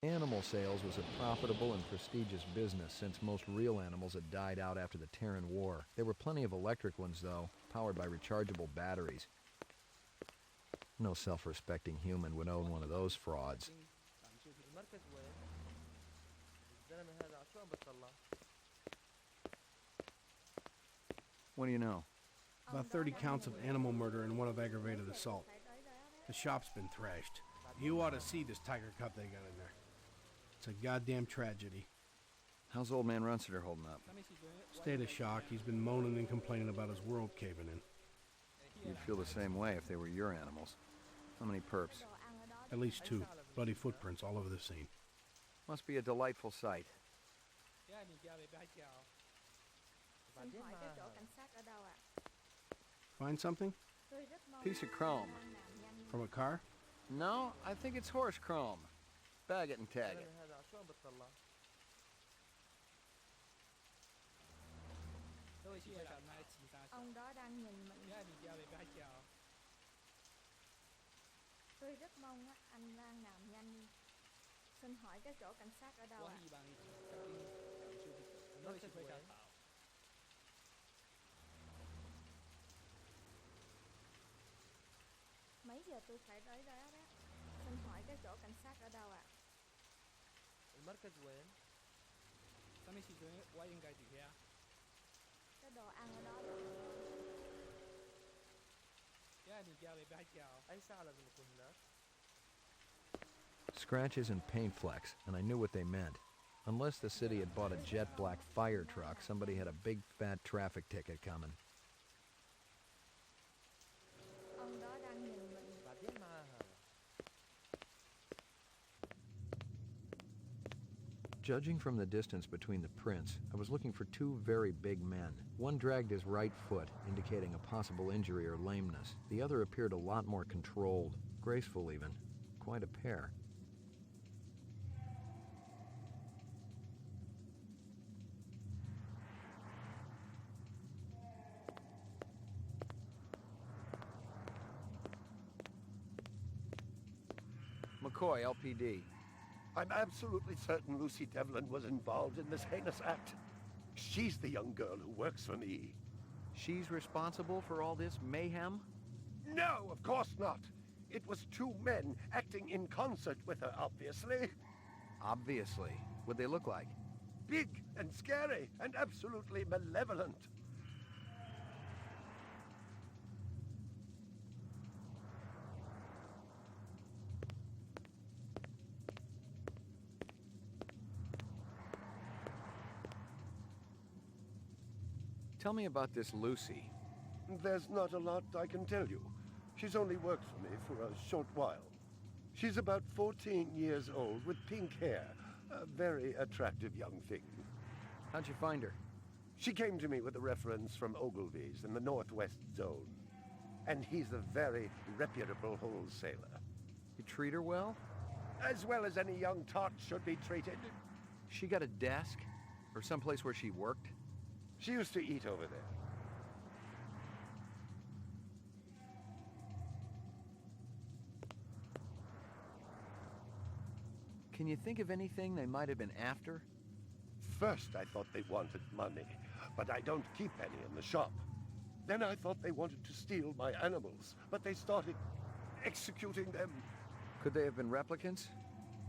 Animal sales was a profitable and prestigious business since most real animals had died out after the Terran War. There were plenty of electric ones, though, powered by rechargeable batteries. No self-respecting human would own one of those frauds. What do you know? About 30 counts of animal murder and one of aggravated assault. The shop's been thrashed. You ought to see this tiger cub they got in there. It's a goddamn tragedy. How's old man Runsiter holding up? State of shock. He's been moaning and complaining about his world caving in. You'd feel the same way if they were your animals. How many perps? At least 2. Bloody footprints all over the scene. Must be a delightful sight. Find something? Piece of chrome. From a car? No, I think it's horse chrome. Bag it and tag it. Ông đó đang nhìn mình. Tôi rất mong anh Lan làm nhanh đi. Xin hỏi cái chỗ cảnh sát ở đâu ạ? Mấy giờ tôi phải tới đó đó? Xin hỏi cái chỗ cảnh sát ở đâu ạ? المركز وين؟ Cái đồ ăn ở đó đó. أي ساعة لازم أكون هناك؟ Scratches and paint flecks, and I knew what they meant. Unless the city had bought a jet black fire truck, somebody had a big fat traffic ticket coming. Ông đó đang nhìn mình. بعدين معاها. Judging from the distance between the prints, I was looking for 2 very big men. One dragged his right foot, indicating a possible injury or lameness. The other appeared a lot more controlled, graceful even. Quite a pair. McCoy, LPD. I'm absolutely certain Lucy Devlin was involved in this heinous act. She's the young girl who works for me. She's responsible for all this mayhem? No, of course not. It was 2 men acting in concert with her, obviously. Obviously. What'd they look like? Big and scary and absolutely malevolent. Tell me about this Lucy. There's not a lot I can tell you. She's only worked for me for a short while. She's about 14 years old with pink hair. A very attractive young thing. How'd you find her? She came to me with a reference from Ogilvy's in the Northwest Zone. And he's a very reputable wholesaler. You treat her well? As well as any young tot should be treated. She got a desk? Or someplace where she worked? She used to eat over there. Can you think of anything they might have been after? First I thought they wanted money, but I don't keep any in the shop. Then I thought they wanted to steal my animals, but they started executing them. Could they have been replicants?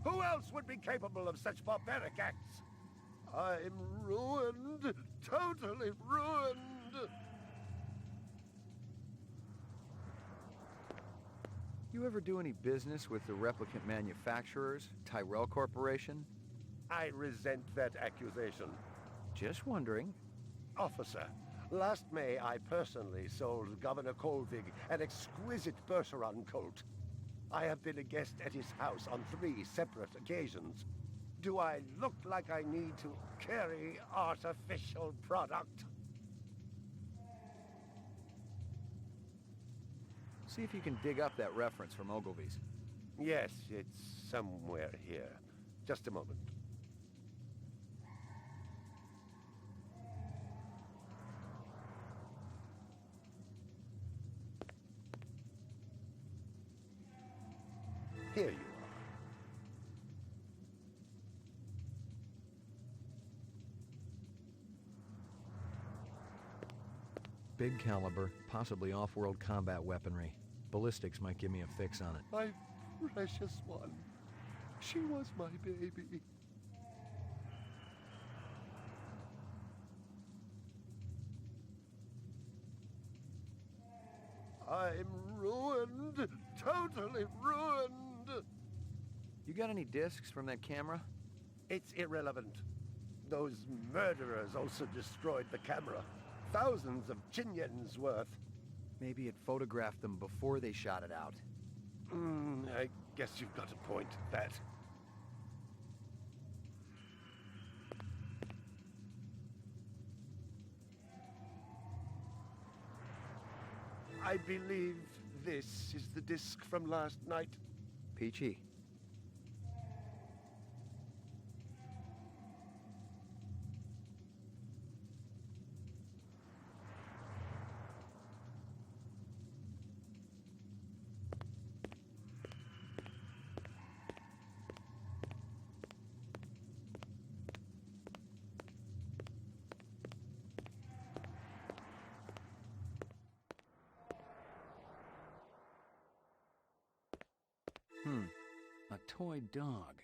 Who else would be capable of such barbaric acts? I'm ruined. Totally ruined. You ever do any business with the replicant manufacturers, Tyrell Corporation? I resent that accusation. Just wondering. Officer, last May I personally sold Governor Kolvig an exquisite Bergeron colt. I have been a guest at his house on 3 separate occasions. Do I look like I need to carry artificial product? See if you can dig up that reference from Ogilvy's. Yes, it's somewhere here. Just a moment. Here you are. Big caliber, possibly off-world combat weaponry. Ballistics might give me a fix on it. My precious one. She was my baby. I'm ruined. Totally ruined. You got any discs from that camera? It's irrelevant. Those murderers also destroyed the camera. Thousands of Chinyens worth. Maybe it photographed them before they shot it out. I guess you've got a point at that. I believe this is the disc from last night. Peachy. A toy dog.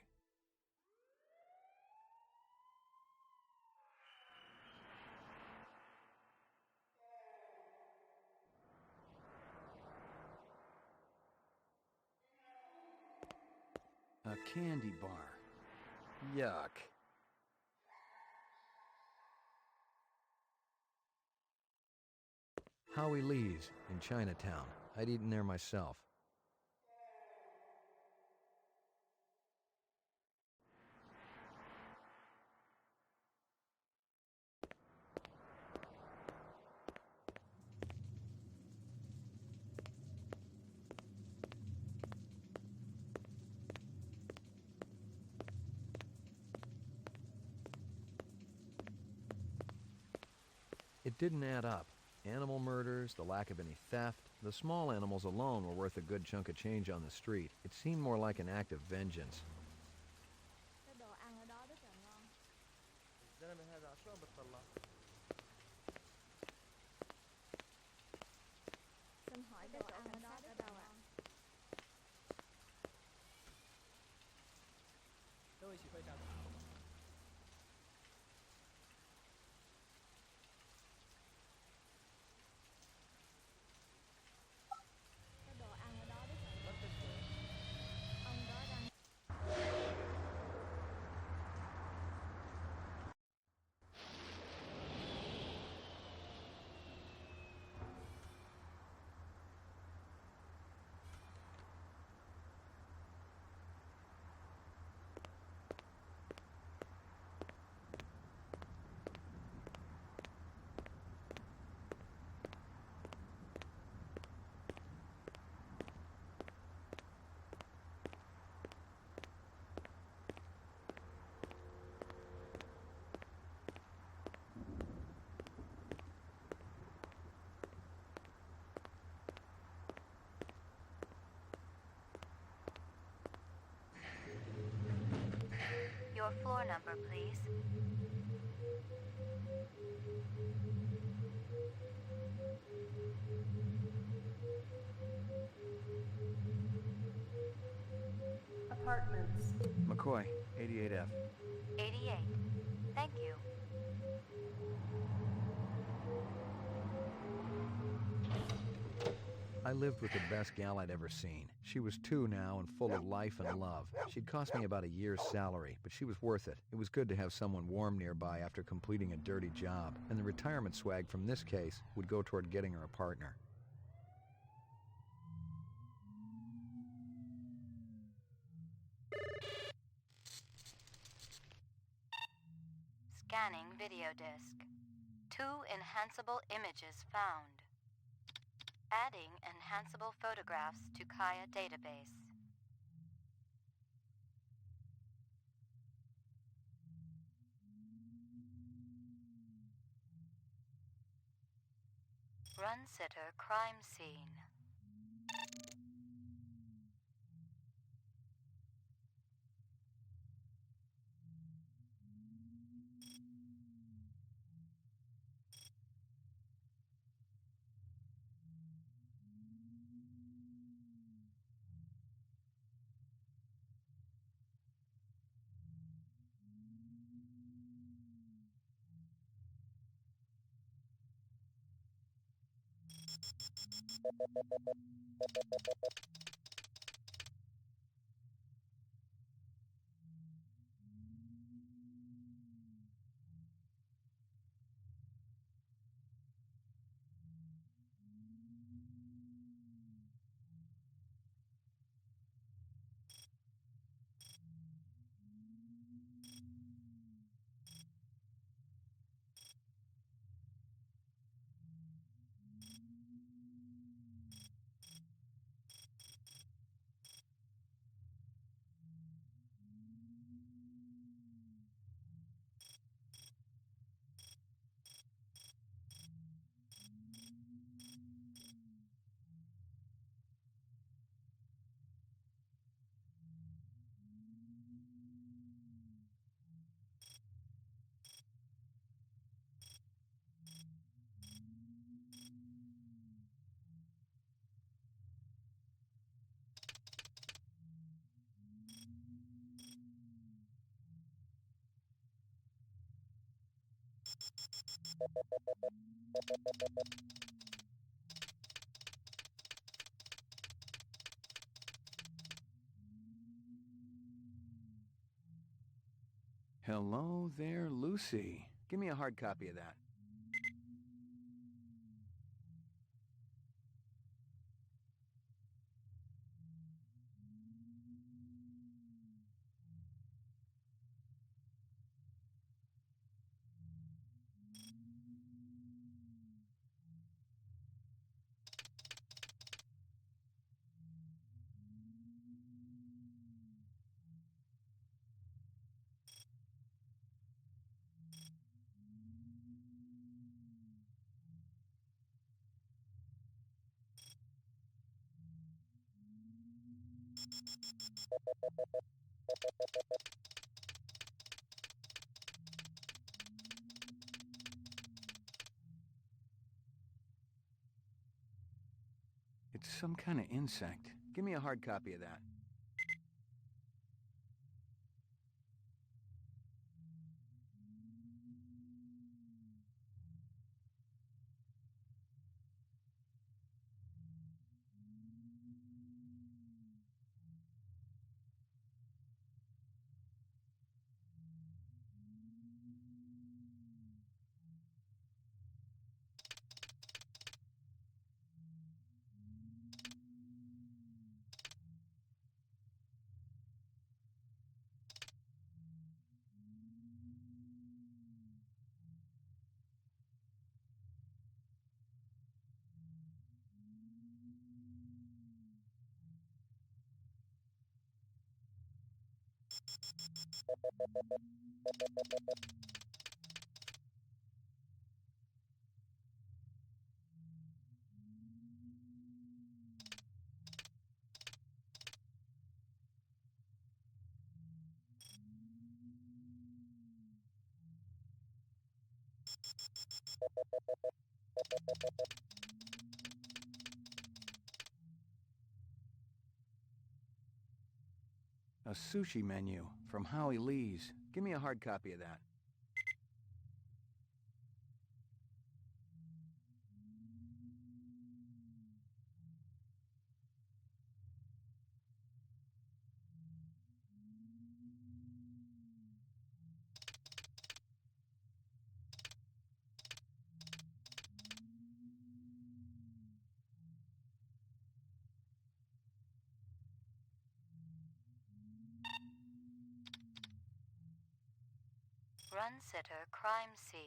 A candy bar. Yuck. Howie Lee's in Chinatown. I'd eaten there myself. It didn't add up. Animal murders, the lack of any theft, the small animals alone were worth a good chunk of change on the street. It seemed more like an act of vengeance. Cái đồ ăn ở đó rất là ngon. الزلمة هذا عشان بتطلع. Xin hỏi cái chỗ cảnh sát ở đâu ạ? سوي شي فايت على Cái đồ ăn ở đó rất là ngon. المركز وين؟ Ông đó đang Your floor number, please. Apartments. McCoy, 88F. 88. Thank you. I lived with the best gal I'd ever seen. She was 2 now and full of life and love. She'd cost me about a year's salary, but she was worth it. It was good to have someone warm nearby after completing a dirty job, and the retirement swag from this case would go toward getting her a partner. Scanning video disk. 2 enhanceable images found. Adding enhanceable photographs to Kaya database. Run-sitter crime scene. Hello there, Lucy. Give me a hard copy of that. It's some kind of insect. Give me a hard copy of that. A sushi menu from Howie Lee's. Give me a hard copy of that. Run sitter crime scene.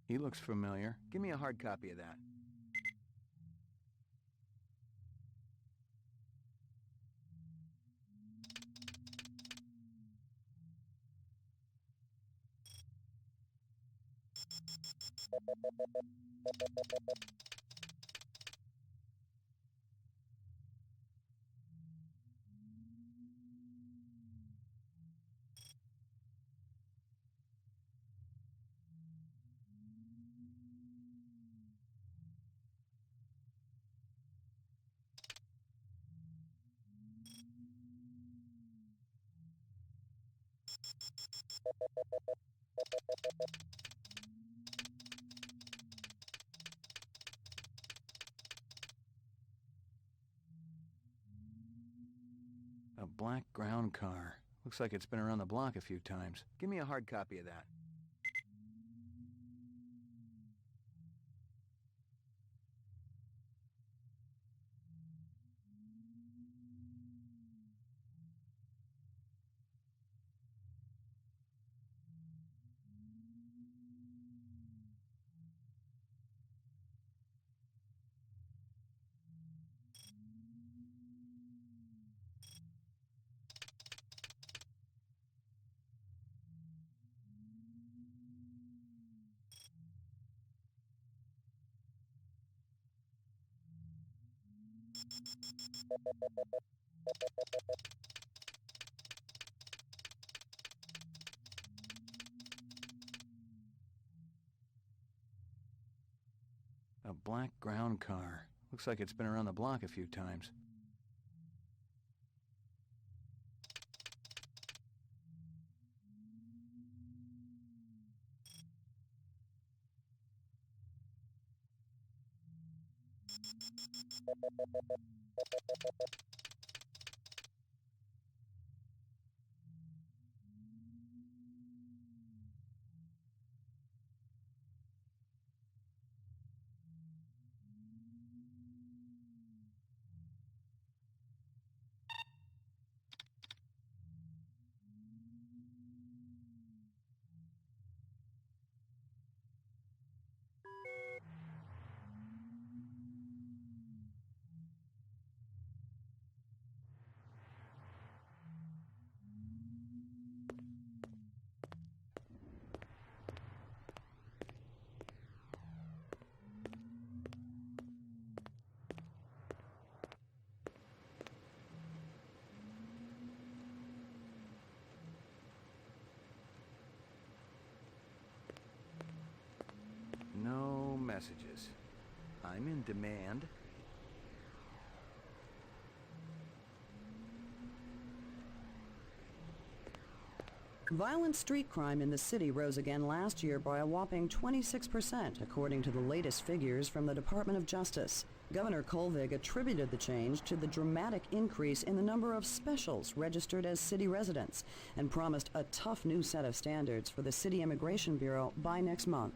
He looks familiar. Give me a hard copy of that. A black ground car. Looks like it's been around the block a few times. Give me a hard copy of that. A black ground car. Looks like it's been around the block a few times. No messages. I'm in demand. Violent street crime in the city rose again last year by a whopping 26%, according to the latest figures from the Department of Justice. Governor Kolvig attributed the change to the dramatic increase in the number of specials registered as city residents and promised a tough new set of standards for the City Immigration Bureau by next month.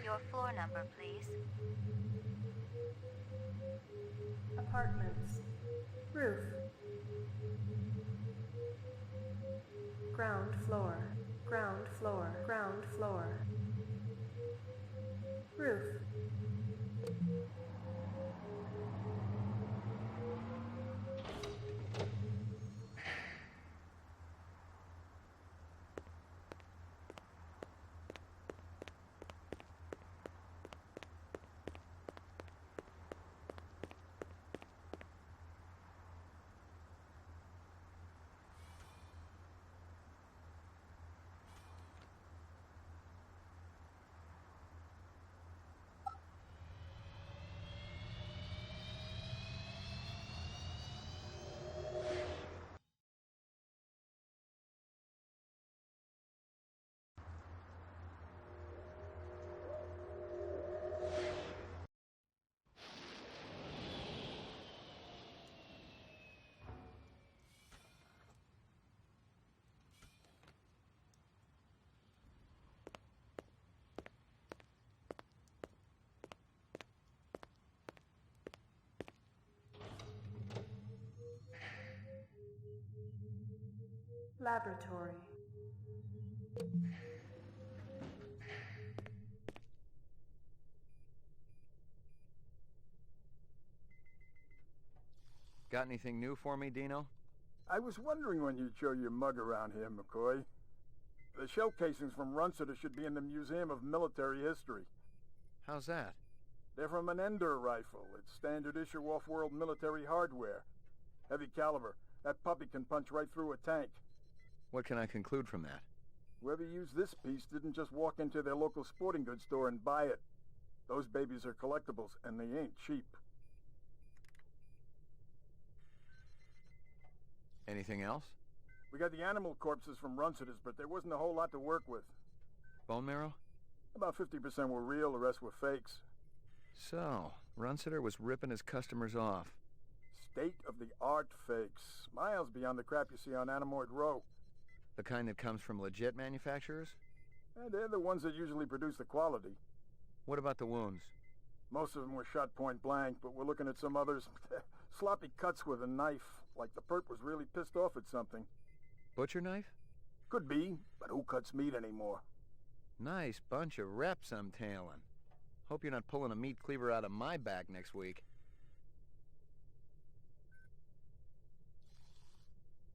Your floor number, please. Apartments. Roof. Ground floor. Ground floor. Ground floor. Roof. Laboratory. Got anything new for me, Dino? I was wondering when you'd show your mug around here, McCoy. The shell casings from Runciter should be in the Museum of Military History. How's that? They're from an Ender rifle. It's standard issue off-world military hardware. Heavy caliber. That puppy can punch right through a tank. What can I conclude from that? Whoever used this piece didn't just walk into their local sporting goods store and buy it. Those babies are collectibles, and they ain't cheap. Anything else? We got the animal corpses from Runciter's, but there wasn't a whole lot to work with. Bone marrow? About 50% were real, the rest were fakes. So, Runciter was ripping his customers off. State-of-the-art fakes. Miles beyond the crap you see on Animoid Row. The kind that comes from legit manufacturers? They're the ones that usually produce the quality. What about the wounds? Most of them were shot point blank, but we're looking at some others. Sloppy cuts with a knife, like the perp was really pissed off at something. Butcher knife? Could be, but who cuts meat anymore? Nice bunch of reps I'm tailing. Hope you're not pulling a meat cleaver out of my back next week.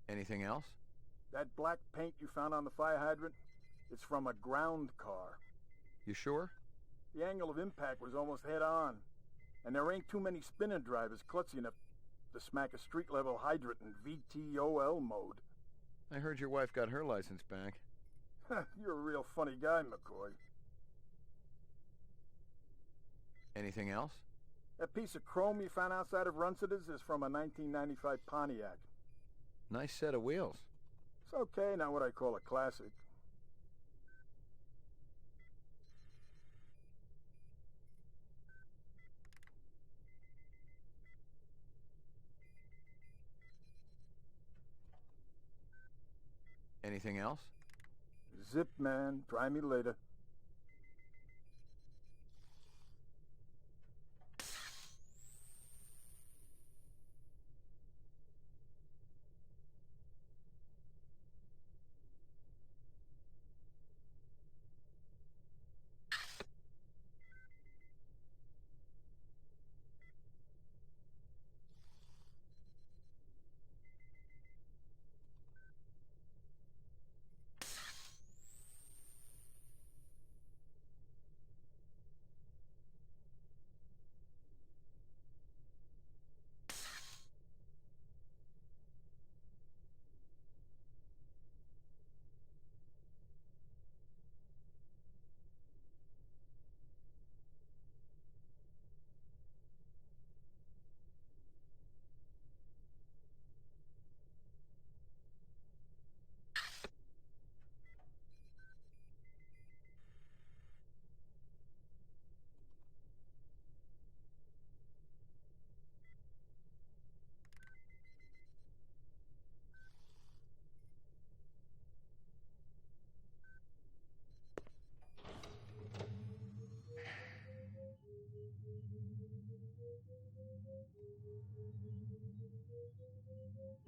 Anything else? That black paint you found on the fire hydrant? It's from a ground car. You sure? The angle of impact was almost head-on. And there ain't too many spinner drivers klutzy enough to smack a street-level hydrant in VTOL mode. I heard your wife got her license back. You're a real funny guy, McCoy. Anything else? That piece of chrome you found outside of Runciter's is from a 1995 Pontiac. Nice set of wheels. It's okay, not what I call a classic. Anything else? Zip, man. Try me later.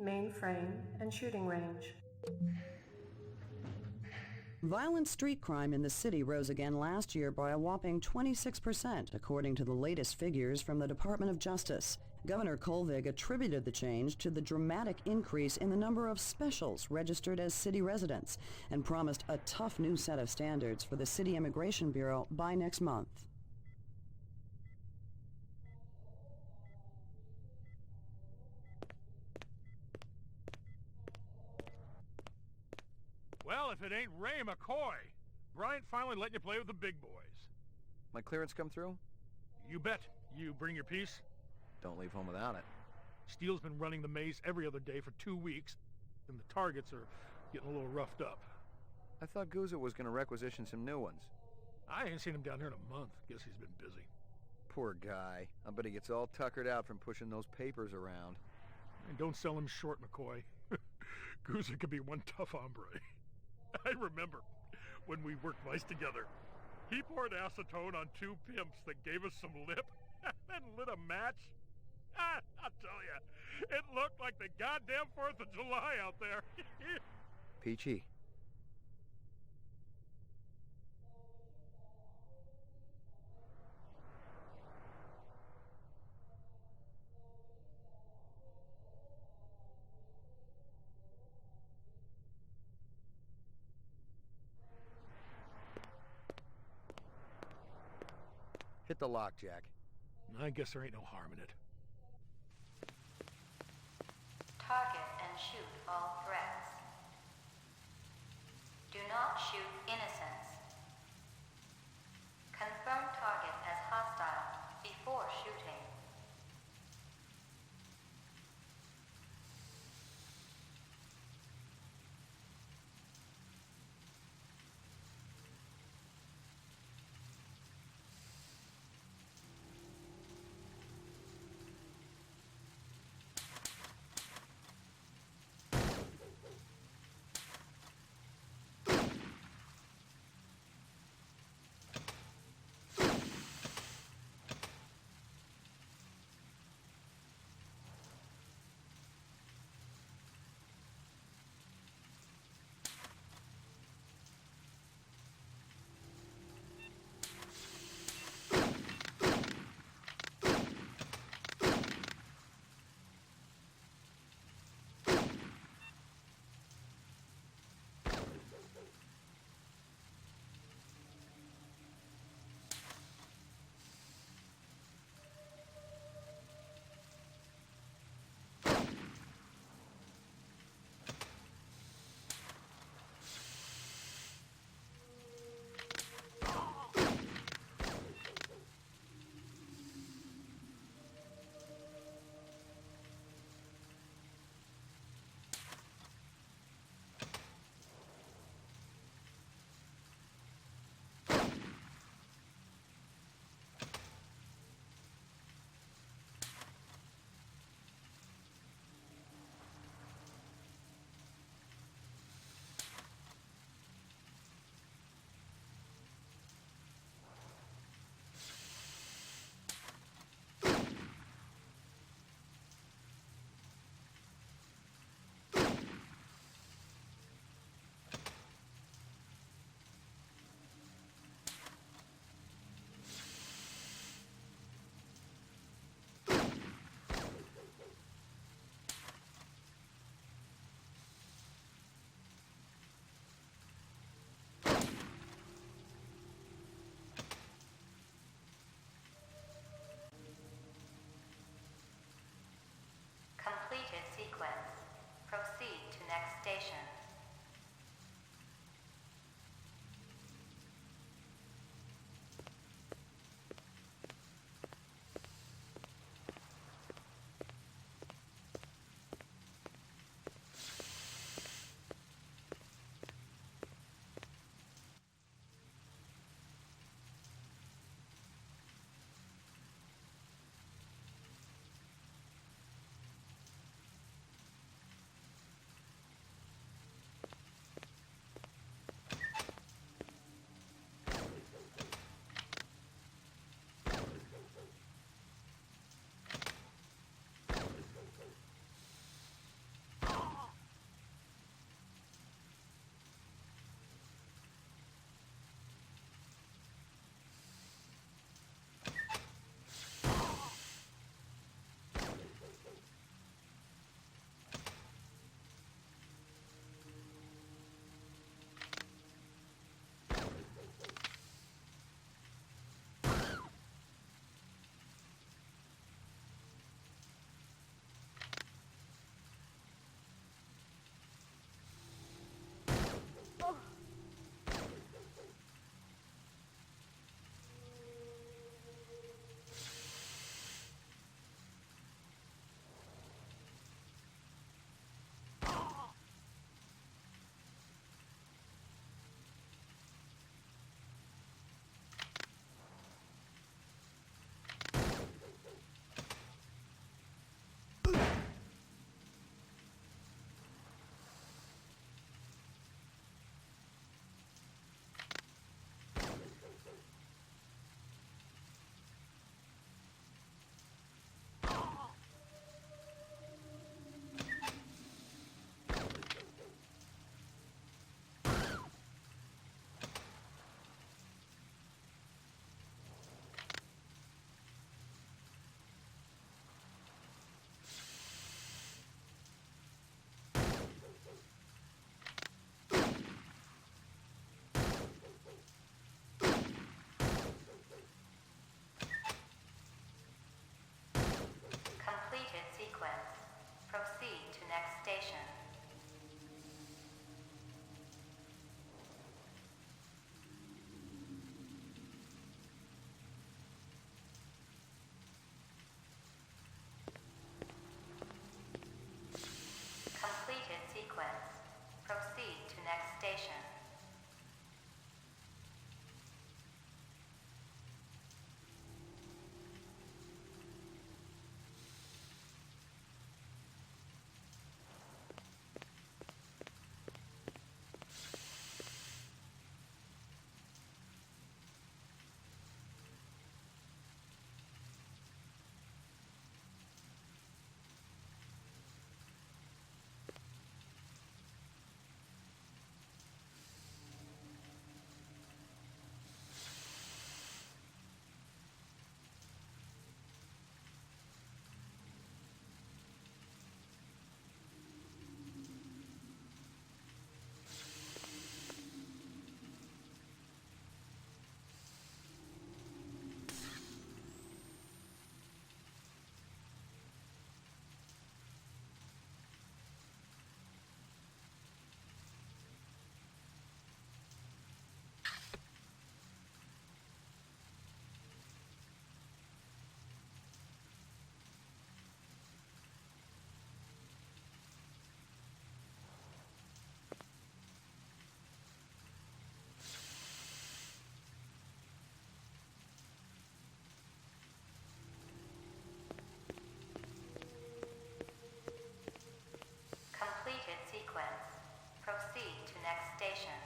Mainframe and shooting range. Violent street crime in the city rose again last year by a whopping 26%, according to the latest figures from the Department of Justice. Governor Kolvig attributed the change to the dramatic increase in the number of specials registered as city residents and promised a tough new set of standards for the City Immigration Bureau by next month. Well, if it ain't Ray McCoy, Bryant finally letting you play with the big boys. My clearance come through? You bet. You bring your piece? Don't leave home without it. Steele's been running the maze every other day for 2 weeks, and the targets are getting a little roughed up. I thought Guzzo was going to requisition some new ones. I ain't seen him down here in a month. Guess he's been busy. Poor guy. I bet he gets all tuckered out from pushing those papers around. And don't sell him short, McCoy. Guzzo could be one tough hombre. I remember when we worked mice together. He poured acetone on 2 pimps that gave us some lip and lit a match. I'll tell you, it looked like the goddamn 4th of July out there. Peachy. Hit the lock, Jack. I guess there ain't no harm in it. Target and shoot all threats. Do not shoot innocents. Confirm target as hostile before shooting. Completed sequence. Proceed to next station. station. Completed sequence. Proceed to next station. Completed sequence. Proceed to next station.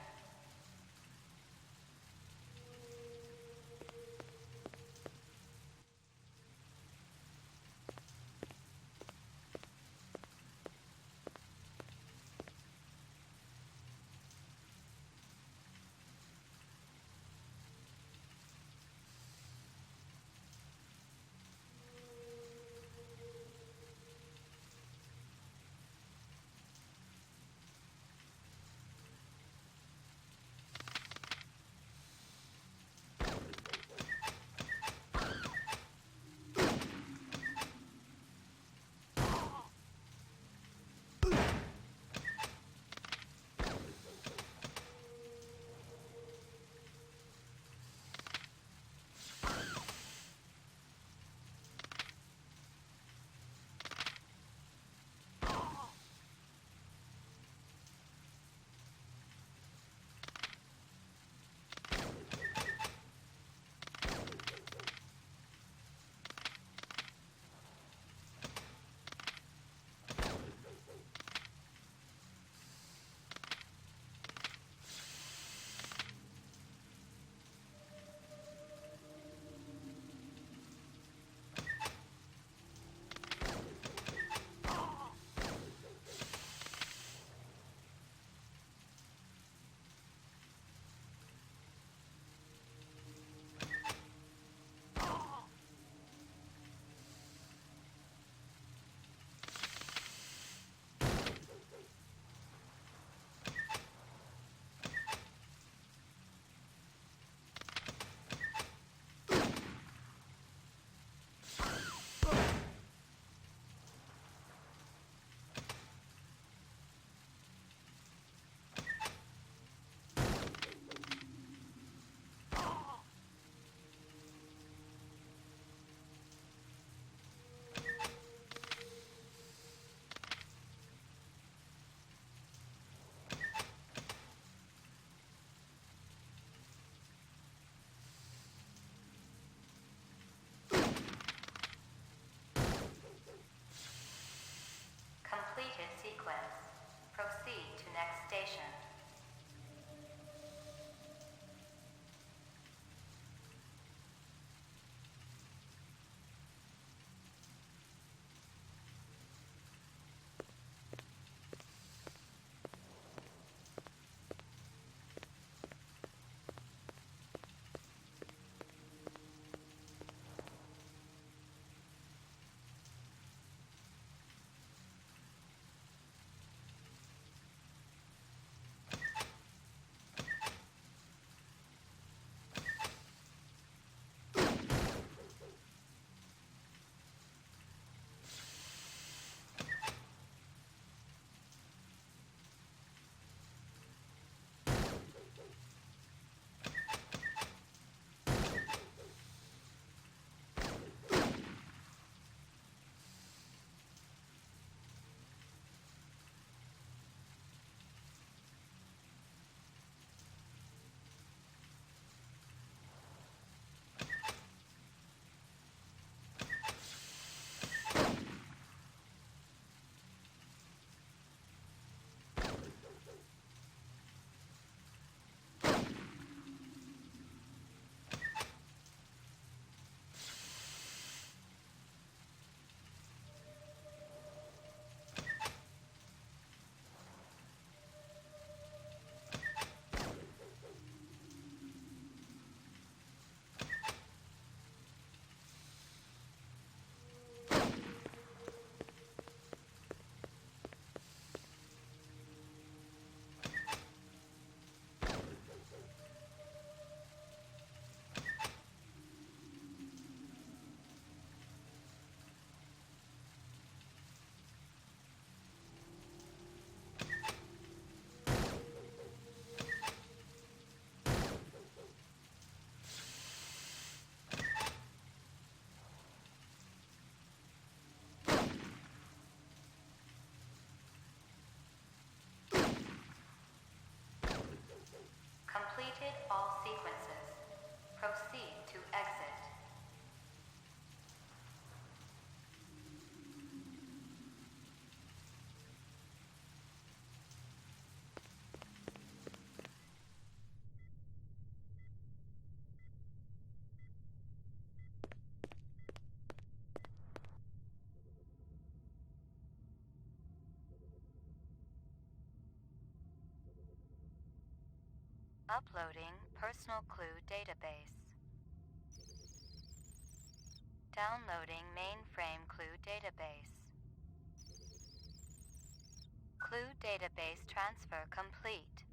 Completed sequence. Proceed to next station. Uploading personal clue database. Downloading mainframe clue database. Clue database transfer complete.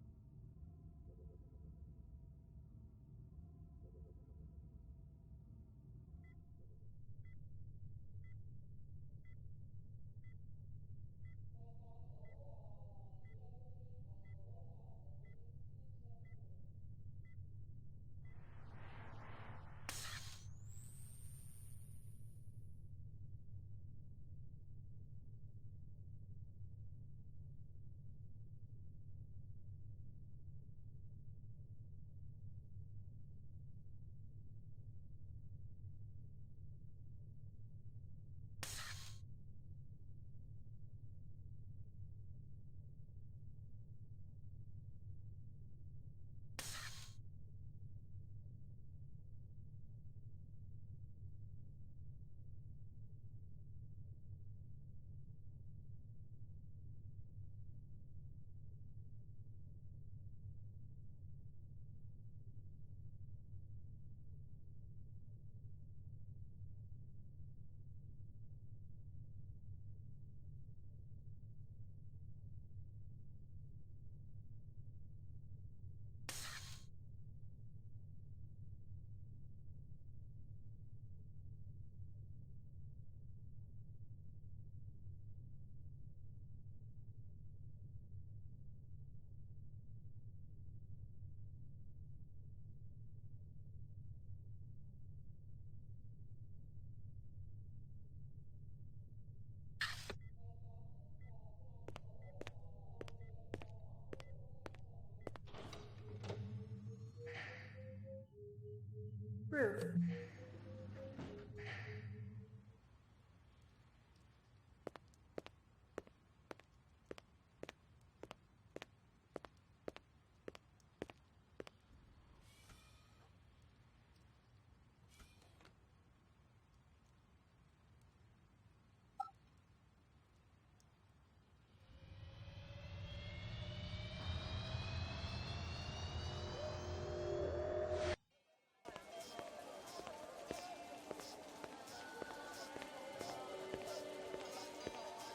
Roof.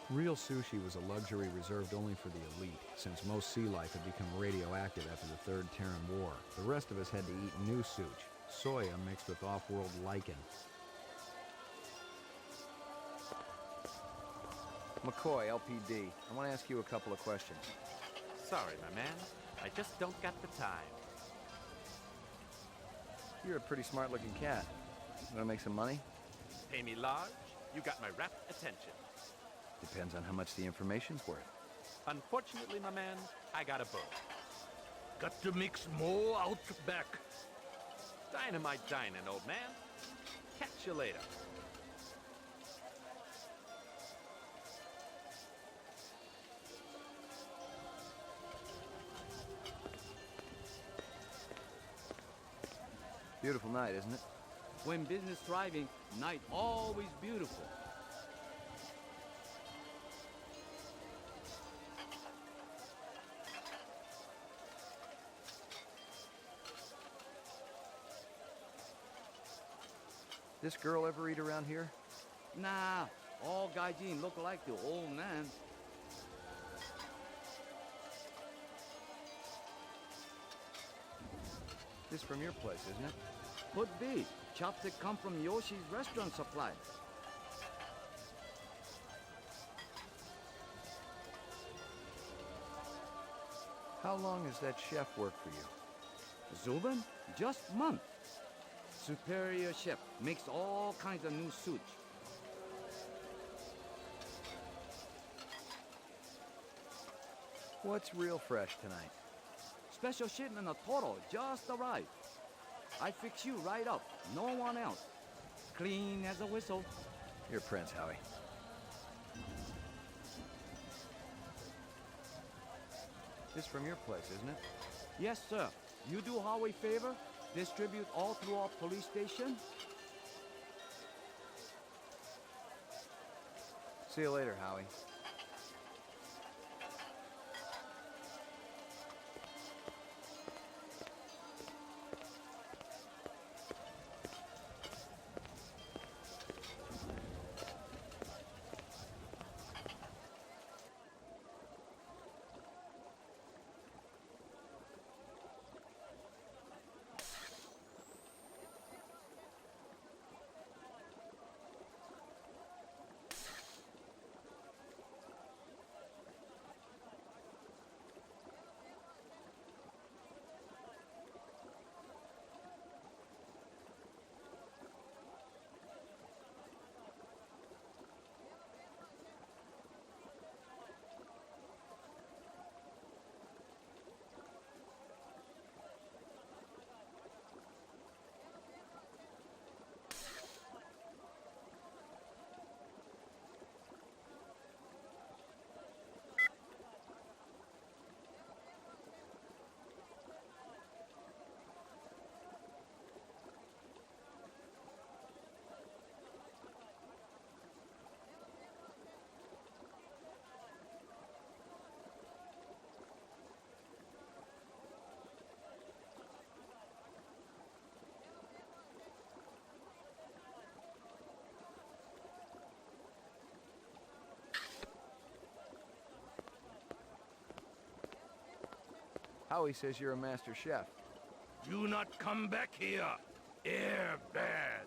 Real sushi was a luxury reserved only for the elite, since most sea life had become radioactive after the Third Terran War. The rest of us had to eat new such, soya mixed with off-world lichen. McCoy, LPD. I want to ask you a couple of questions. Sorry, my man. I just don't got the time. You're a pretty smart-looking cat. Want to make some money? Pay me large, you got my rapt attention. Depends on how much the information's worth. Unfortunately, my man, I got a boat. Got to mix more out back. Dynamite dining, old man. Catch you later. Beautiful night, isn't it? When business thriving, night always beautiful. This girl ever eat around here? Nah, all gaijin look like the old man. This from your place, isn't it? Could be. Chopstick come from Yoshi's restaurant supply. How long has that chef worked for you? Zubin? Just month. Superior chef makes all kinds of new sushi. What's real fresh tonight? Special shipment of Toro just arrived. I fix you right up. No one else. Clean as a whistle. You're Prince, Howie. This from your place, isn't it? Yes, sir. You do Howie favor? Distribute all through our police station? See you later, Howie. Howie says you're a master chef. Do not come back here. Air bad.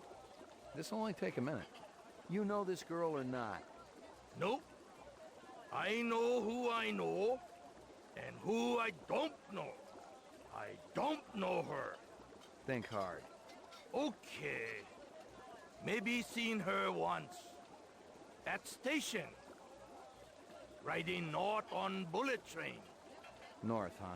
This'll only take a minute. You know this girl or not? Nope. I know who I know, and who I don't know. I don't know her. Think hard. Okay. Maybe seen her once. At station. Riding north on bullet train. North, huh?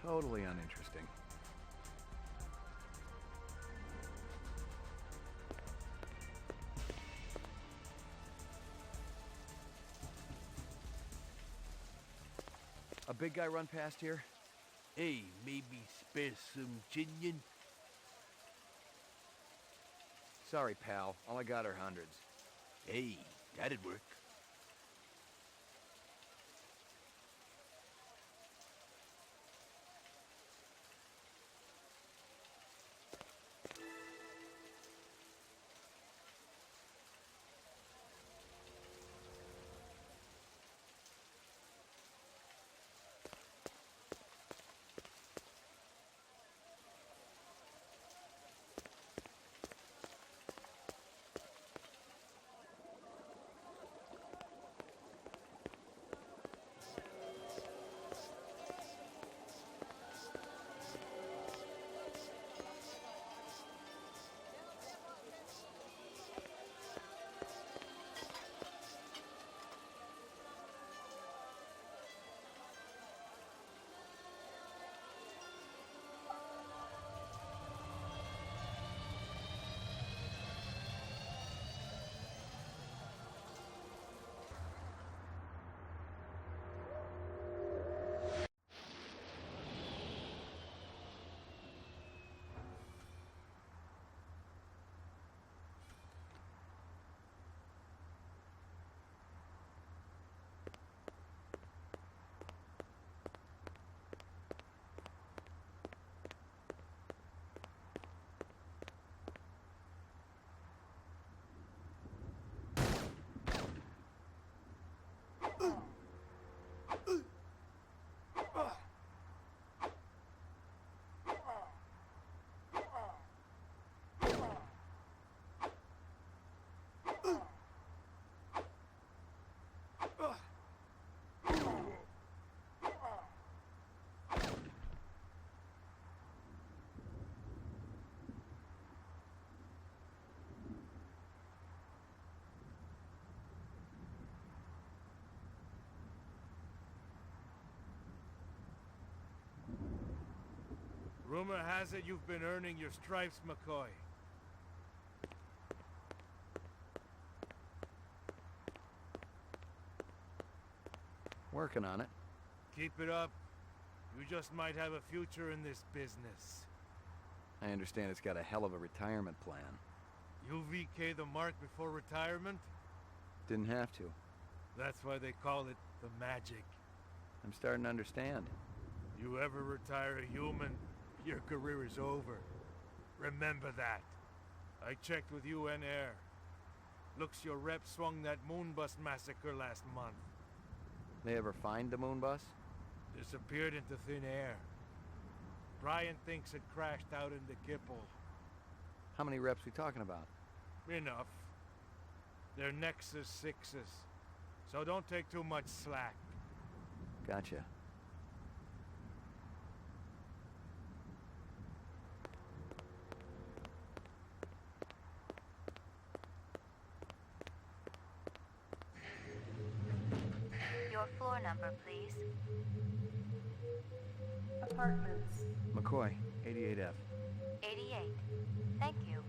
Totally uninteresting. A big guy run past here? Hey, maybe spare some chinion? Sorry, pal. All I got are hundreds. Hey, that'd work. Rumor has it you've been earning your stripes, McCoy. Working on it. Keep it up. You just might have a future in this business. I understand it's got a hell of a retirement plan. You VK the mark before retirement? Didn't have to. That's why they call it the magic. I'm starting to understand. You ever retire a human, your career is over. Remember that. I checked with UN Air. Looks your rep swung that Moonbus massacre last month. They ever find the moon bus? Disappeared into thin air. Brian thinks it crashed out into Kipple. How many reps we talking about? Enough. They're Nexus 6s. So don't take too much slack. Gotcha. Your floor number, please. Apartments. McCoy, 88F. 88. Thank you.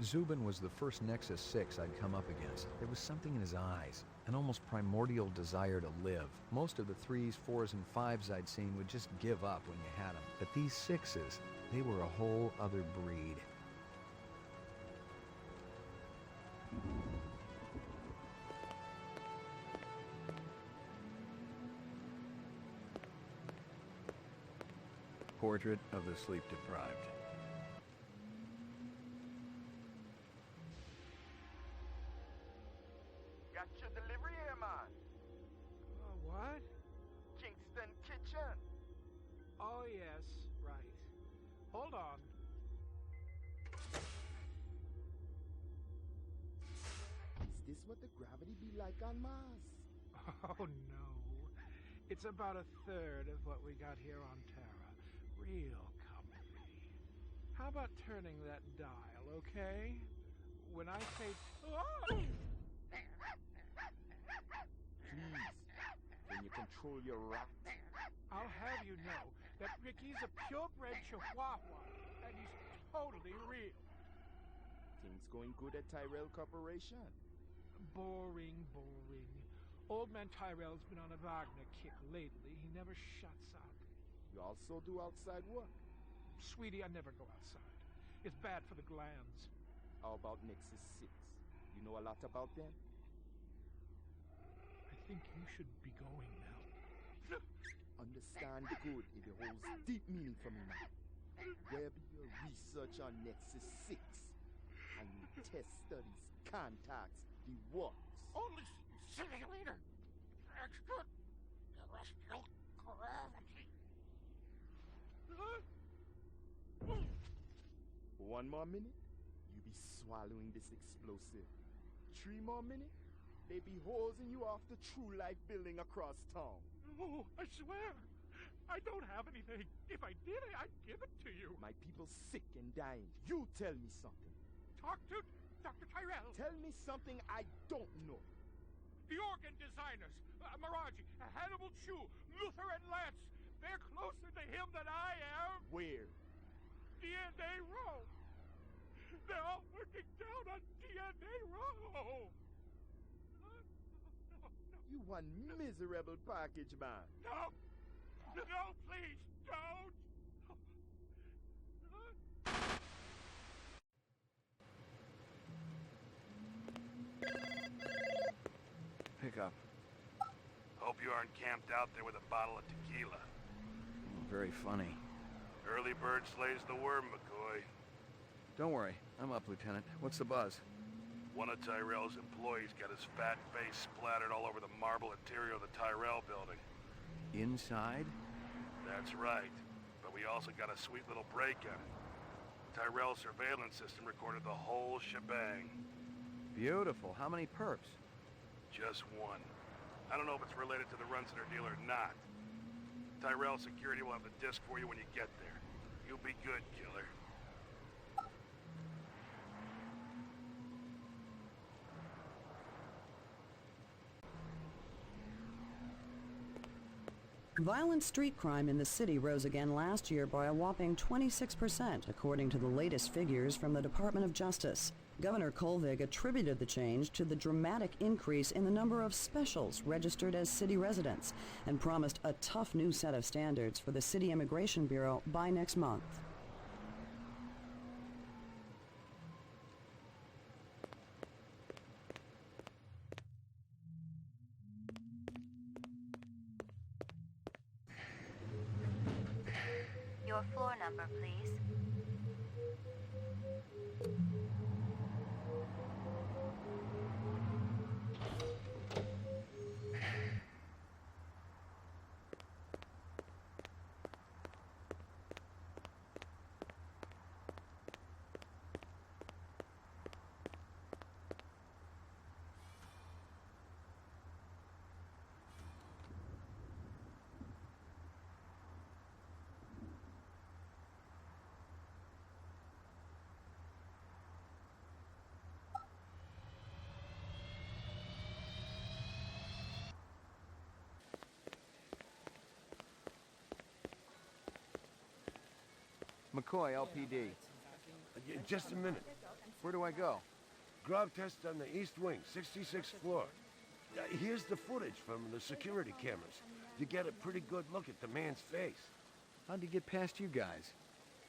Zubin was the first Nexus 6 I'd come up against. There was something in his eyes, an almost primordial desire to live. Most of the 3s, 4s, and 5s I'd seen would just give up when you had them. But these 6s, they were a whole other breed. Portrait of the sleep-deprived. Got your delivery here, man. What? Kingston Kitchen. Oh, yes, right. Hold on. Is this what the gravity be like on Mars? Oh, no. It's about a third of what we got here on Terra. Real comfy. How about turning that dial, okay? When I say... Oh! Please, can you control your rat? I'll have you know that Ricky's a purebred Chihuahua, and he's totally real. Things going good at Tyrell Corporation? Boring, boring. Old man Tyrell's been on a Wagner kick lately. He never shuts up. You also do outside work? Sweetie, I never go outside. It's bad for the glands. How about Nexus 6? You know a lot about them? I think you should be going now. Understand good, it holds deep meaning for me now. Where be your research on Nexus 6? I need test studies, contacts, the works. Only simulator. Extra terrestrial gravity. One more minute, you be swallowing this explosive. 3 more minutes, they be hosing you off the True Life building across town. No, I swear. I don't have anything. If I did, I'd give it to you. My people sick and dying. You tell me something. Talk to Dr. Tyrell. Tell me something I don't know. The organ designers, Miraji, Hannibal Chu, Luther and Lance. They're closer to him than I am. Where? DNA Row. They're all working down on DNA Row. You one miserable package man. No! No, please, don't! Pick up. Hope you aren't camped out there with a bottle of tequila. Very funny. Early bird slays the worm, McCoy. Don't worry, I'm up, Lieutenant. What's the buzz? One of Tyrell's employees got his fat face splattered all over the marble interior of the Tyrell building. Inside? That's right. But we also got a sweet little break on it. Tyrell's surveillance system recorded the whole shebang. Beautiful. How many perps? Just one. I don't know if it's related to the Runciner deal or not. Tyrell Security will have the disc for you when you get there. You'll be good, killer. Violent street crime in the city rose again last year by a whopping 26%, according to the latest figures from the Department of Justice. Governor Kolvig attributed the change to the dramatic increase in the number of specials registered as city residents and promised a tough new set of standards for the City Immigration Bureau by next month. Your floor number, please. McCoy, LPD. Just a minute. Where do I go? Grab test on the east wing, 66th floor. Here's the footage from the security cameras. You get a pretty good look at the man's face. How'd he get past you guys?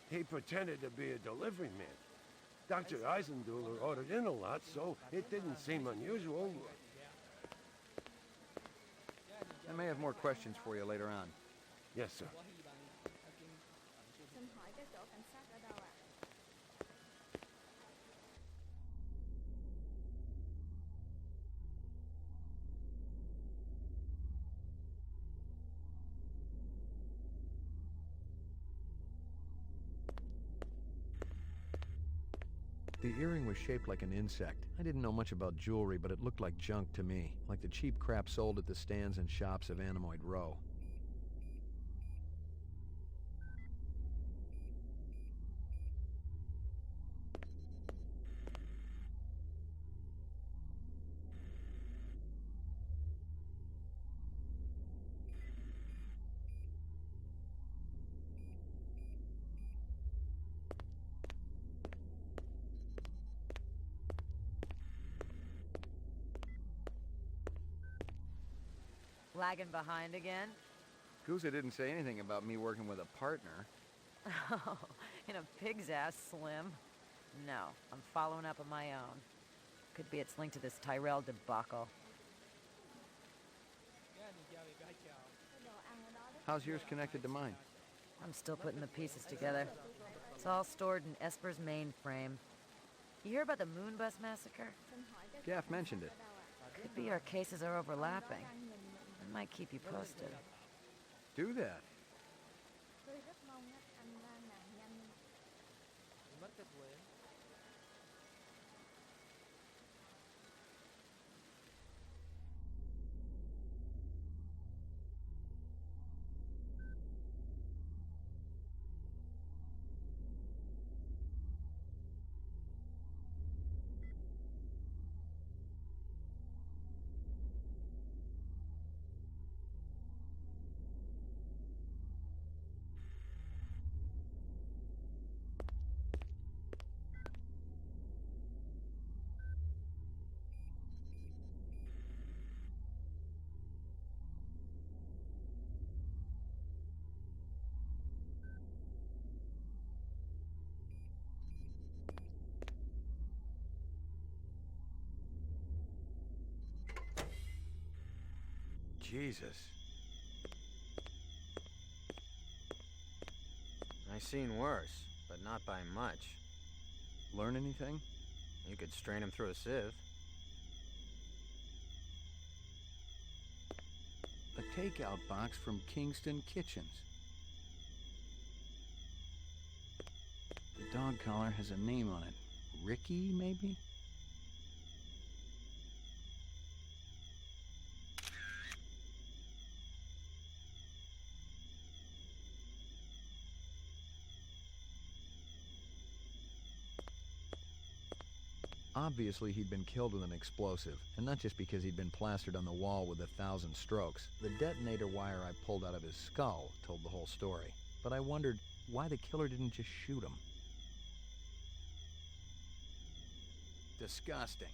He pretended to be a delivery man. Dr. Eisenduller ordered in a lot, so it didn't seem unusual. I may have more questions for you later on. Yes, sir. Xin hỏi cái chỗ cảnh sát ở đâu ạ? The earring was shaped like an insect. I didn't know much about jewelry, but it looked like junk to me, like the cheap crap sold at the stands and shops of Animoid Row. Lagging behind again? Guza didn't say anything about me working with a partner. Oh, in a pig's ass, Slim. No, I'm following up on my own. Could be it's linked to this Tyrell debacle. How's yours connected to mine? I'm still putting the pieces together. It's all stored in Esper's mainframe. You hear about the Moonbus massacre? Gaff mentioned it. Could be our cases are overlapping. I might keep you posted. Do that. Tôi rất mong á, anh ra nạn nhanh. المركز وين؟ Jesus. I seen worse, but not by much. Learn anything? You could strain him through a sieve. A takeout box from Kingston Kitchens. The dog collar has a name on it. Ricky, maybe? Obviously, he'd been killed with an explosive, and not just because he'd been plastered on the wall with 1,000 strokes. The detonator wire I pulled out of his skull told the whole story. But I wondered why the killer didn't just shoot him. Disgusting.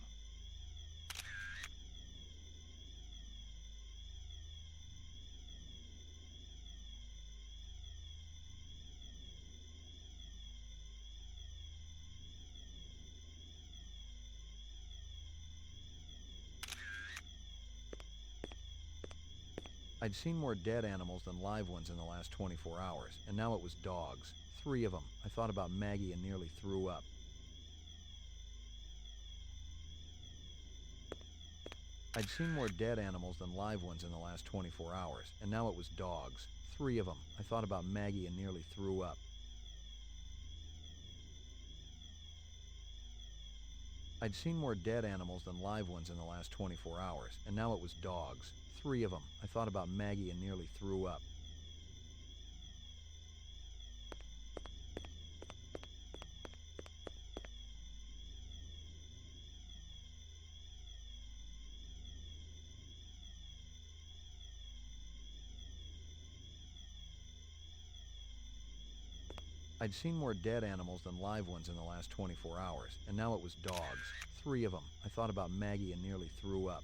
I'd seen more dead animals than live ones in the last 24 hours, and now it was dogs. 3 of them. I thought about Maggie and nearly threw up. I'd seen more dead animals than live ones in the last 24 hours, and now it was dogs. 3 of them. I thought about Maggie and nearly threw up. I'd seen more dead animals than live ones in the last 24 hours, and now it was dogs. 3 of them. I thought about Maggie and nearly threw up. I'd seen more dead animals than live ones in the last 24 hours, and now it was dogs. 3 of them. I thought about Maggie and nearly threw up.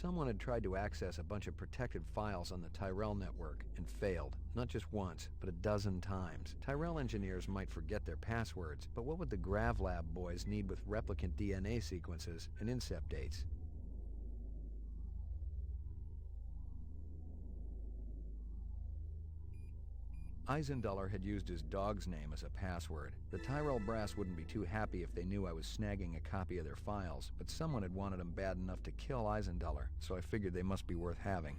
Someone had tried to access a bunch of protected files on the Tyrell network and failed, not just once, but a dozen times. Tyrell engineers might forget their passwords, but what would the GravLab boys need with replicant DNA sequences and incept dates? Eisenduller had used his dog's name as a password. The Tyrell brass wouldn't be too happy if they knew I was snagging a copy of their files, but someone had wanted him bad enough to kill Eisenduller, so I figured they must be worth having.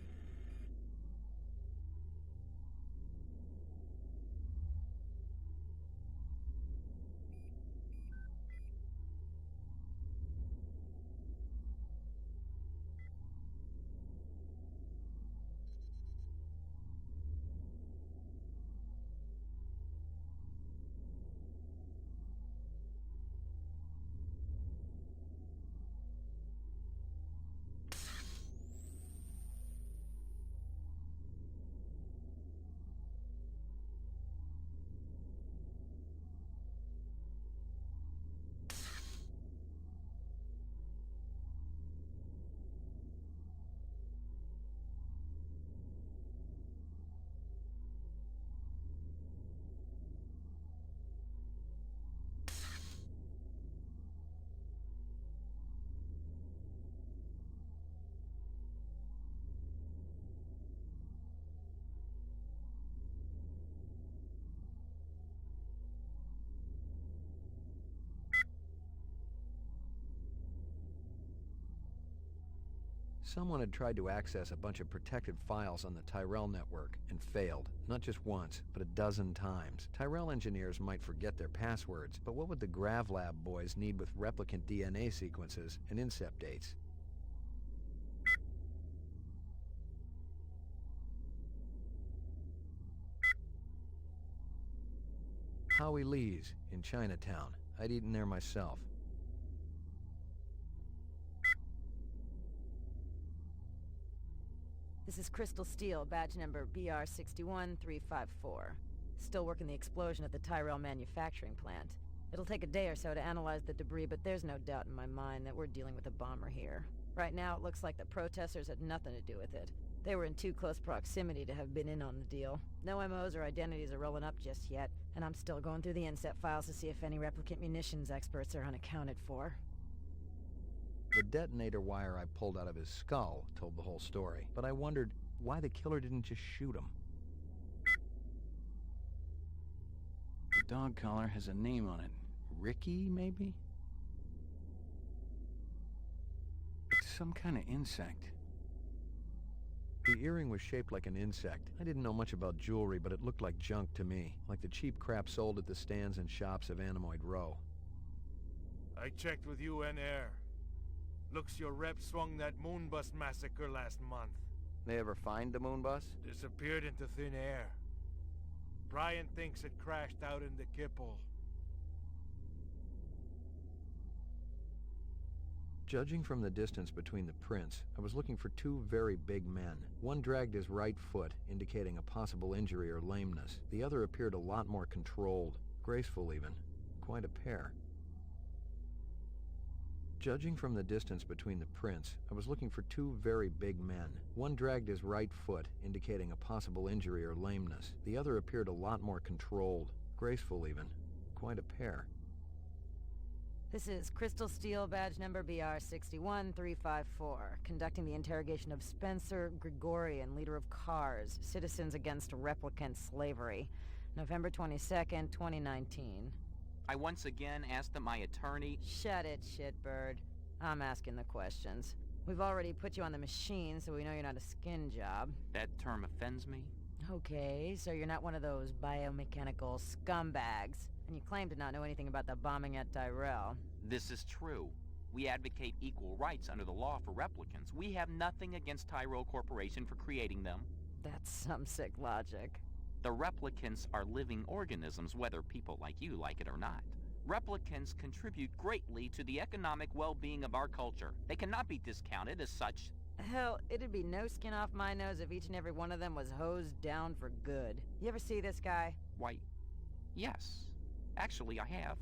Someone had tried to access a bunch of protected files on the Tyrell network and failed, not just once, but a dozen times. Tyrell engineers might forget their passwords, but what would the GravLab boys need with replicant DNA sequences and incept dates? Howie Lee's in Chinatown. I'd eaten there myself. This is Crystal Steel, badge number BR61354. Still working the explosion at the Tyrell manufacturing plant. It'll take a day or so to analyze the debris, but there's no doubt in my mind that we're dealing with a bomber here. Right now, it looks like the protesters had nothing to do with it. They were in too close proximity to have been in on the deal. No MOs or identities are rolling up just yet, and I'm still going through the inset files to see if any replicant munitions experts are unaccounted for. The detonator wire I pulled out of his skull told the whole story, but I wondered why the killer didn't just shoot him. The dog collar has a name on it. Ricky, maybe? It's some kind of insect. The earring was shaped like an insect. I didn't know much about jewelry, but it looked like junk to me, like the cheap crap sold at the stands and shops of Animoid Row. I checked with UN Air. Looks your rep swung that Moonbus massacre last month. They ever find the moon bus? Disappeared into thin air. Brian thinks it crashed out in the Kipple. Judging from the distance between the prints, I was looking for two very big men. One dragged his right foot, indicating a possible injury or lameness. The other appeared a lot more controlled, graceful even. Quite a pair. Judging from the distance between the prints, I was looking for two very big men. One dragged his right foot, indicating a possible injury or lameness. The other appeared a lot more controlled, graceful even. Quite a pair. This is Crystal Steel, badge number BR61354, conducting the interrogation of Spencer Gregorian, leader of CARS, Citizens Against Replicant Slavery, November 22nd, 2019. I once again asked that my attorney... Shut it, shitbird. I'm asking the questions. We've already put you on the machine, so we know you're not a skin job. That term offends me. Okay, so you're not one of those biomechanical scumbags, and you claim to not know anything about the bombing at Tyrell. This is true. We advocate equal rights under the law for replicants. We have nothing against Tyrell Corporation for creating them. That's some sick logic. The replicants are living organisms, whether people like you like it or not. Replicants contribute greatly to the economic well-being of our culture. They cannot be discounted as such. Hell, it'd be no skin off my nose if each and every one of them was hosed down for good. You ever see this guy? Why, yes. Actually, I have.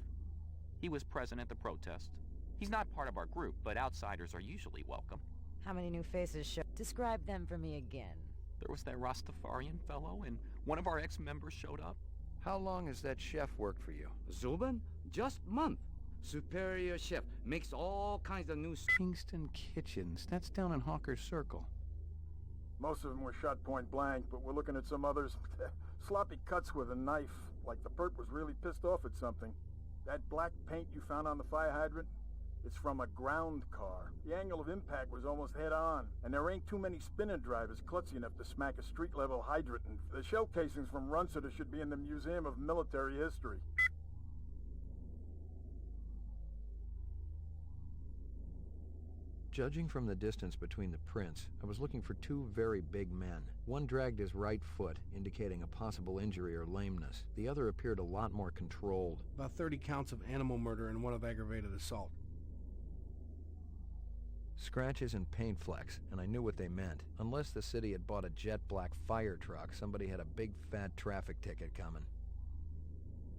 He was present at the protest. He's not part of our group, but outsiders are usually welcome. How many new faces show? Describe them for me again. There was that Rastafarian fellow, and one of our ex-members showed up. How long has that chef worked for you? Zubin? Just month. Superior chef. Makes all kinds of new... Kingston Kitchens. That's down in Hawker's Circle. Most of them were shot point blank, but we're looking at some others. Sloppy cuts with a knife, like the perp was really pissed off at something. That black paint you found on the fire hydrant? It's from a ground car. The angle of impact was almost head-on, and there ain't too many spinner drivers klutzy enough to smack a street-level hydrant. And the shell casings from Runciter should be in the Museum of Military History. Judging from the distance between the prints, I was looking for two very big men. One dragged his right foot, indicating a possible injury or lameness. The other appeared a lot more controlled. About 30 counts of animal murder and one of aggravated assault. Scratches and paint flecks, and I knew what they meant. Unless the city had bought a jet black fire truck, somebody had a big fat traffic ticket coming.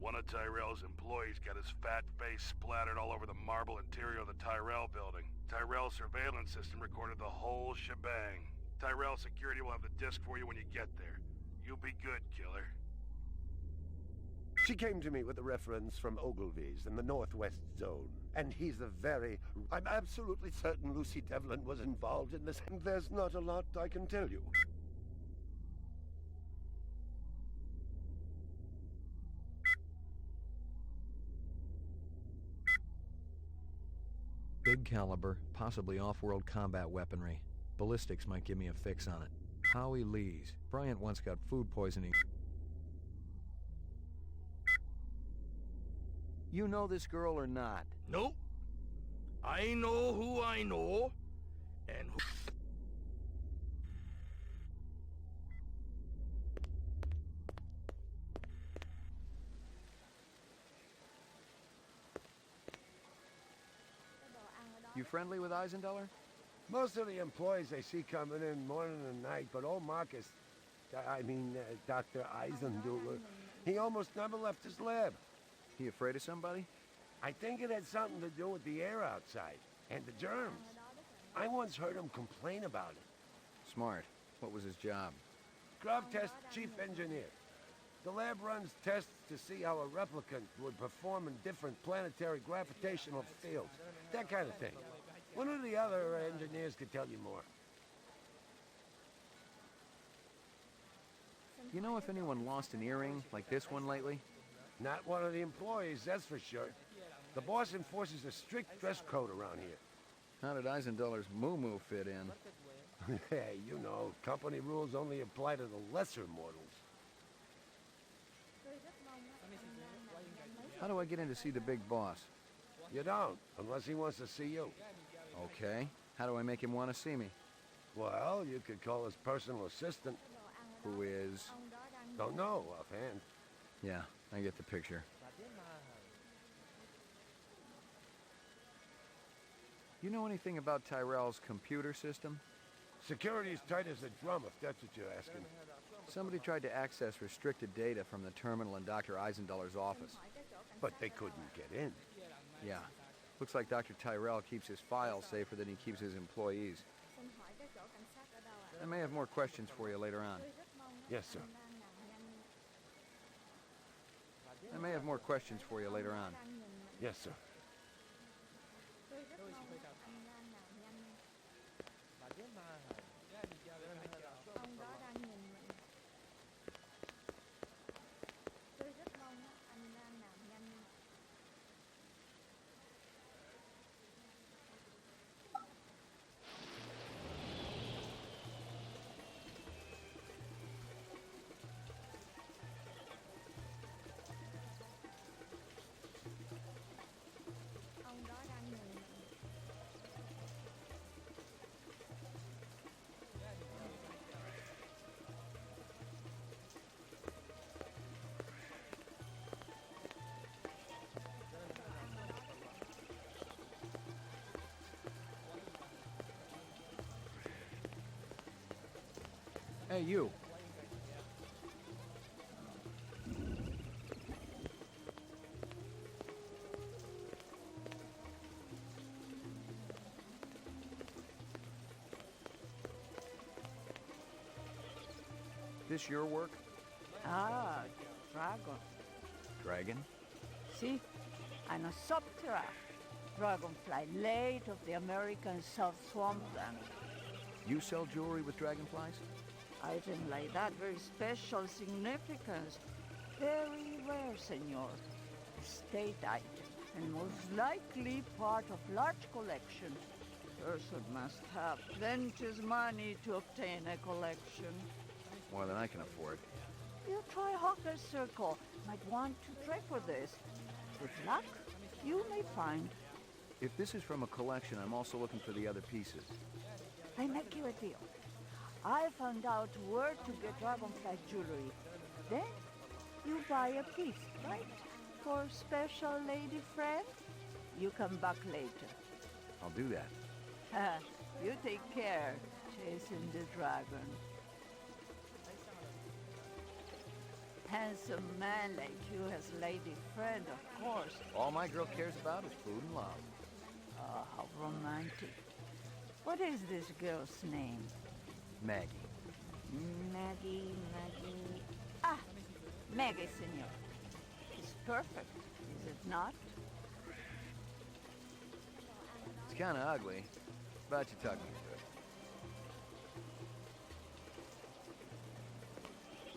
One of Tyrell's employees got his fat face splattered all over the marble interior of the Tyrell building. Tyrell's surveillance system recorded the whole shebang. Tyrell security will have the disc for you when you get there. You be good, killer. She came to me with a reference from Ogilvy's in the Northwest Zone. And he's a very... I'm absolutely certain Lucy Devlin was involved in this, and there's not a lot I can tell you. Big caliber, possibly off-world combat weaponry. Ballistics might give me a fix on it. Howie Lees. Bryant once got food poisoning. You know this girl or not? Nope. I know who I know, and who... You friendly with Eisendeller? Most of the employees I see coming in morning and night, but old Marcus, Dr. Eisendeller, he almost never left his lab. He afraid of somebody? I think it had something to do with the air outside, and the germs. I once heard him complain about it. Smart. What was his job? GravTest chief engineer. The lab runs tests to see how a replicant would perform in different planetary gravitational fields. That kind of thing. One of the other engineers could tell you more. You know if anyone lost an earring like this one lately? Not one of the employees, that's for sure. The boss enforces a strict dress code around here. How did Eisendeller's moo-moo fit in? Hey, you know, company rules only apply to the lesser mortals. Tôi rất mong á, anh nam nạn nhân mấy How do I get in to see the big boss? You don't, unless he wants to see you. Okay. How do I make him want to see me? Well, you could call his personal assistant. Who is? ông đó đang Don't know offhand. Yeah, I get the picture. You know anything about Tyrell's computer system? Security's tight as a drum, if that's what you're asking. Somebody tried to access restricted data from the terminal in Dr. Eisendoller's office. But they couldn't get in. Yeah. Looks like Dr. Tyrell keeps his files safer than he keeps his employees. xin hỏi cái chỗ cảnh sát ở đâu ạ? I may have more questions for you later on. Tôi rất mong á, Yes, sir. anh nam nạn nhân I may have more questions for you later on. đang nhìn mình. Yes, sir. Tôi rất mong á, anh nam nạn nhân ông đó đang nhìn mình. Tôi rất mong á, anh nam nạn nhân ông đó đang nhìn mình. Hey, you. This your work? Ah, dragon. Dragon? See, I'm a Soptera, dragonfly, late of the American South Swampland. You sell jewelry with dragonflies? Item like that, very special significance. Very rare, senor. State item, and most likely part of large collection. Person must have plenty money to obtain a collection. More than I can afford. You try Hawker's Circle. Might want to try for this. With luck, you may find. If this is from a collection, I'm also looking for the other pieces. I make you a deal. I found out where to get dragonfly jewelry. Then you buy a piece, right? For special lady friend? You come back later. I'll do that. You take care, chasing the dragon. Handsome man like you has lady friend, of course. All my girl cares about is food and love. Oh, how romantic. What is this girl's name? Maggie. Maggie. Ah, Maggie, senor. It's perfect, is it not? It's kind of ugly, but you tuck me into it.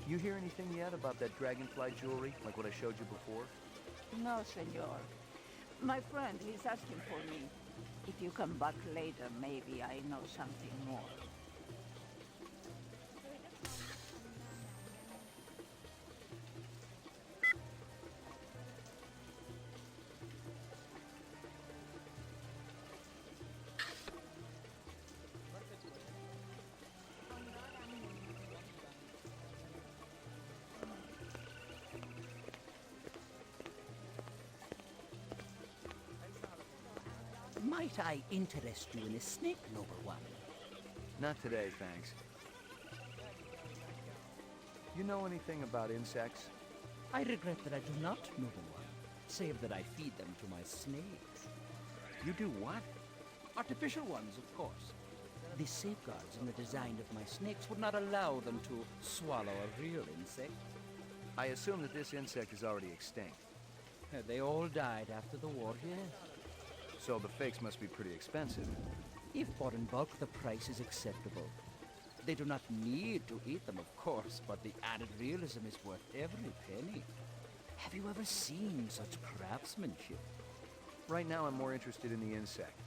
You hear anything yet about that dragonfly jewelry, like what I showed you before? No, senor. My friend, he's asking for me. If you come back later, maybe I know something more. Might I interest you in a snake, noble one? Not today, thanks. You know anything about insects? I regret that I do not, noble one, save that I feed them to my snakes. You do what? Artificial ones, of course. The safeguards in the design of my snakes would not allow them to swallow a real insect. I assume that this insect is already extinct. They all died after the war, yes. So the fakes must be pretty expensive. If bought in bulk, the price is acceptable. They do not need to eat them, of course, but the added realism is worth every penny. Have you ever seen such craftsmanship? Right now, I'm more interested in the insect.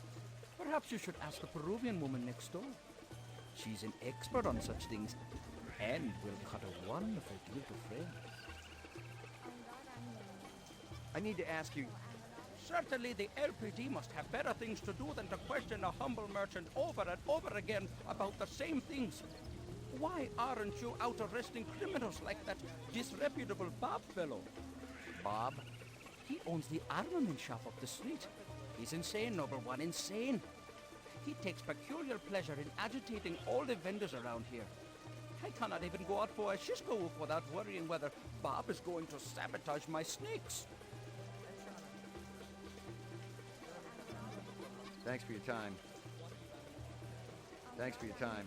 Perhaps you should ask the Peruvian woman next door. She's an expert on such things and will cut a wonderful deal to friends. I need to ask you, Certainly the LPD must have better things to do than to question a humble merchant over and over again about the same things. Why aren't you out arresting criminals like that disreputable Bob fellow? Bob? He owns the armament shop up the street. He's insane, number one, insane. He takes peculiar pleasure in agitating all the vendors around here. I cannot even go out for a Shisco without worrying whether Bob is going to sabotage my snakes. thanks for your time. Thanks for your time.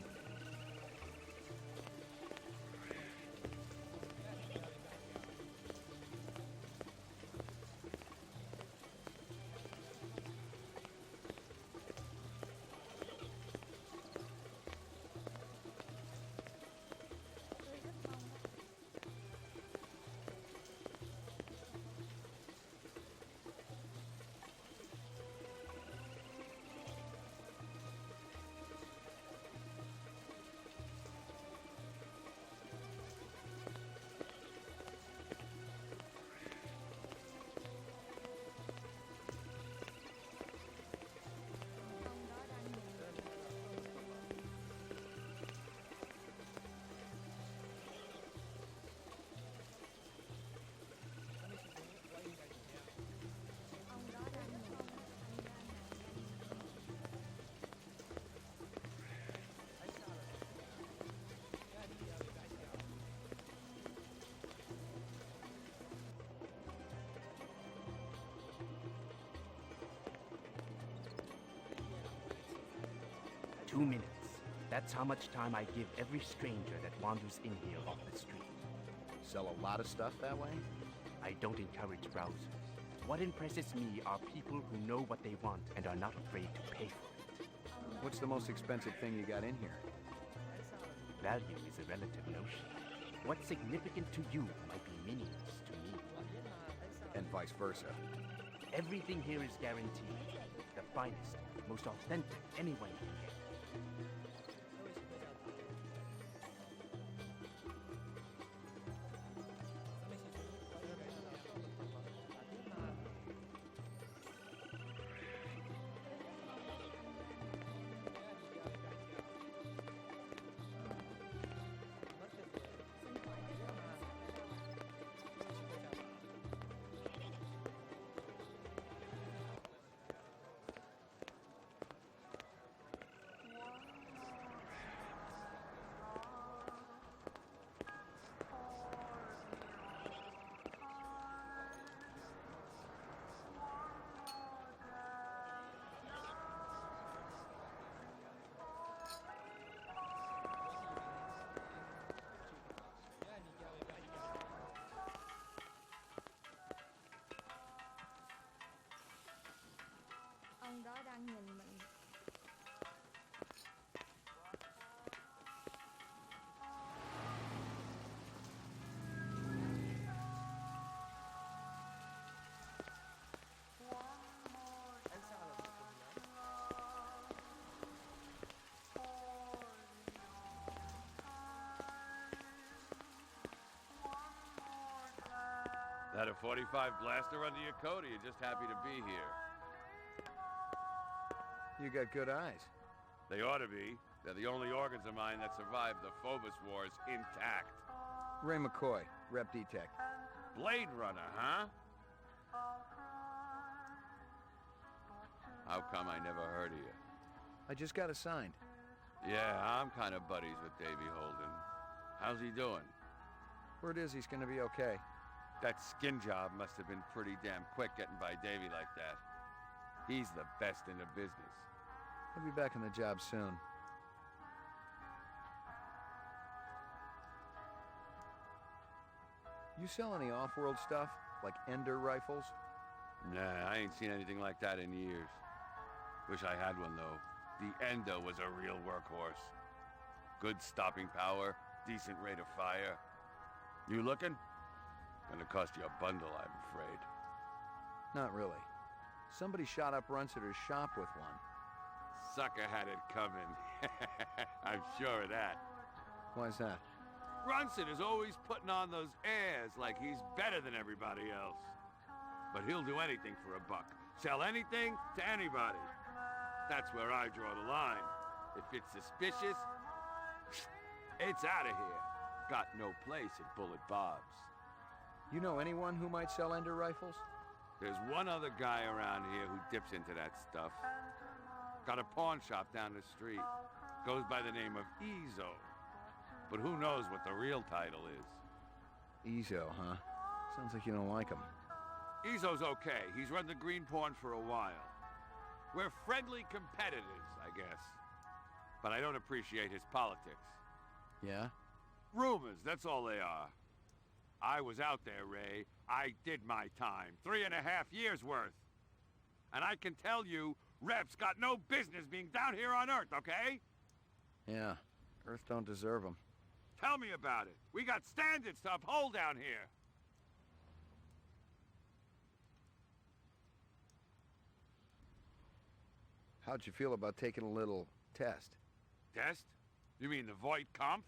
Two minutes. That's how much time I give every stranger that wanders in here off the street. Sell a lot of stuff that way? I don't encourage browsers. What impresses me are people who know what they want and are not afraid to pay for it. What's the most expensive thing you got in here? Value is a relative notion. What's significant to you might be meaningless to me. And vice versa. Everything here is guaranteed. The finest, most authentic anyone can get. Ông đó đang nhìn mình. That a 45 blaster under your coat, or you just happy to be here? You got good eyes. They ought to be. They're the only organs of mine that survived the Phobos Wars intact. Ray McCoy, Rep Detect. Blade Runner, huh? How come I never heard of you? I just got assigned. Yeah, I'm kind of buddies with Davy Holden. How's he doing? Word is he's gonna be okay. That skin job must have been pretty damn quick getting by Davy like that. He's the best in the business. He'll be back on the job soon. You sell any off-world stuff? Like Ender rifles? Nah, I ain't seen anything like that in years. Wish I had one, though. The Ender was a real workhorse. Good stopping power, decent rate of fire. You looking? Gonna cost you a bundle, I'm afraid. Not really. Somebody shot up Runsiter's shop with one. Sucker had it coming. I'm sure of that. Why's that? Brunson is always putting on those airs like he's better than everybody else. But he'll do anything for a buck. Sell anything to anybody. That's where I draw the line. If it's suspicious, it's out of here. Got no place at Bullet Bob's. You know anyone who might sell Ender rifles? There's one other guy around here who dips into that stuff. Got a pawn shop down the street. Goes by the name of Ezo. But who knows what the real title is. Ezo, huh? Sounds like you don't like him. Ezo's okay. He's run the green pawn for a while. We're friendly competitors, I guess. But I don't appreciate his politics. Yeah? Rumors, that's all they are. I was out there, Ray. I did my time. 3.5 years worth. And I can tell you, Rep's got no business being down here on Earth, okay? Yeah. Earth don't deserve him. Tell me about it. We got standards to uphold down here. How'd you feel about taking a little test? Test? You mean the Voight Kampf?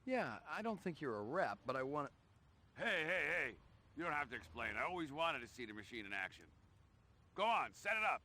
Yeah, I don't think you're a rep, but I want to... Hey. You don't have to explain. I always wanted to see the machine in action. Go on, set it up.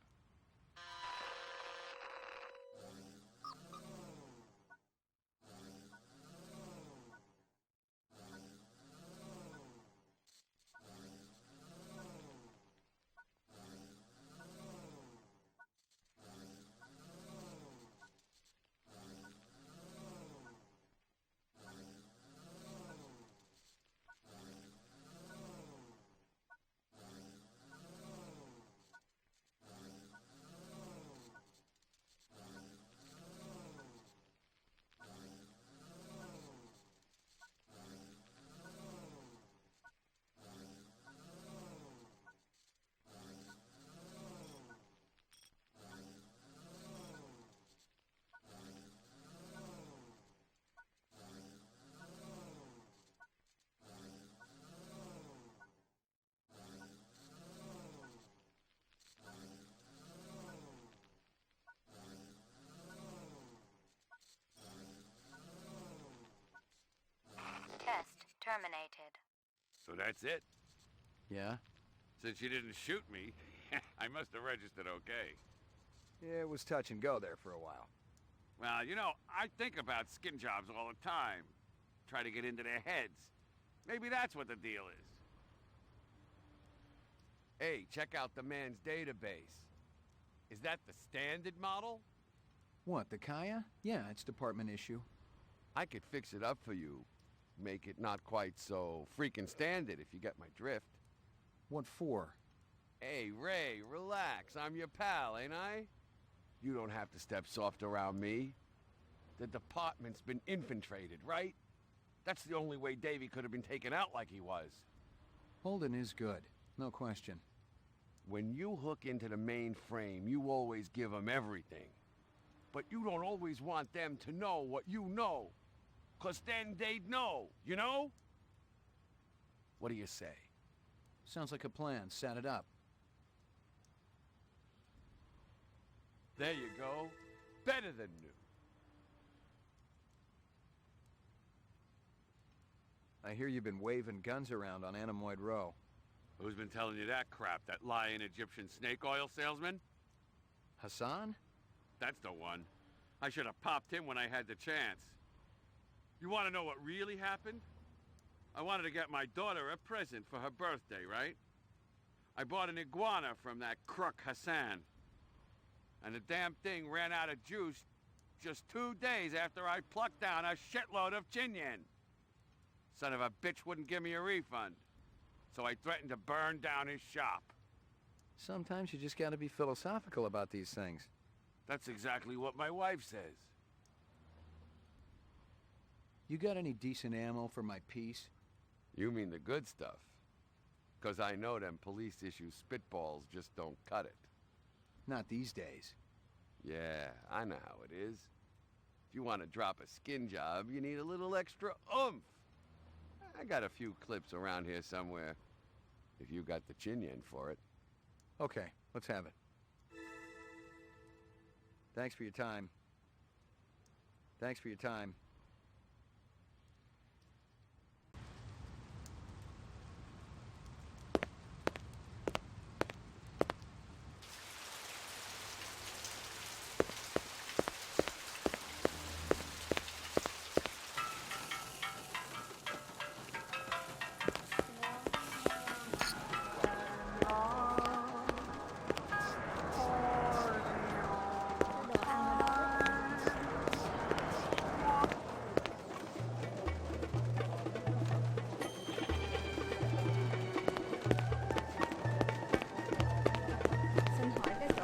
Test terminated. So that's it? Yeah? Since you didn't shoot me, I must have registered okay. Yeah, it was touch and go there for a while. Well, you know, I think about skin jobs all the time. Try to get into their heads. Maybe that's what the deal is. Hey, check out the man's database. Is that the standard model? What, the Kaya? Yeah, it's department issue. I could fix it up for you. Make it not quite so freaking standard, if you get my drift. What for? Hey, Ray, relax. I'm your pal, ain't I? You don't have to step soft around me. The department's been infiltrated, right? That's the only way Davy could have been taken out like he was. Holden is good, no question. When you hook into the main frame, you always give them everything. But you don't always want them to know what you know. 'Cause then they'd know, you know? What do you say? Sounds like a plan. Set it up. There you go. Better than new. I hear you've been waving guns around on Anemoid Row. Who's been telling you that crap? That lying Egyptian snake oil salesman? Hassan? That's the one. I should have popped him when I had the chance. You want to know what really happened? I wanted to get my daughter a present for her birthday, right? I bought an iguana from that crook Hassan. And the damn thing ran out of juice just 2 days after I plucked down a shitload of Chinyan. Son of a bitch wouldn't give me a refund. So I threatened to burn down his shop. Sometimes you just gotta be philosophical about these things. That's exactly what my wife says. You got any decent ammo for my piece? You mean the good stuff? 'Cause I know them police-issue spitballs just don't cut it. Not these days. Yeah, I know how it is. If you want to drop a skin job, you need a little extra oomph. I got a few clips around here somewhere, if you got the Chinyan for it. Okay, let's have it. Thanks for your time. Thanks for your time. Xin hỏi cái chỗ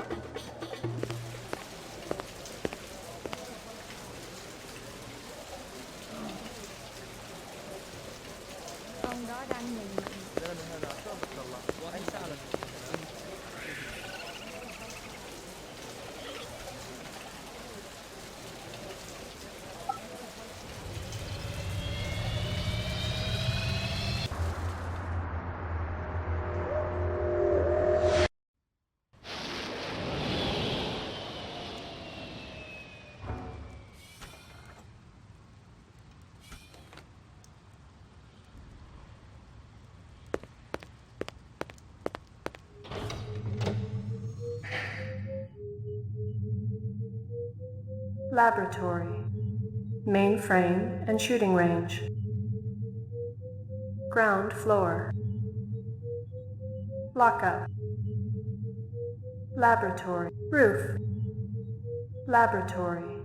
ông đó đang nhìn mình. Laboratory, mainframe and shooting range. Ground floor. Lockup. Laboratory. Roof. Laboratory.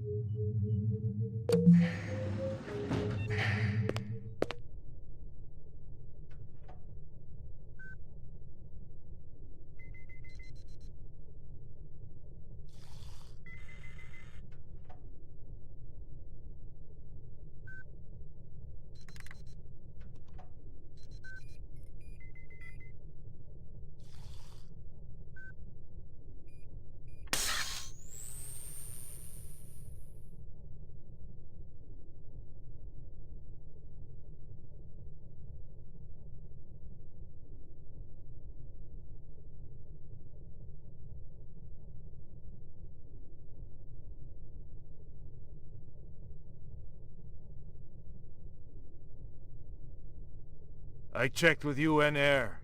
I checked with UN Air.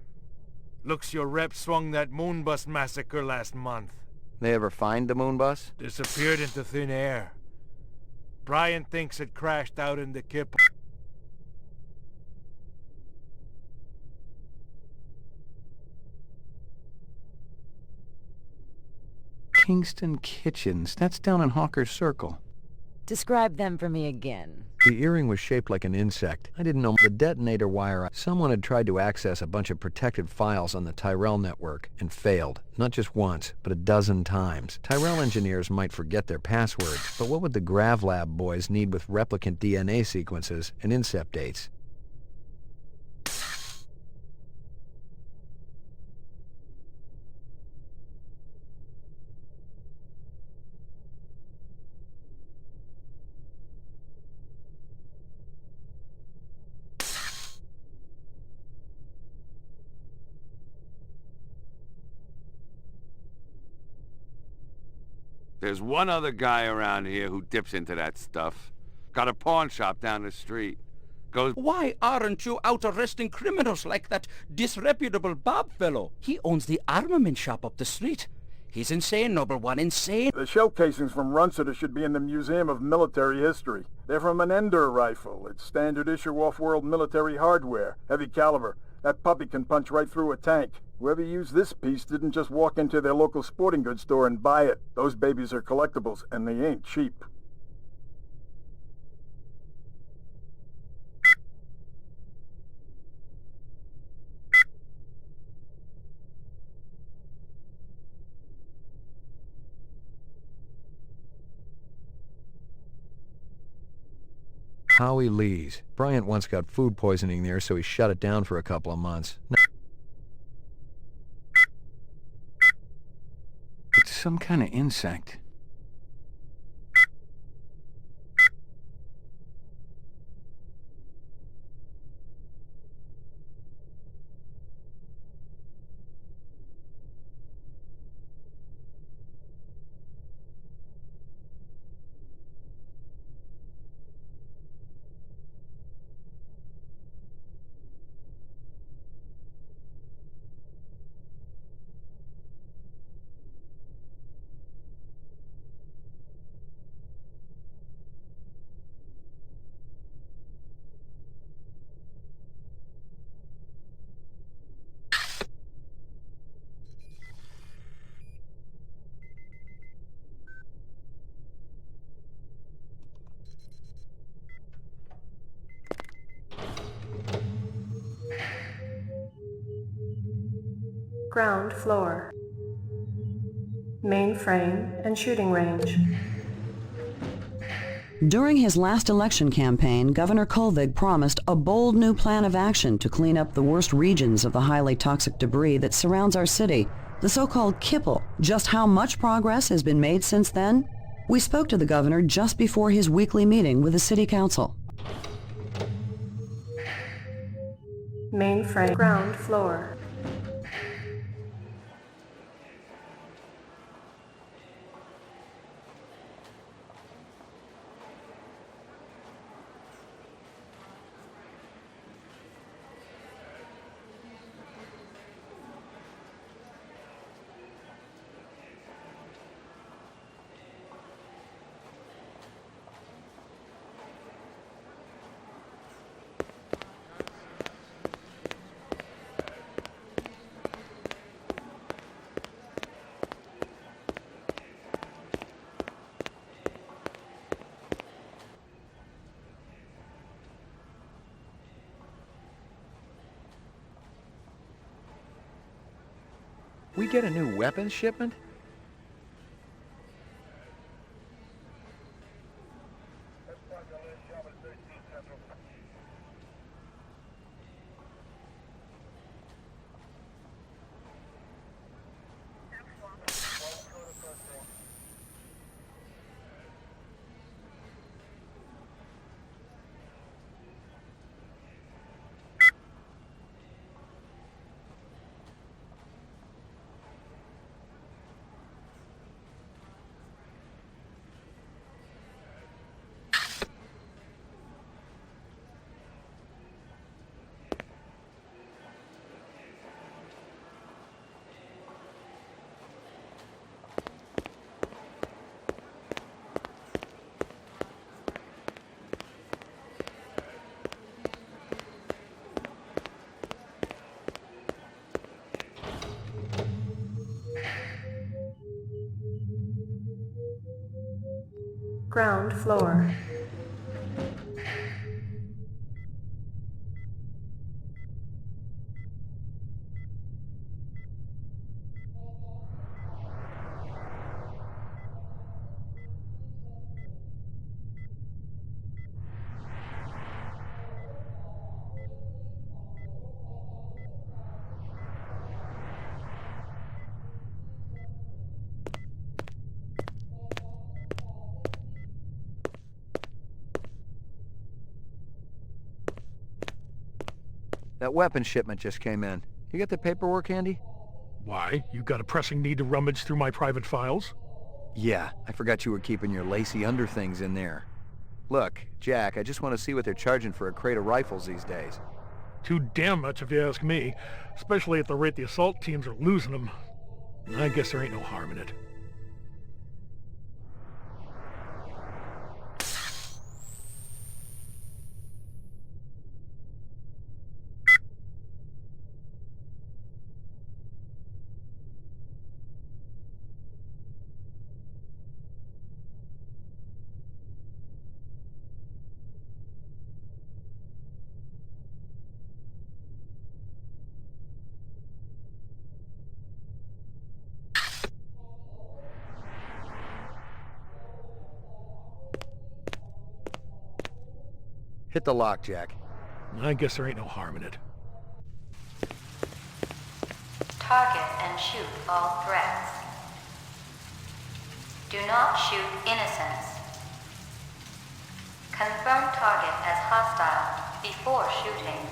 Looks your rep swung that Moonbus massacre last month. They ever find the moon bus? Disappeared into thin air. Brian thinks it crashed out in the Kip. Kingston Kitchens. That's down in Hawker's Circle. Describe them for me again. The earring was shaped like an insect. I didn't know the detonator wire. Someone had tried to access a bunch of protected files on the Tyrell network and failed. Not just once, but a dozen times. Tyrell engineers might forget their passwords, but what would the GravLab boys need with replicant DNA sequences and incept dates? There's one other guy around here who dips into that stuff. Got a pawn shop down the street. Goes... Why aren't you out arresting criminals like that disreputable Bob fellow? He owns the armament shop up the street. He's insane, number one, insane. The shell casings from Runciter should be in the Museum of Military History. They're from an Ender rifle. It's standard issue off-world military hardware, heavy caliber. That puppy can punch right through a tank. Whoever used this piece didn't just walk into their local sporting goods store and buy it. Those babies are collectibles, and they ain't cheap. Howie Lee's. Bryant once got food poisoning there, so he shut it down for a couple of months. It's some kind of insect. Ground floor. Mainframe and shooting range. During his last election campaign, Governor Kolvig promised a bold new plan of action to clean up the worst regions of the highly toxic debris that surrounds our city, the so-called Kipple. Just how much progress has been made since then? We spoke to the governor just before his weekly meeting with the city council. Mainframe. Ground floor. We get a new weapons shipment? Ground floor. That weapons shipment just came in. You got the paperwork handy? Why? You got a pressing need to rummage through my private files? Yeah, I forgot you were keeping your lacy underthings in there. Look, Jack, I just want to see what they're charging for a crate of rifles these days. Too damn much if you ask me, especially at the rate the assault teams are losing them. I guess there ain't no harm in it. Hit the lock, Jack. I guess there ain't no harm in it. Target and shoot all threats. Do not shoot innocents. Confirm target as hostile before shooting.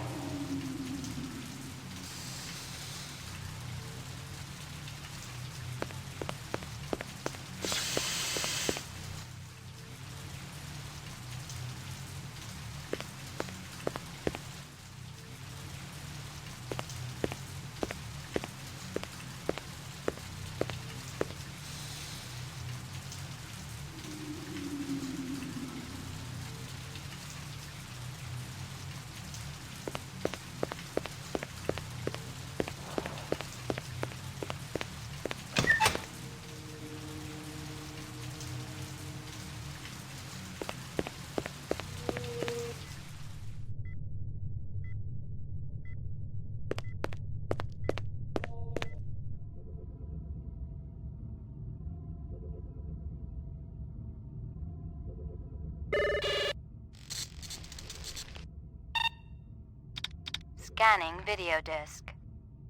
Scanning video disk.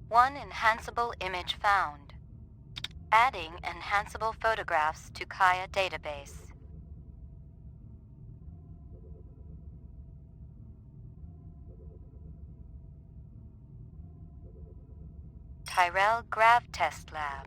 One enhanceable image found. Adding enhanceable photographs to Kaya database. Tyrell Grav Test Lab.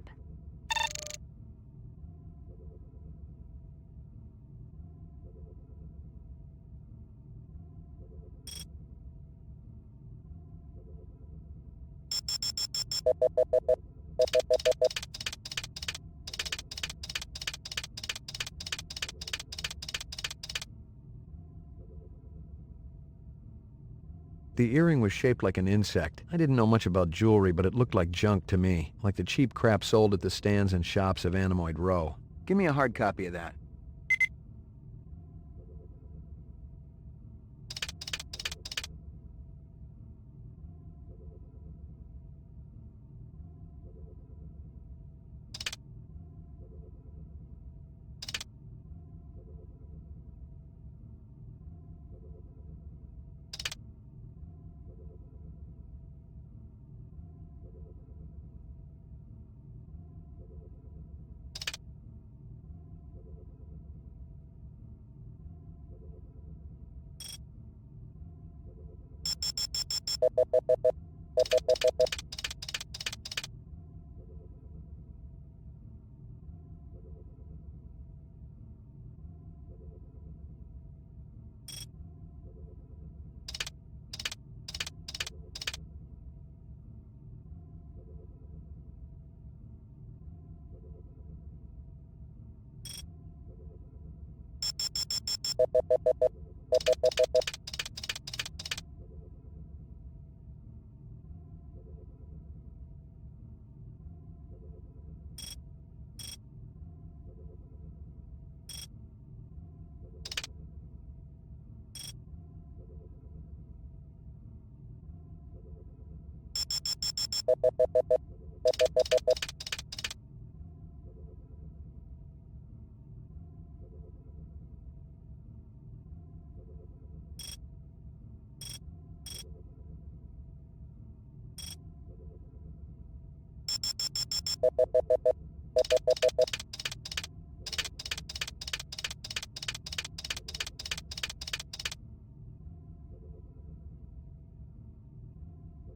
The earring was shaped like an insect. I didn't know much about jewelry, but it looked like junk to me, like the cheap crap sold at the stands and shops of Animoid Row. Give me a hard copy of that.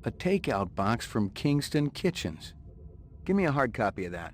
A takeout box from Kingston Kitchens. Give me a hard copy of that.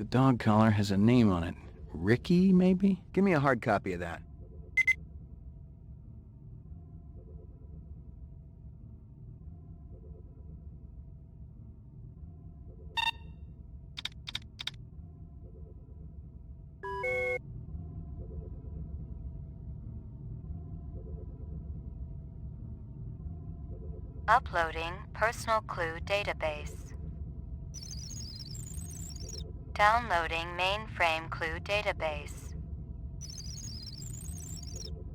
The dog collar has a name on it. Ricky, maybe? Give me a hard copy of that. Uploading personal clue database. Downloading mainframe clue database.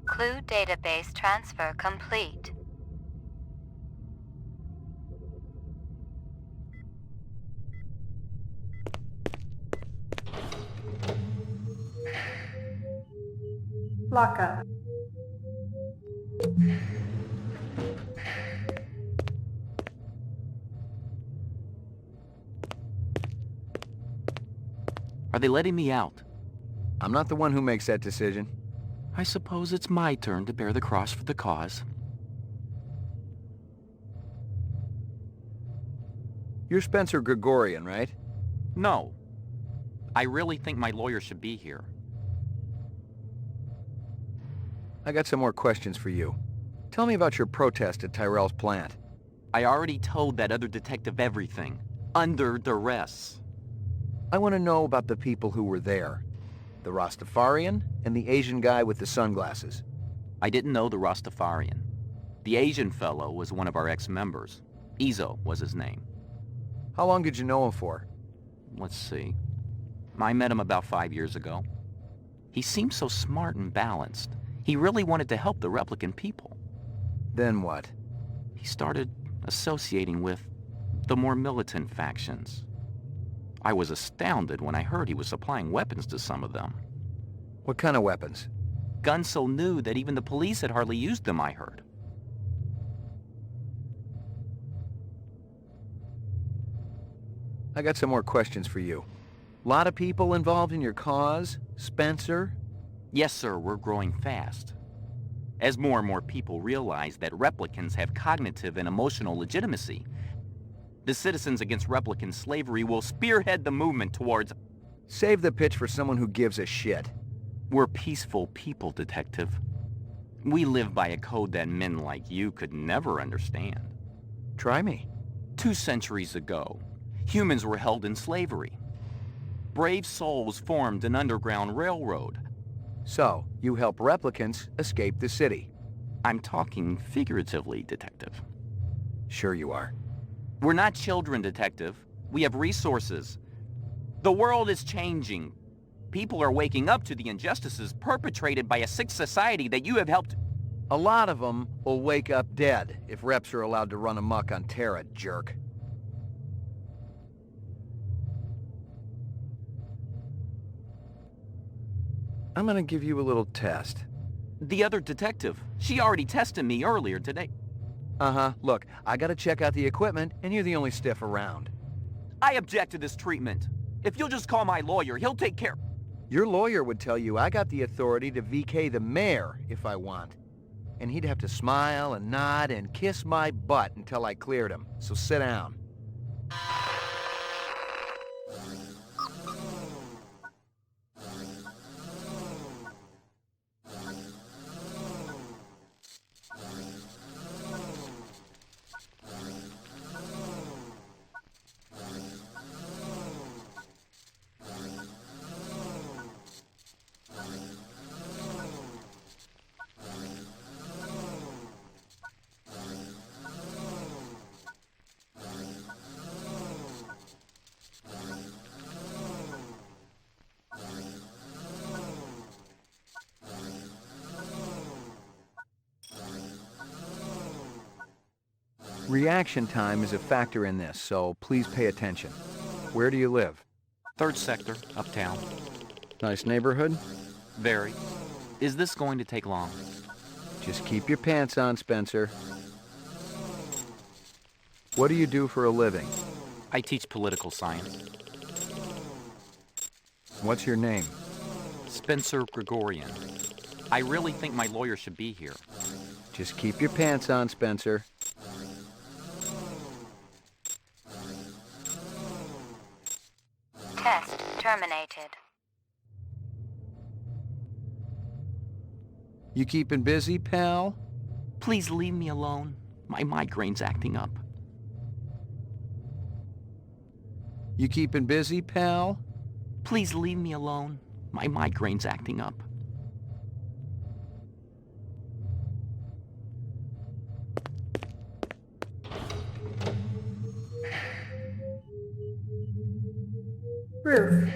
Clue database transfer complete. Lockup. Are they letting me out? I'm not the one who makes that decision. I suppose it's my turn to bear the cross for the cause. You're Spencer Gregorian, right? No. I really think my lawyer should be here. I got some more questions for you. Tell me about your protest at Tyrell's plant. I already told that other detective everything. Under duress. I want to know about the people who were there. The Rastafarian and the Asian guy with the sunglasses. I didn't know the Rastafarian. The Asian fellow was one of our ex-members. Izo was his name. How long did you know him for? Let's see. I met him about 5 years ago. He seemed so smart and balanced. He really wanted to help the replicant people. Then what? He started associating with the more militant factions. I was astounded when I heard he was supplying weapons to some of them. What kind of weapons? Guns so new that even the police had hardly used them, I heard. I got some more questions for you. Lot of people involved in your cause? Spencer? Yes, sir, we're growing fast. As more and more people realize that replicants have cognitive and emotional legitimacy, the Citizens Against Replicant Slavery will spearhead the movement towards... Save the pitch for someone who gives a shit. We're peaceful people, Detective. We live by a code that men like you could never understand. Try me. 2 centuries ago, humans were held in slavery. Brave souls formed an underground railroad. So, you help replicants escape the city. I'm talking figuratively, Detective. Sure you are. We're not children, Detective. We have resources. The world is changing. People are waking up to the injustices perpetrated by a sick society that you have helped... A lot of them will wake up dead if reps are allowed to run amok on Terra, jerk. I'm gonna give you a little test. The other detective, she already tested me earlier today. Uh-huh. Look, I gotta check out the equipment, and you're the only stiff around. I object to this treatment. If you'll just call my lawyer, he'll take care... Your lawyer would tell you I got the authority to VK the mayor if I want. And he'd have to smile and nod and kiss my butt until I cleared him. So sit down. Reaction time is a factor in this, so please pay attention. Where do you live? 3rd sector, uptown. Nice neighborhood? Very. Is this going to take long? Just keep your pants on, Spencer. What do you do for a living? I teach political science. What's your name? Spencer Gregorian. I really think my lawyer should be here. Just keep your pants on, Spencer. Test terminated. You keeping busy, pal? Please leave me alone. My migraine's acting up. You keeping busy, pal? Please leave me alone. My migraine's acting up. Roof.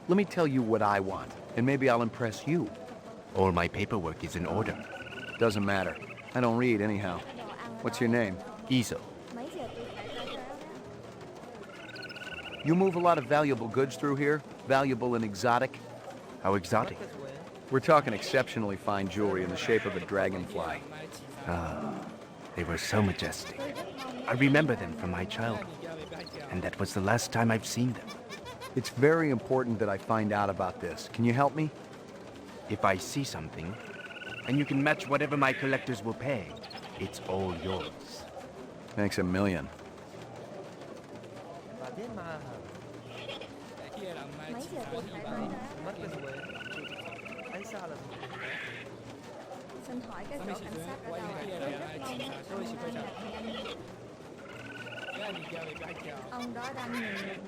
Let me tell you what I want, and maybe I'll impress you. All my paperwork is in order. Doesn't matter. I don't read anyhow. What's your name? Easel. Mấy giờ tôi phải tới đó đó. You move a lot of valuable goods through here? Valuable and exotic? How exotic? We're talking exceptionally fine jewelry in the shape of a dragonfly. Ah, they were so majestic. I remember them from my childhood. And that was the last time I've seen them. It's very important that I find out about this. Can you help me? If I see something, and you can match whatever my collectors will pay, it's all yours. Thanks a million. Mấy giờ tôi phải tới đó. Xin hỏi cái chỗ cảnh sát ở đâu ạ? Tôi rất mong anh đang nhanh. Ông đó đang nhìn.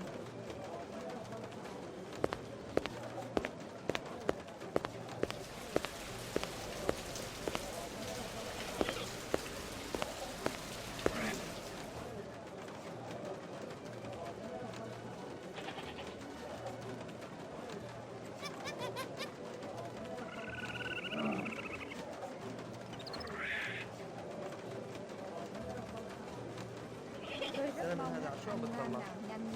Tôi rất mong anh làm nhanh.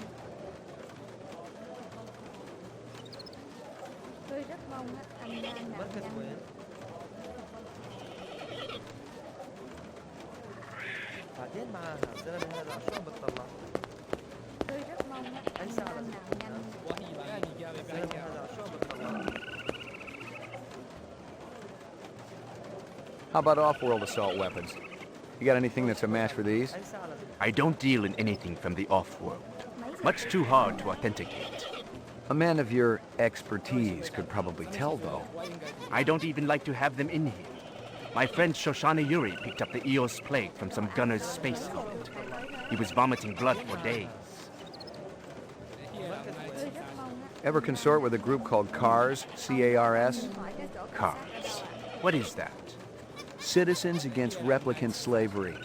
Tôi rất mong anh đang làm nhanh. بعدين معاها الزلمة هذا شو عم بتطلع؟ Tôi rất mong anh đang làm nhanh. الزلمة هذا شو عم بتطلع؟ How about off-world assault weapons? You got anything that's a match for these? I don't deal in anything from the off-world. Much too hard to authenticate. A man of your expertise could probably tell, though. I don't even like to have them in here. My friend Shoshana Yuri picked up the Eos plague from some gunner's space helmet. He was vomiting blood for days. Ever consort with a group called CARS? C-A-R-S? CARS. What is that? Citizens Against Replicant Slavery.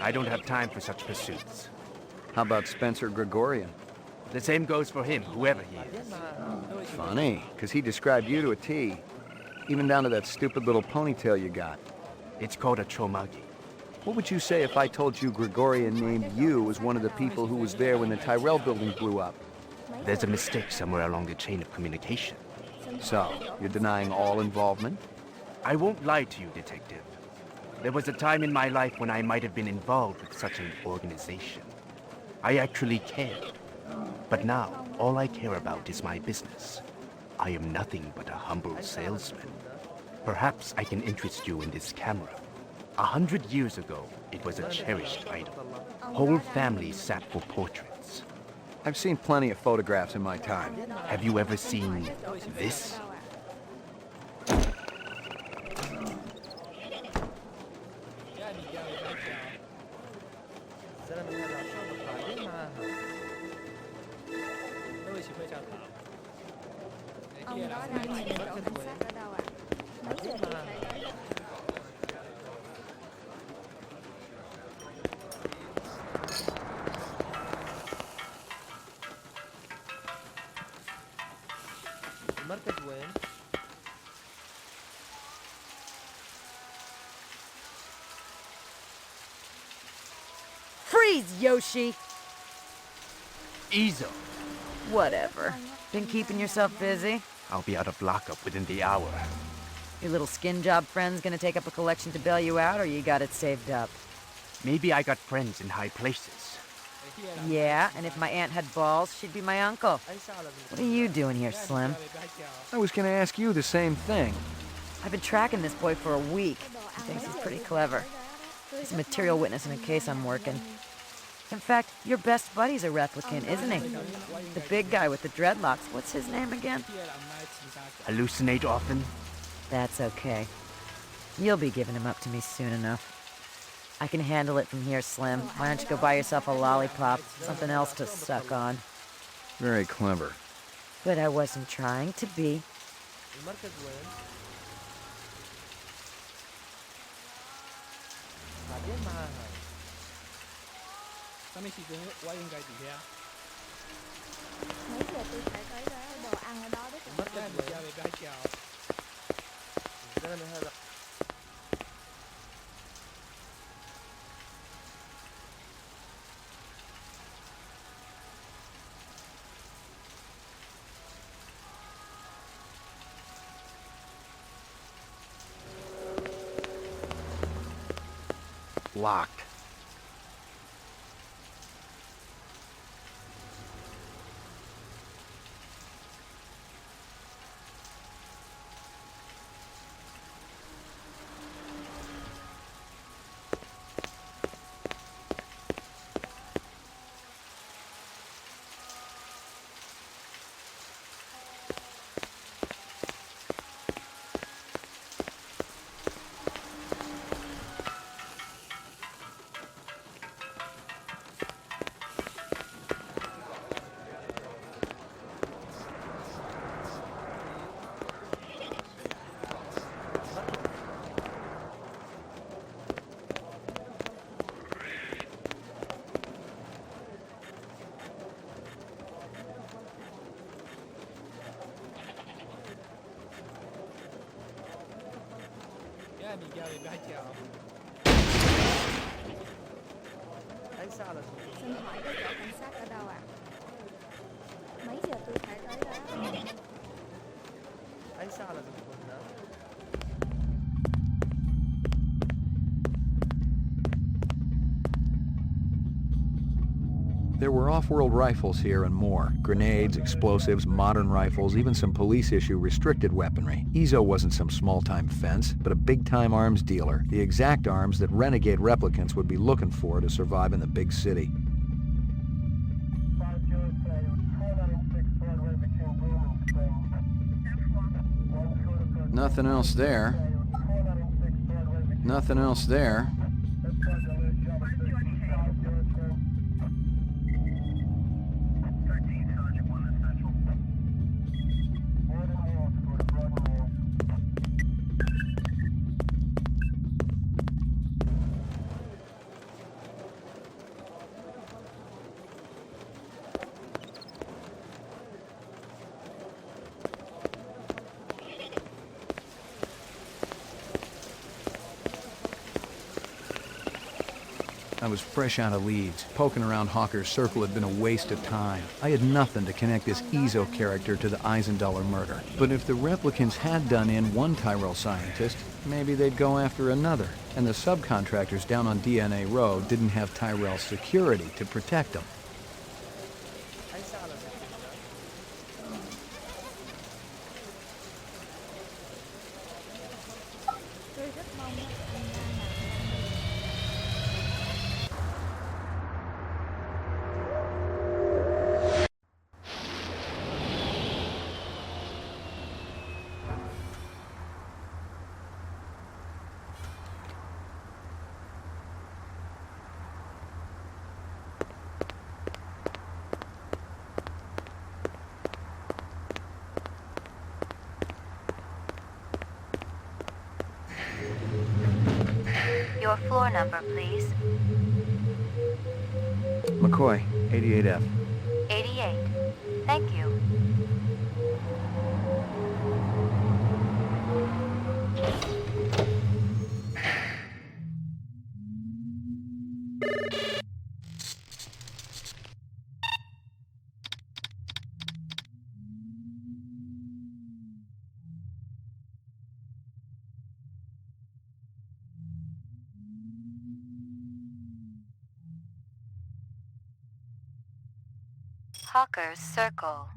I don't have time for such pursuits. How about Spencer Gregorian? The same goes for him, whoever he is. Funny, because he described you to a T. Even down to that stupid little ponytail you got. It's called a chomagi. What would you say if I told you Gregorian named you as one of the people who was there when the Tyrell building blew up? There's a mistake somewhere along the chain of communication. So, you're denying all involvement? I won't lie to you, Detective. There was a time in my life when I might have been involved with such an organization. I actually cared. But now, all I care about is my business. I am nothing but a humble salesman. Perhaps I can interest you in this camera. 100 years ago, it was a cherished item. Whole families sat for portraits. I've seen plenty of photographs in my time. Have you ever seen this? Ông đó đang nhìn chỗ cảnh sát ở đâu ạ? Mấy giờ tôi phải tới đó? المركز وين؟ Freeze, Yoshi! Ezo. Whatever. Been keeping yourself busy? I'll be out of lockup within the hour. Your little skin job friend's gonna take up a collection to bail you out, or you got it saved up? Maybe I got friends in high places. Yeah, and if my aunt had balls, she'd be my uncle. What are you doing here, Slim? I was going to ask you the same thing. I've been tracking this boy for a week. He thinks he's pretty clever. He's a material witness in a case I'm working. In fact, your best buddy's a replicant, isn't he? The big guy with the dreadlocks. What's his name again? Hallucinate often? That's okay. You'll be giving him up to me soon enough. I can handle it from here, Slim. Why don't you go buy yourself a lollipop? Something else to suck on. Very clever. But I wasn't trying to be. المركز وين؟ بعدين معاها. 上面是个我应该伫遐。 Mấy giờ tôi phải tới đó? đồ ăn ở đó rất là mất ngon. cái الزلمة هذا Locked. أي ساعة لازم Xin hỏi cái chỗ cảnh sát ở đâu ạ? Mấy giờ tôi phải tới đó? أي ساعة لازم تكون هناك؟ There were off-world rifles here and more. Grenades, explosives, modern rifles, even some police-issue restricted weaponry. Izo wasn't some small-time fence, but a big-time arms dealer. The exact arms that renegade replicants would be looking for to survive in the big city. Nothing else there. Nothing else there. I was fresh out of Leeds. Poking around Hawker's Circle had been a waste of time. I had nothing to connect this Izo character to the Eisendaler murder. But if the replicants had done in one Tyrell scientist, maybe they'd go after another. And the subcontractors down on DNA Road didn't have Tyrell security to protect them. أي ساعة لازم تكون هناك؟ Tôi rất mong anh ra nào. Your floor number, please. McCoy, 88F. 88. Thank you. Hawker's Circle.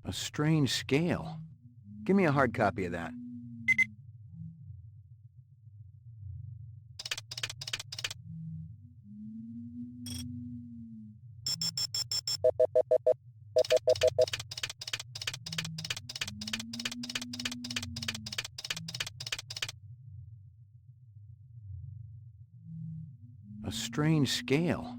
A strange scale. Give me a hard copy of that. A strange scale.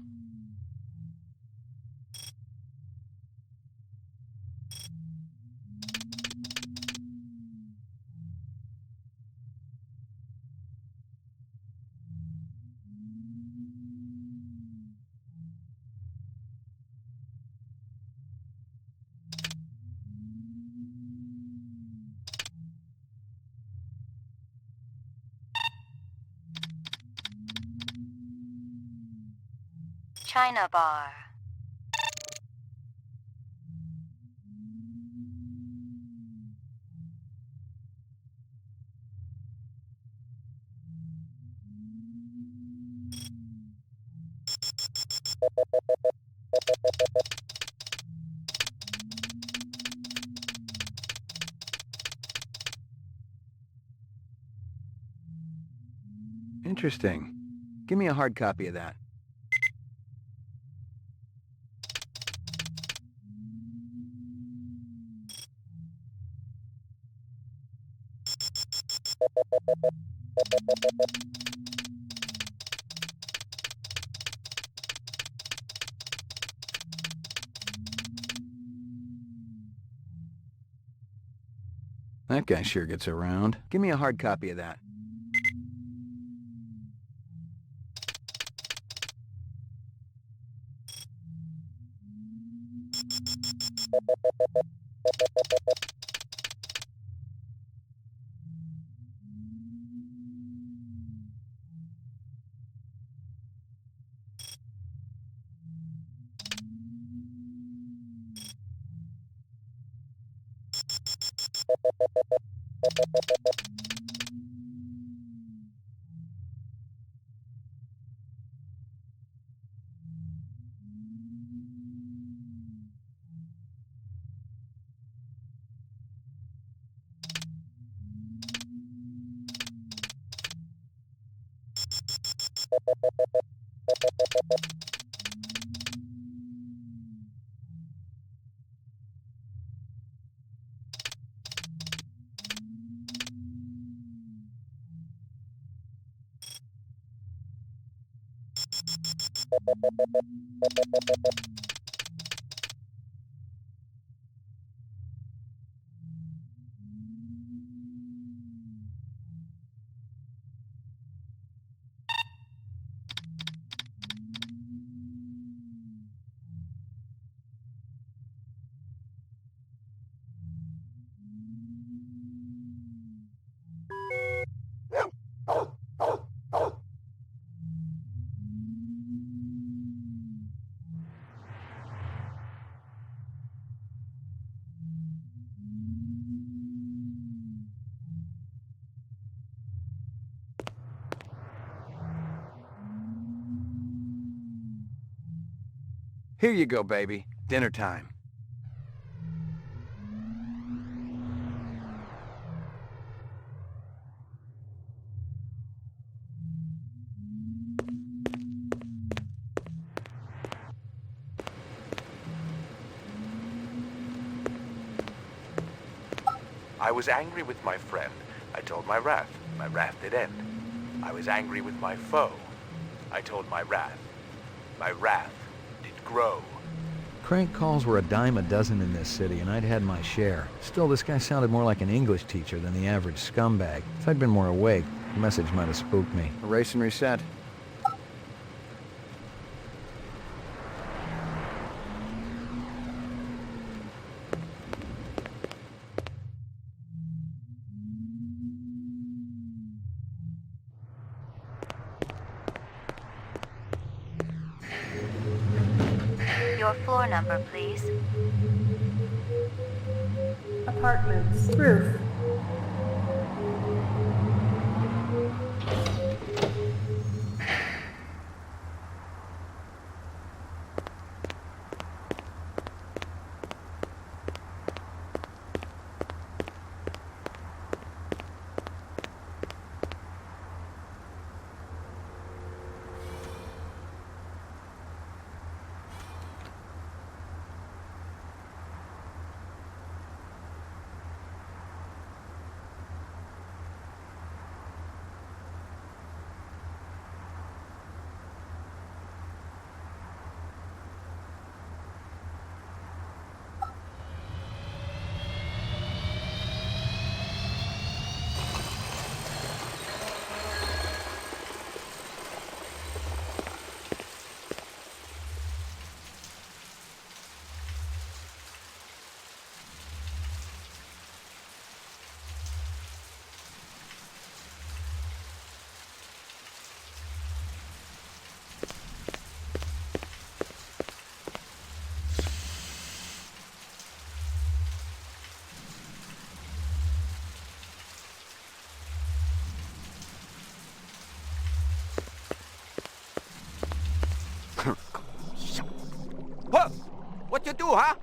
China bar. Interesting. Give me a hard copy of that. That guy sure gets around. Give me a hard copy of that. Here you go, baby. Dinner time. I was angry with my friend. I told my wrath. My wrath did end. I was angry with my foe. I told my wrath. My wrath did grow. Crank calls were a dime a dozen in this city, and I'd had my share. Still, this guy sounded more like an English teacher than the average scumbag. If I'd been more awake, the message might have spooked me. Erase and reset. Your floor number, please. Apartments. Roof. What you do, huh?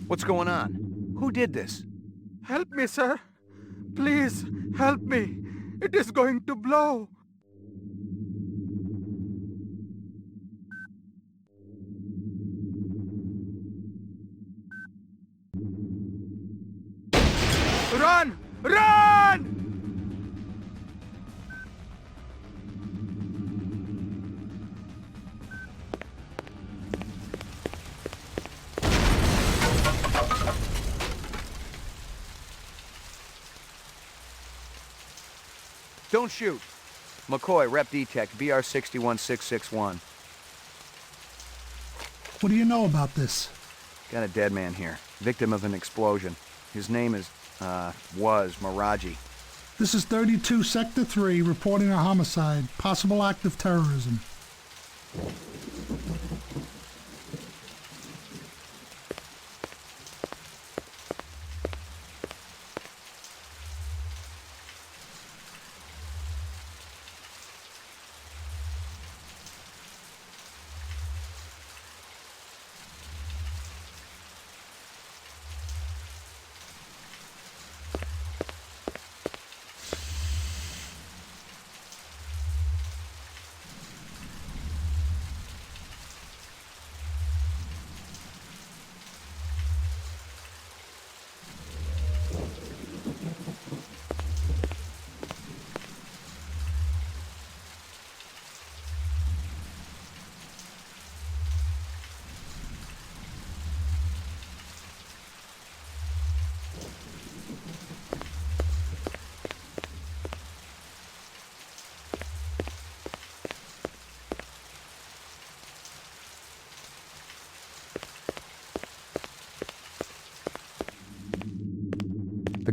What's going on? Who did this? Help me, sir. Please, help me. It is going to blow. Run! Run! Don't shoot. McCoy, Rep Detect, BR 61661. What do you know about this? Got a dead man here. Victim of an explosion. His name was Miraji. This is 32 Sector 3 reporting a homicide, possible act of terrorism.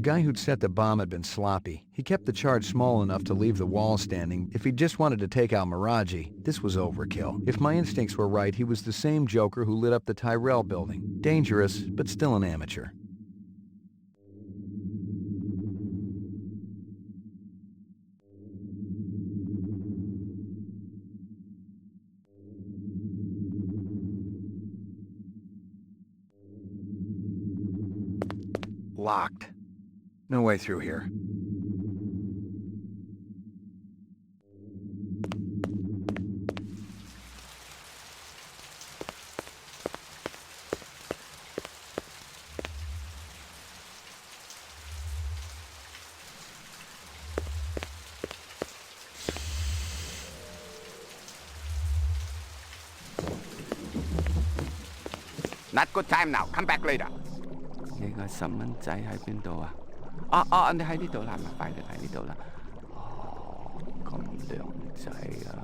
guy who'd set the bomb had been sloppy. He kept the charge small enough to leave the wall standing. If he just wanted to take out Miraji, this was overkill. If my instincts were right, he was the same Joker who lit up the Tyrell building. Dangerous, but still an amateur. Locked. No way through here. Not good time now. Come back later. 你個細蚊仔喺邊度啊？你喺呢度啦，咪快啲喺呢度啦。咁靚仔啊！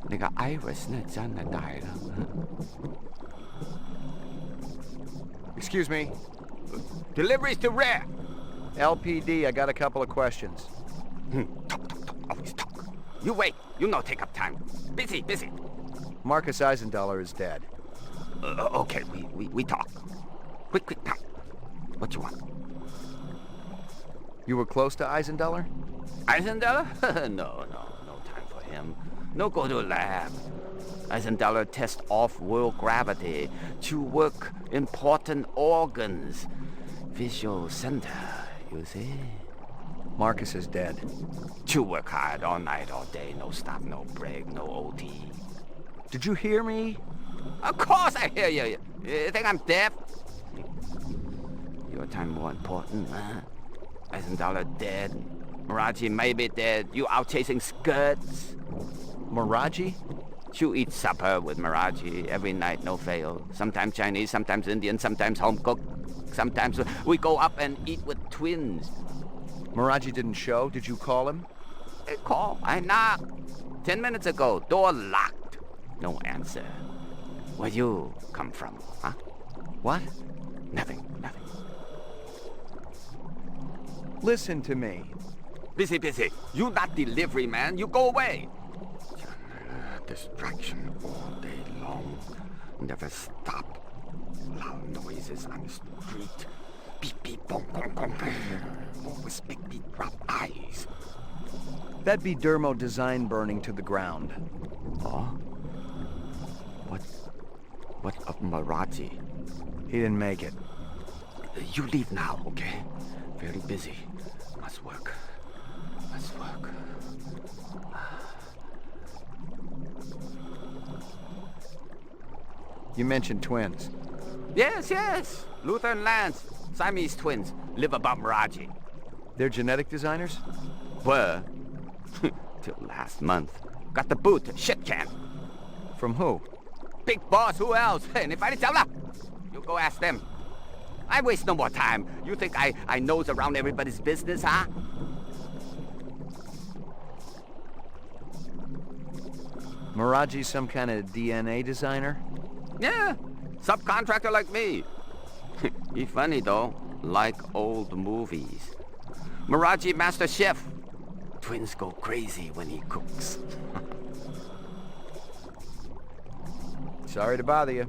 你個 iris 呢真係大啦。Excuse me. Deliveries to where? LPD, I got a couple of questions. Talk, always talk. You wait. You no take up time. Busy. Marcus Eisendaler is dead. Okay, we talk. Quick, now. What you want? You were close to Eisendaler? Eisendaler? No time for him. No go to lab. Eisendaler test off-world gravity to work important organs. Visual center, you see? Marcus is dead. To work hard all night, all day, no stop, no break, no OT. Did you hear me? Of course I hear you. You think I'm deaf? Your time more important, huh? Eisendaler dead. Miraji may be dead. You out chasing skirts. Miraji? You eat supper with Miraji every night, no fail. Sometimes Chinese, sometimes Indian, sometimes home-cooked. Sometimes we go up and eat with twins. Miraji didn't show? Did you call him? Call. I knocked. 10 minutes ago, door locked. No answer. Where you come from, huh? What? Nothing. Listen to me. Busy. You not delivery man. You go away. Distraction all day long. Never stop. Loud noises on the street. Beep, boom, boom. Always big drop eyes. That'd be Dermo design burning to the ground. Oh? What of Miraji? He didn't make it. You leave now, okay? Very busy. Must work. You mentioned twins. Yes. Luther and Lance. Siamese twins. Live above Miraji. They're genetic designers? Were. Till last month. Got the boot. Shit can. From who? Big boss. Who else? You go ask them. I waste no more time. You think I nose around everybody's business, huh? Miraji's some kind of DNA designer? Yeah, subcontractor like me. He funny though, like old movies. Miraji master chef. Twins go crazy when he cooks. Sorry to bother you.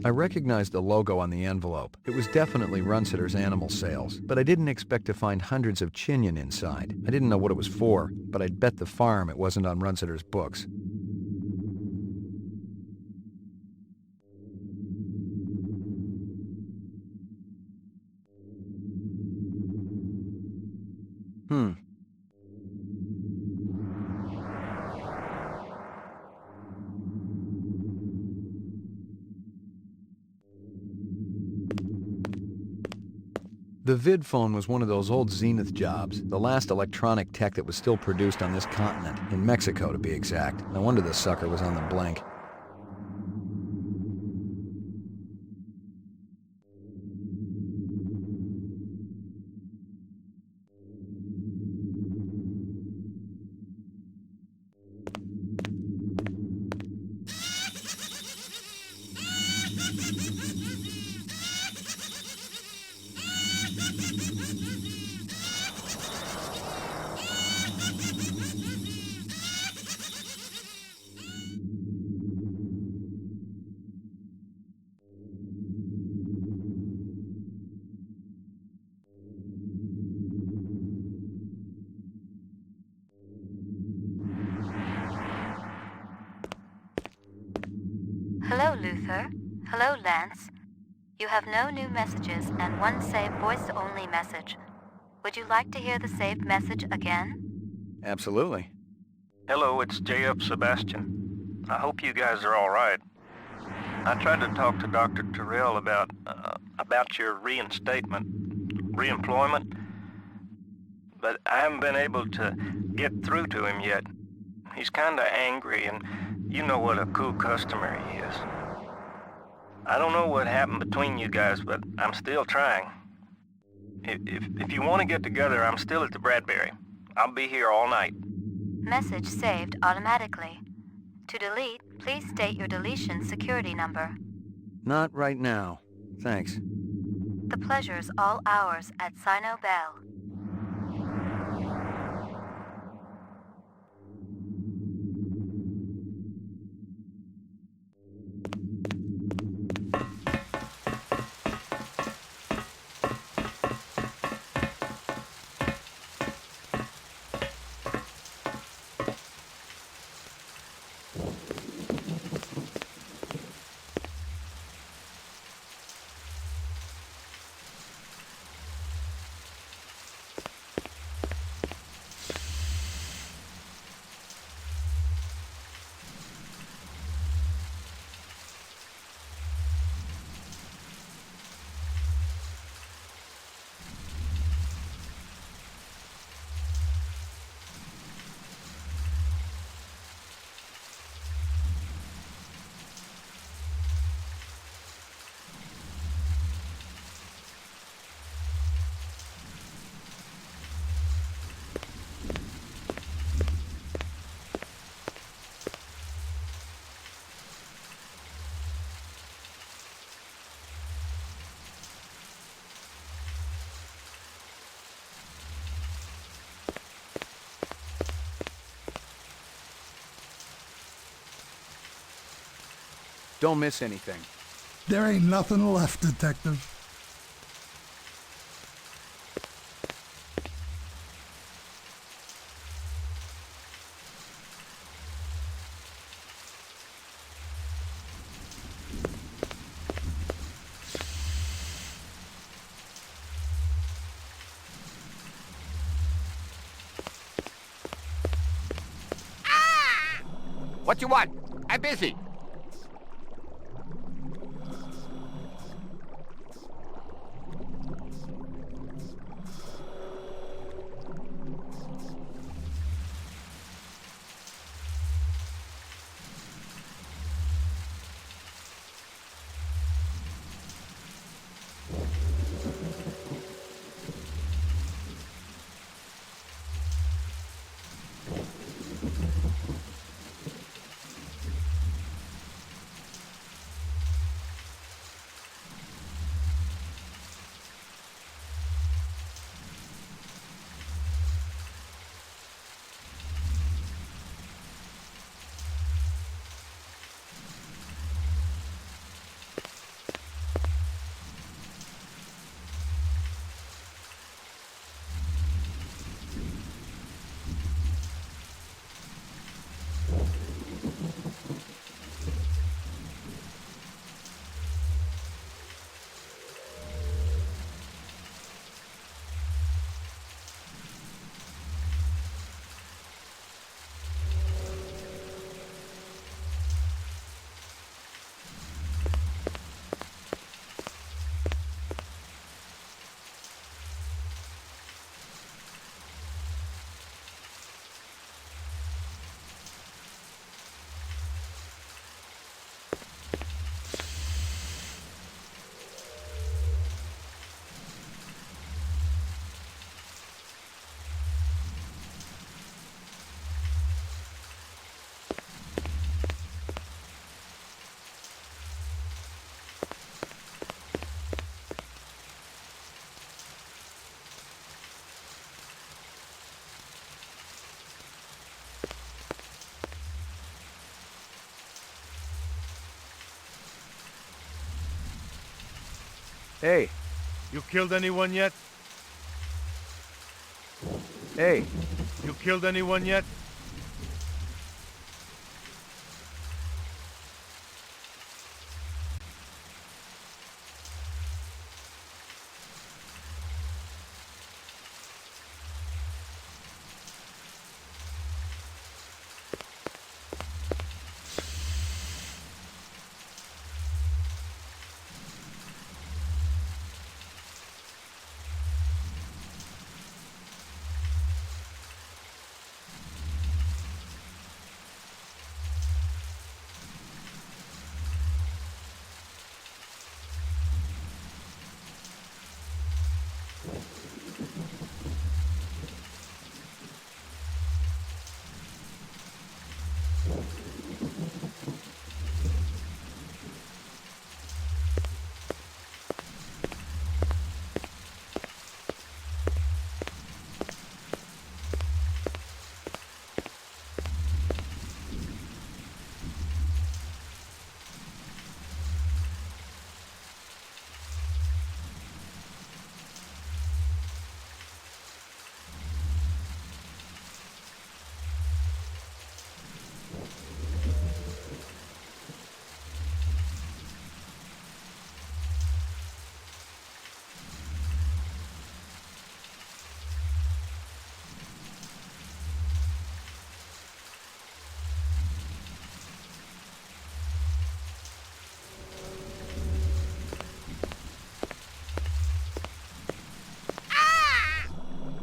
I recognized the logo on the envelope. It was definitely Runsitter's animal sales, but I didn't expect to find hundreds of chinion inside. I didn't know what it was for, but I'd bet the farm it wasn't on Runsitter's books. The VidPhone was one of those old Zenith jobs, the last electronic tech that was still produced on this continent, in Mexico to be exact. No wonder the sucker was on the blink. Hello, Luther. Hello, Lance. You have no new messages and one saved voice-only message. Would you like to hear the saved message again? Absolutely. Hello, it's J.F. Sebastian. I hope you guys are all right. I tried to talk to Dr. Terrell about your reemployment, but I haven't been able to get through to him yet. He's kinda angry, and you know what a cool customer he is. I don't know what happened between you guys, but I'm still trying. If you want to get together, I'm still at the Bradbury. I'll be here all night. Message saved automatically. To delete, please state your deletion security number. Not right now. Thanks. The pleasure's all ours at Sino Bell. Don't miss anything. There ain't nothing left, Detective. What you want? I'm busy. Hey. You killed anyone yet? Hey. You killed anyone yet?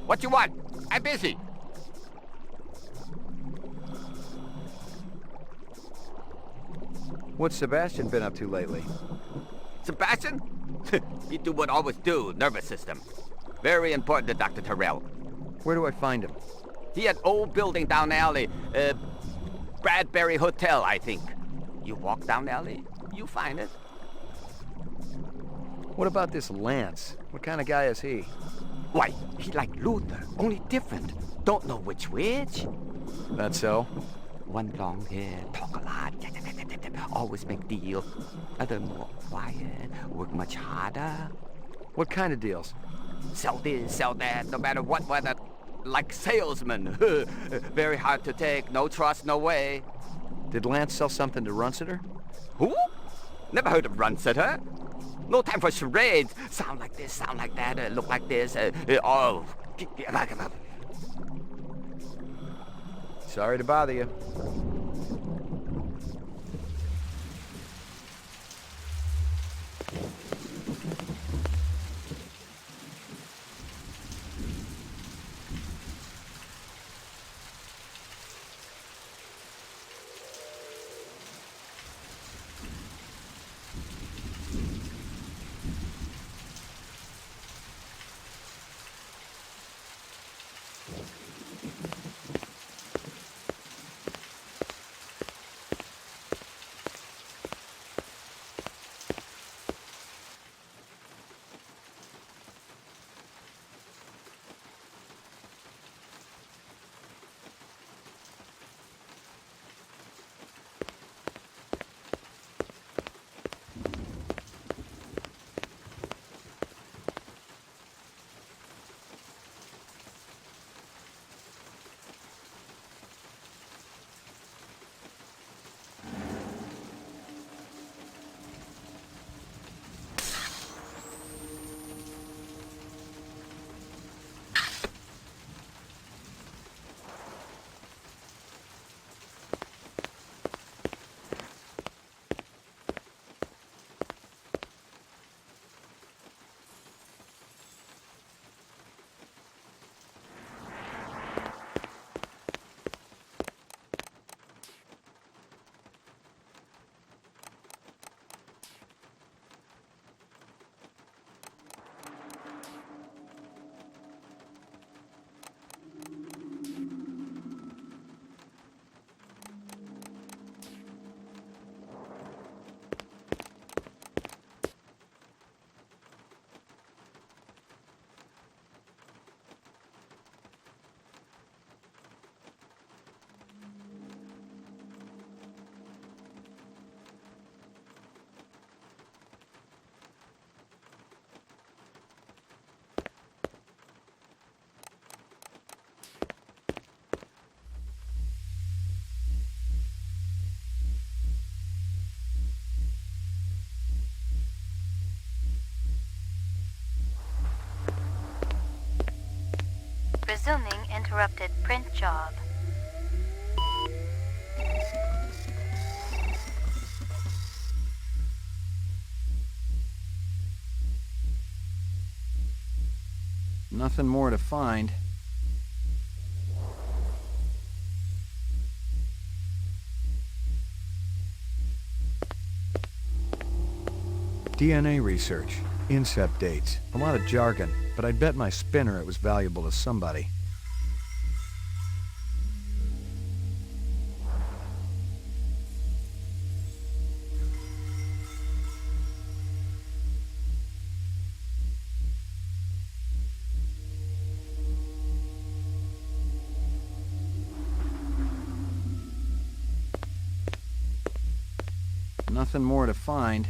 What you want? I'm busy. What's Sebastian been up to lately? Sebastian? He do what always do, nervous system. Very important to Dr. Terrell. Where do I find him? He had old building down the alley. Bradbury Hotel, I think. You walk down the alley, you find it. What about this Lance? What kind of guy is he? Why, he like Luther, only different. Don't know which. That's so? One long hair, talk a lot, always make deal. Other more quiet, work much harder. What kind of deals? Sell this, sell that, no matter what weather. Like salesman. Very hard to take, no trust, no way. Did Lance sell something to Runsiter? Who? Never heard of Runsiter. No time for charades. Sound like this, sound like that, look like this. Sorry to bother you. Resuming interrupted print job. Nothing more to find. DNA research, incept dates, a lot of jargon, but I'd bet my spinner it was valuable to somebody. Nothing more to find.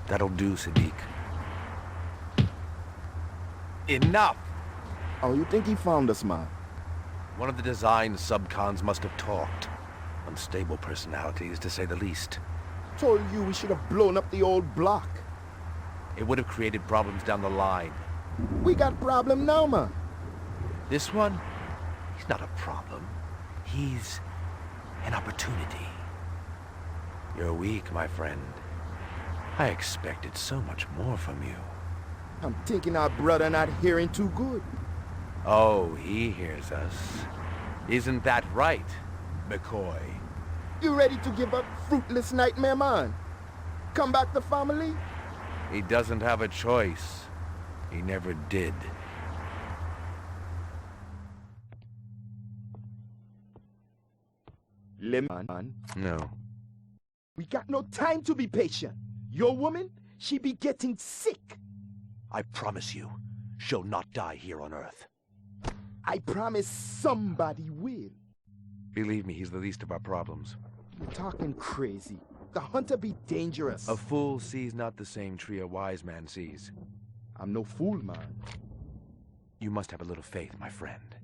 That'll do, Sadiq. Enough! Oh, you think he found us, man? One of the design subcons must have talked. Unstable personalities, to say the least. Told you we should have blown up the old block. It would have created problems down the line. We got problem now, man. This one? He's not a problem. He's an opportunity. You're weak, my friend. I expected so much more from you. I'm thinking our brother not hearing too good. Oh, he hears us. Isn't that right, McCoy? You ready to give up fruitless nightmare, man? Come back to family? He doesn't have a choice. He never did. Lemon. No. We got no time to be patient. Your woman, she be getting sick. I promise you, she'll not die here on Earth. I promise somebody will. Believe me, he's the least of our problems. You're talking crazy. The hunter be dangerous. A fool sees not the same tree a wise man sees. I'm no fool, man. You must have a little faith, my friend.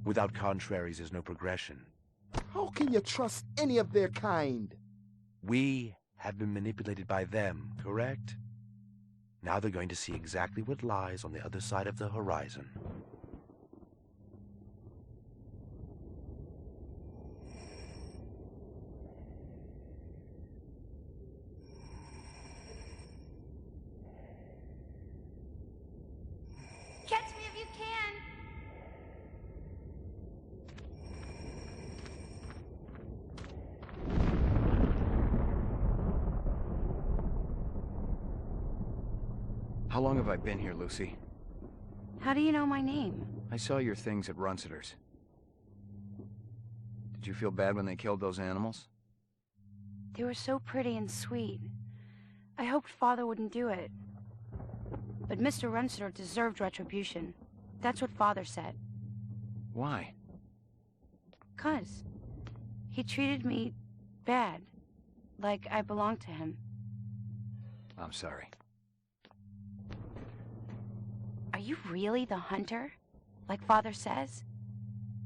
Without contraries, there's no progression. How can you trust any of their kind? We have been manipulated by them, correct? Now they're going to see exactly what lies on the other side of the horizon. Catch me if you can. How long have I been here, Lucy? How do you know my name? I saw your things at Runciter's. Did you feel bad when they killed those animals? They were so pretty and sweet. I hoped Father wouldn't do it. But Mr. Runciter deserved retribution. That's what Father said. Why? 'Cause he treated me bad. Like I belonged to him. I'm sorry. Are you really the hunter? Like Father says?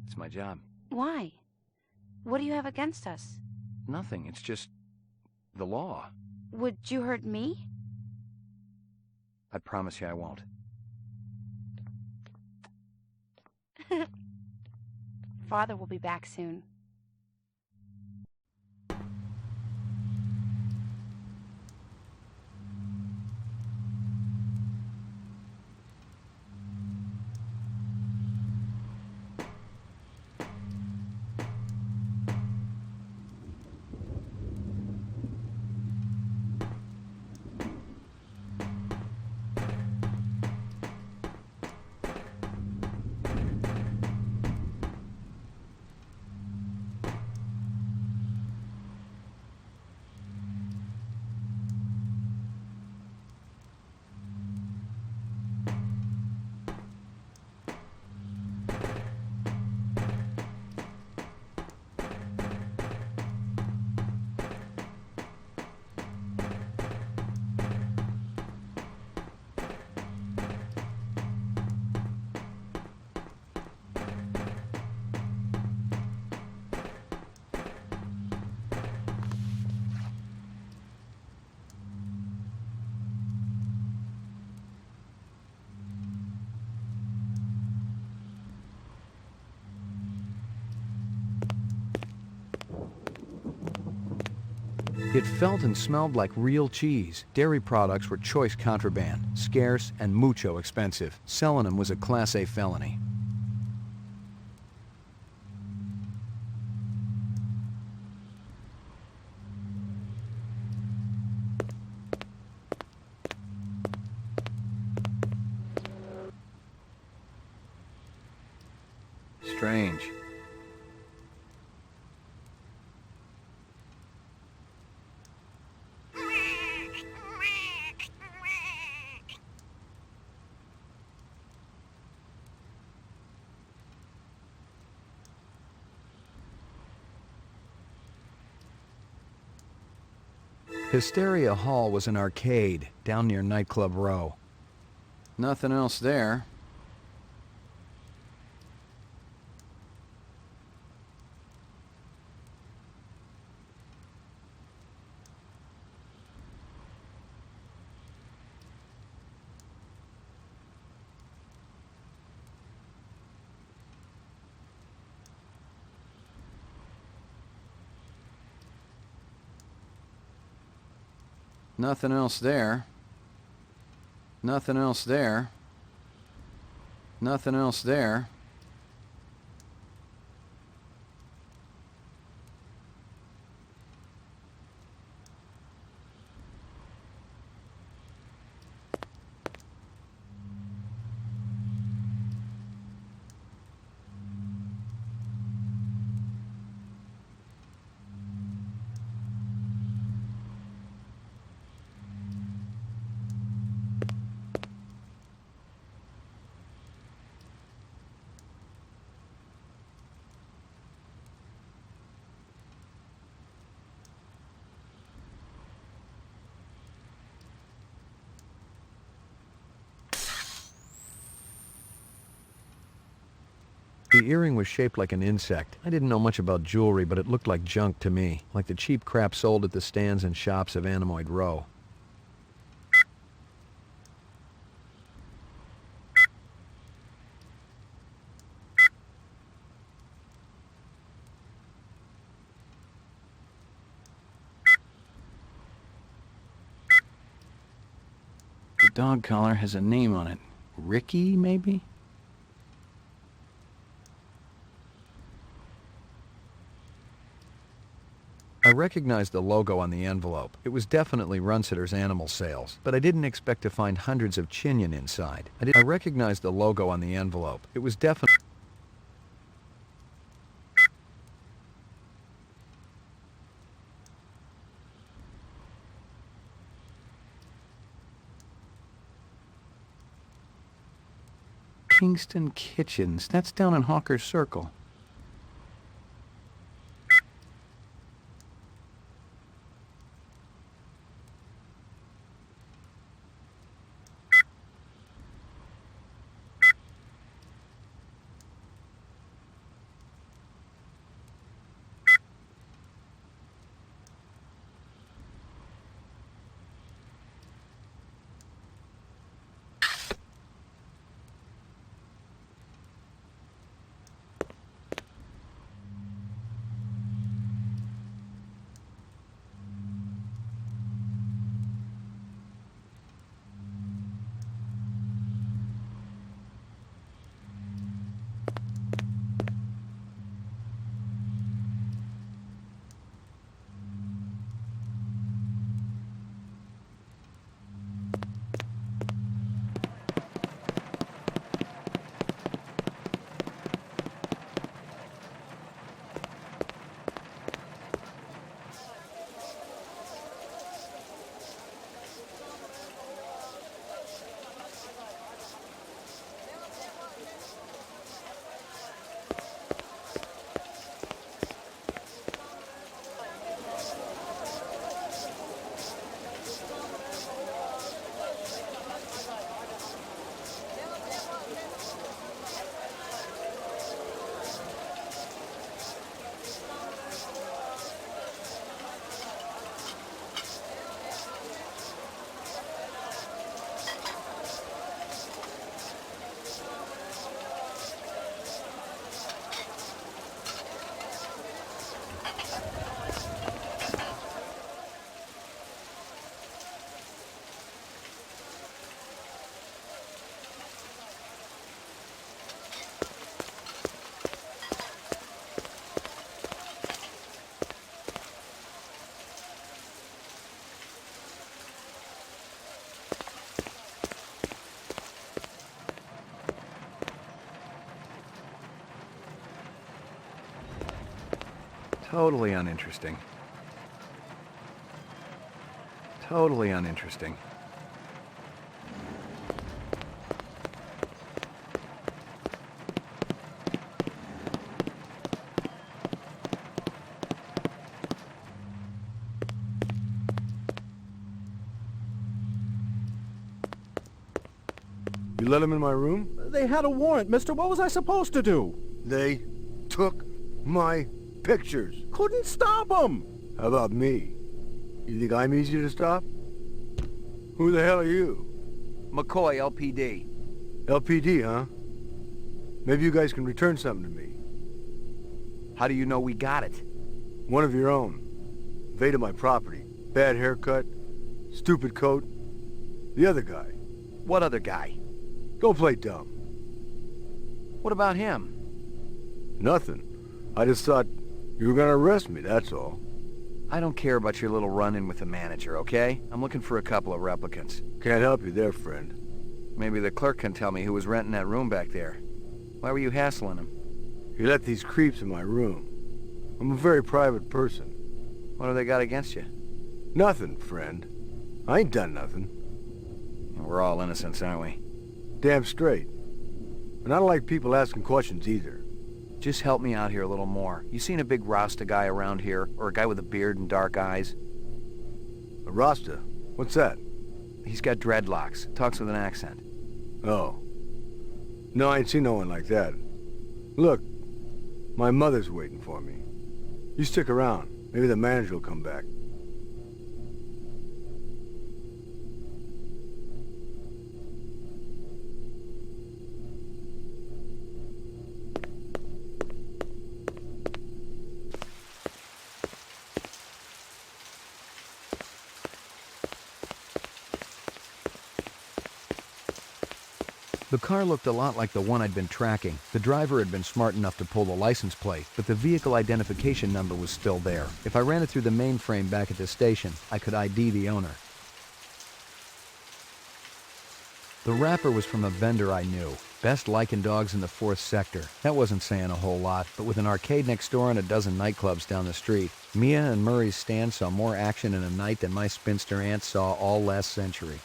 It's my job. Why? What do you have against us? Nothing. It's just the law. Would you hurt me? I promise you I won't. Father will be back soon. It felt and smelled like real cheese. Dairy products were choice contraband, scarce and mucho expensive. Selling them was a Class A felony. Strange. Hysteria Hall was an arcade down near Nightclub Row. Nothing else there. Nothing else there. Nothing else there. Nothing else there. The earring was shaped like an insect. I didn't know much about jewelry, but it looked like junk to me, like the cheap crap sold at the stands and shops of Anemoid Row. The dog collar has a name on it. Ricky, maybe? I recognized the logo on the envelope. It was definitely Runsitter's Animal Sales, but I didn't expect to find hundreds of Chinyan inside. I recognized the logo on the envelope. It was definitely... Kingston Kitchens. That's down in Hawker's Circle. Totally uninteresting. Totally uninteresting. You let him in my room? They had a warrant, mister. What was I supposed to do? They took my pictures. Couldn't stop them. How about me? You think I'm easy to stop? Who the hell are you? McCoy, LPD. LPD, huh? Maybe you guys can return something to me. How do you know we got it? One of your own. Invaded my property. Bad haircut. Stupid coat. The other guy. What other guy? Go play dumb. What about him? Nothing. I just thought you were gonna arrest me, that's all. I don't care about your little run-in with the manager, okay? I'm looking for a couple of replicants. Can't help you there, friend. Maybe the clerk can tell me who was renting that room back there. Why were you hassling him? You let these creeps in my room. I'm a very private person. What have they got against you? Nothing, friend. I ain't done nothing. We're all innocents, aren't we? Damn straight. And I don't like people asking questions either. Just help me out here a little more. You seen a big Rasta guy around here? Or a guy with a beard and dark eyes? A Rasta? What's that? He's got dreadlocks. Talks with an accent. Oh. No, I ain't seen no one like that. Look, my mother's waiting for me. You stick around. Maybe the manager will come back. The The car looked a lot like the one I'd been tracking. The driver had been smart enough to pull the license plate, but the vehicle identification number was still there. If I ran it through the mainframe back at the station, I could ID the owner. The wrapper was from a vendor I knew. Best Lycan dogs in the 4th sector. That wasn't saying a whole lot, but with an arcade next door and a dozen nightclubs down the street, Mia and Murray's stand saw more action in a night than my spinster aunt saw all last century.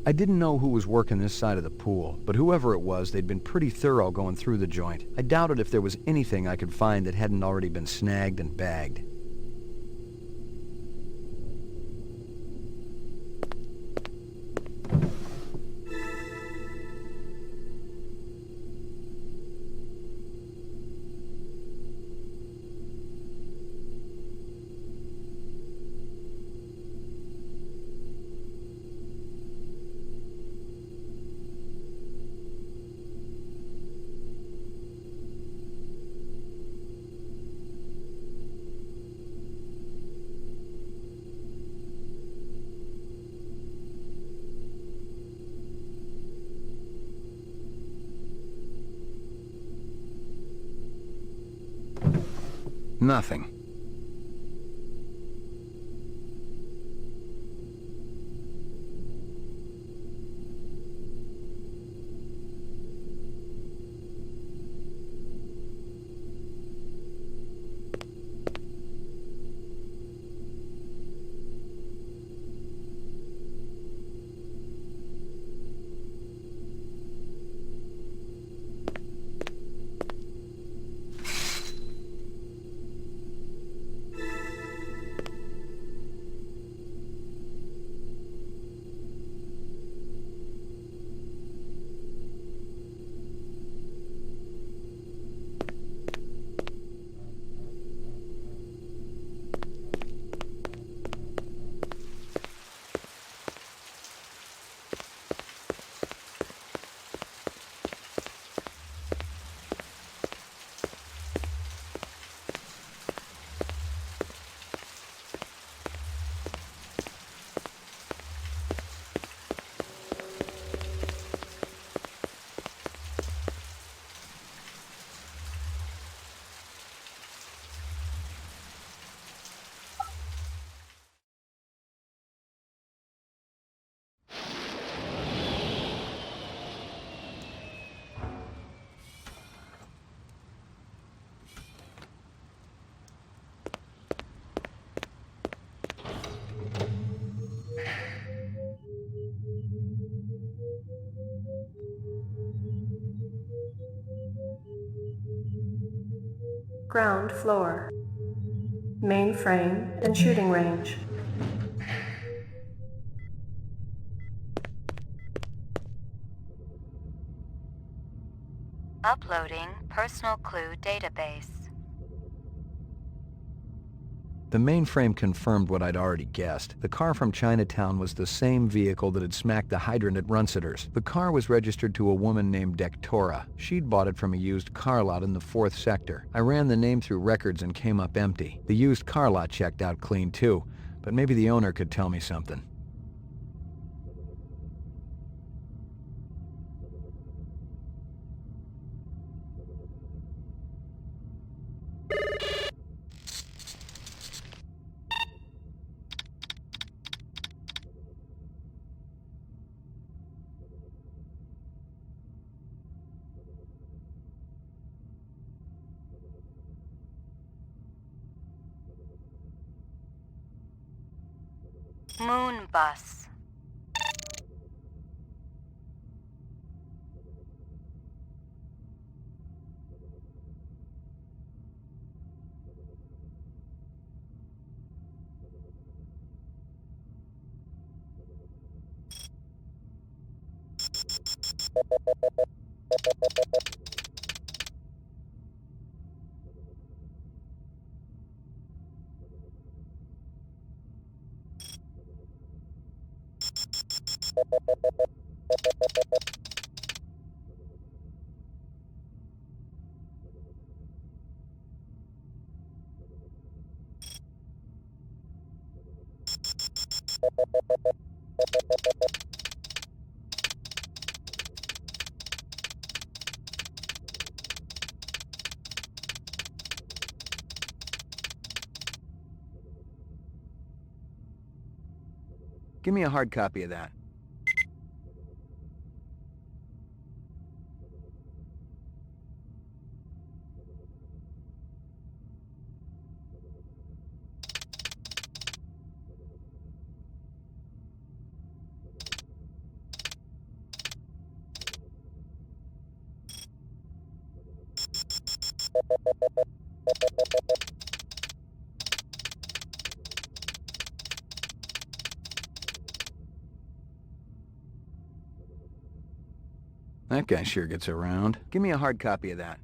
I didn't know who was working this side of the pool, but whoever it was, they'd been pretty thorough going through the joint. I doubted if there was anything I could find that hadn't already been snagged and bagged. Nothing. Ground floor. Mainframe and shooting range. Uploading personal clue database. The mainframe confirmed what I'd already guessed. The car from Chinatown was the same vehicle that had smacked the hydrant at Runciter's. The car was registered to a woman named Dektora. She'd bought it from a used car lot in the 4th sector. I ran the name through records and came up empty. The used car lot checked out clean too, but maybe the owner could tell me something. Moon bus. Give me a hard copy of that. That guy sure gets around. Give me a hard copy of that.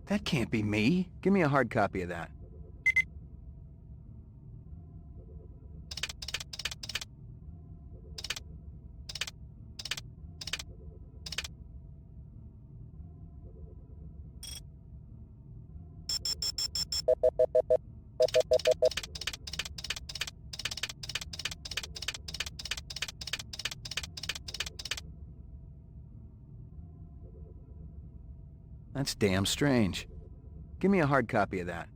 That can't be me. Give me a hard copy of that. That's damn strange. Give me a hard copy of that.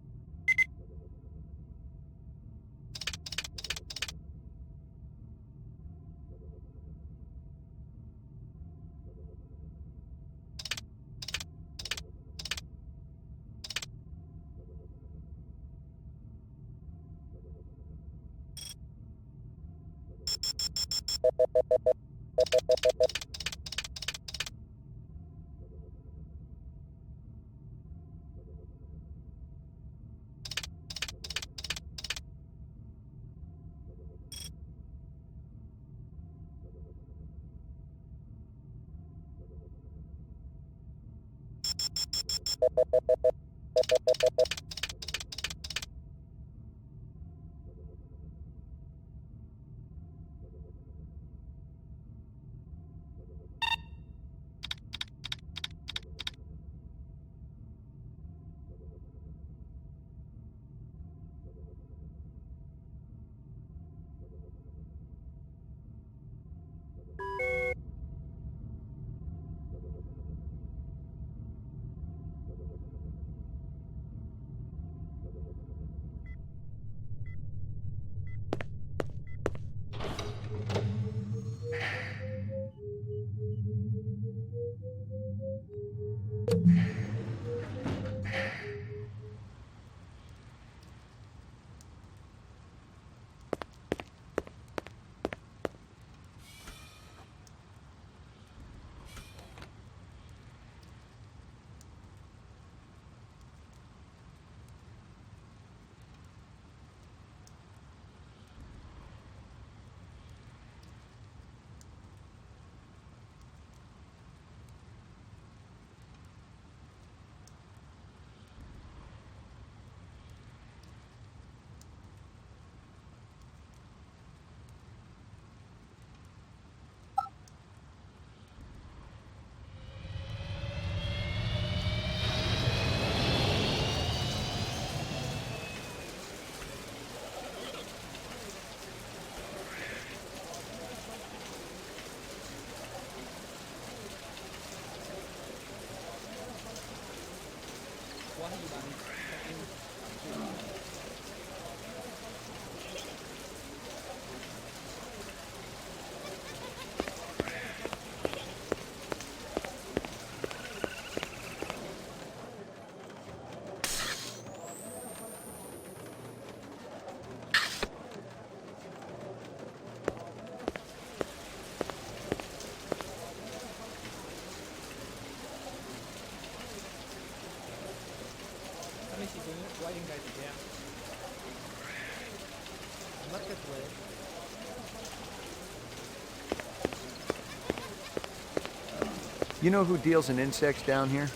You know who deals in insects down here?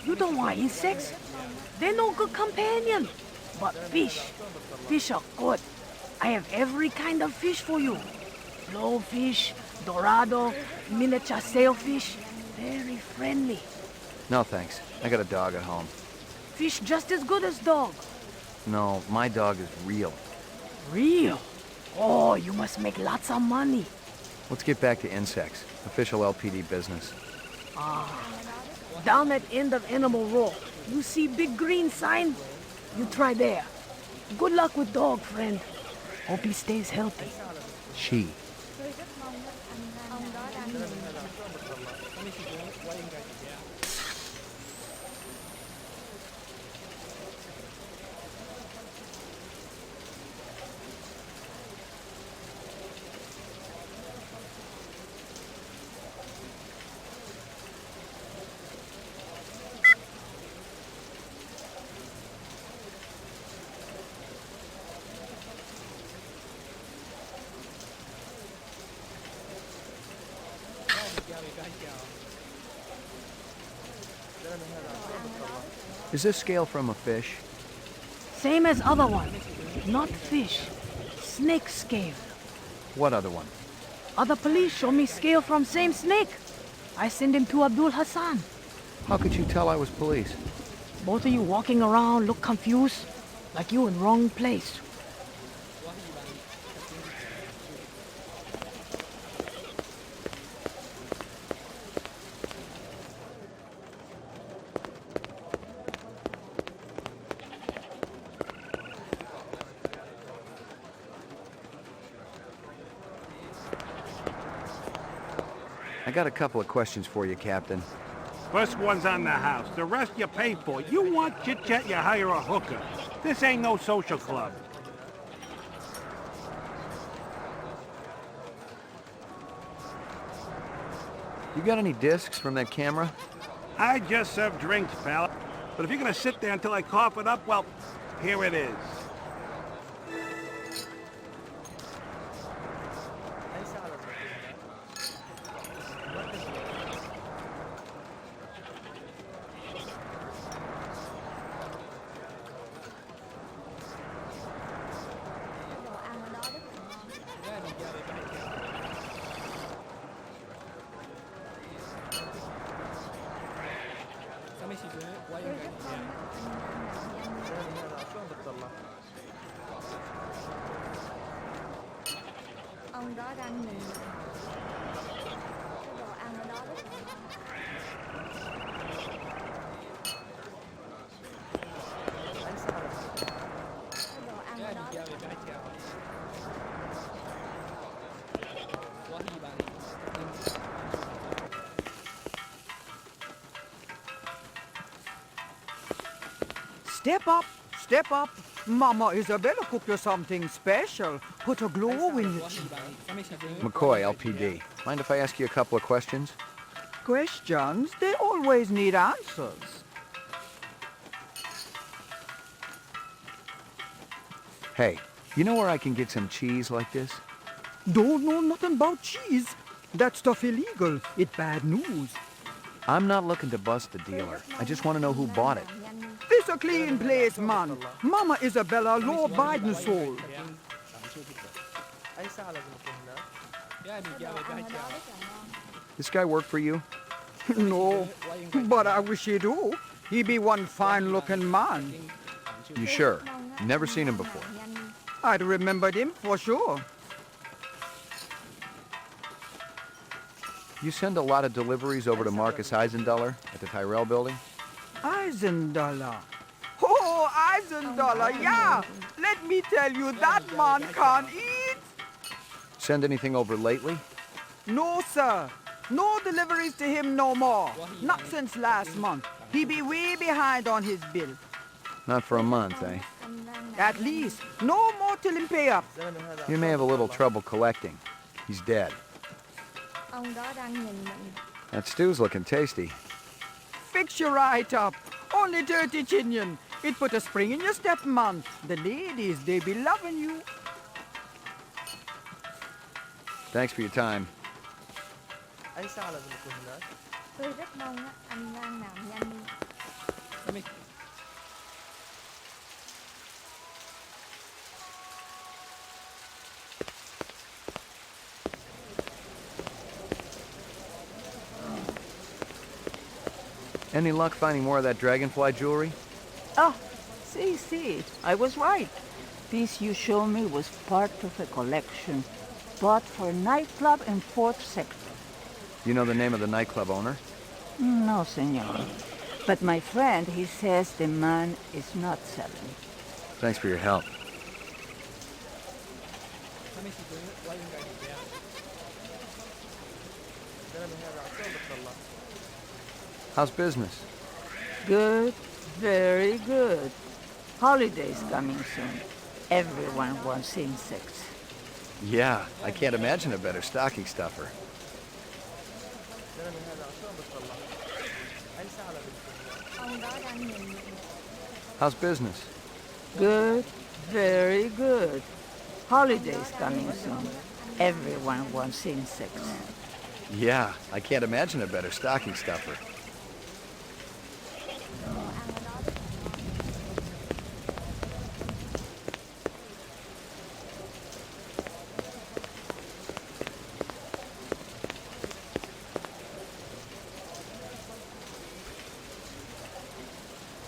You don't want insects? They're no good companion. But fish. Fish are good. I have every kind of fish for you. Blowfish, dorado, miniature sailfish. Very friendly. No, thanks. I got a dog at home. Fish just as good as dog. No, my dog is real. Real? Oh, you must make lots of money. Let's get back to insects. Official LPD business. Down at end of Animal Row, you see big green sign? You try there. Good luck with dog, friend. Hope he stays healthy. She. Tôi rất mong ông đó đang nhìn mình. Is this scale from a fish? Same as other one. Not fish. Snake scale. What other one? Other police show me scale from same snake. I send him to Abdul Hassan. How could you tell I was police? Both of you walking around look confused, like you in wrong place. I got a couple of questions for you, Captain. First one's on the house. The rest you pay for. You want chit-chat, you hire a hooker. This ain't no social club. You got any discs from that camera? I just serve drinks, pal. But if you're gonna sit there until I cough it up, well, here it is. Ông đó đang nhìn mình. Cái đồ ăn ở đó rất là ngon. Cái đồ ăn ở đó rất là ngon. Step up, step up. Mama Isabella cooked you something special. Put a glow in your cheek. McCoy, LPD. Mind if I ask you a couple of questions? Questions? They always need answers. Hey, you know where I can get some cheese like this? Don't know nothing about cheese. That stuff illegal. It bad news. I'm not looking to bust the dealer. I just want to know who bought it. This a clean place, man. Mama Isabella, law-abiding soul. This guy work for you? No, but I wish he do. He be one fine-looking man. You sure? Never seen him before. I'd remembered him for sure. You send a lot of deliveries over to Marcus Eisendaler at the Tyrell building? Eisendaler. Oh, Eisendaler, yeah. Let me tell you, that man can't eat. Send anything over lately? No, sir. No deliveries to him no more. Not since last month. He be way behind on his bill. Not for a month, eh? At least. No more till him pay up. You may have a little trouble collecting. He's dead. Ông đó đang nhìn mình. That stew's looking tasty. Fix you right up. Only dirty chinion. It put a spring in your step, man. The ladies, they be loving you. Thanks for your time. Anh sao lại một mình nữa? Tôi rất mong á, anh mang làm nhanh đi. Any luck finding more of that dragonfly jewelry? Oh, see, I was right. Piece you showed me was part of a collection bought for a nightclub in 4th sector. You know the name of the nightclub owner? No, senor. But my friend, he says the man is not selling. Thanks for your help. How's business? Good, very good. Holidays coming soon. Everyone wants insects. Yeah, I can't imagine a better stocking stuffer. How's business? Good, very good. Holidays coming soon. Everyone wants insects. Yeah, I can't imagine a better stocking stuffer.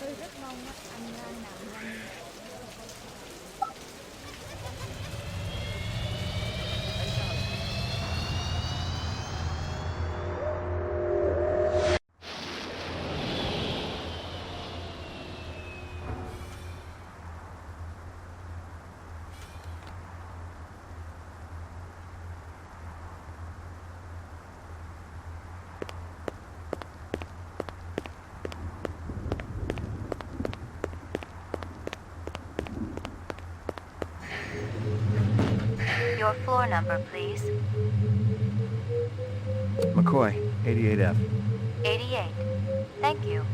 Tôi rất mong á, anh mang làm nhanh đi. Your floor number, please. McCoy, 88F. 88. Thank you.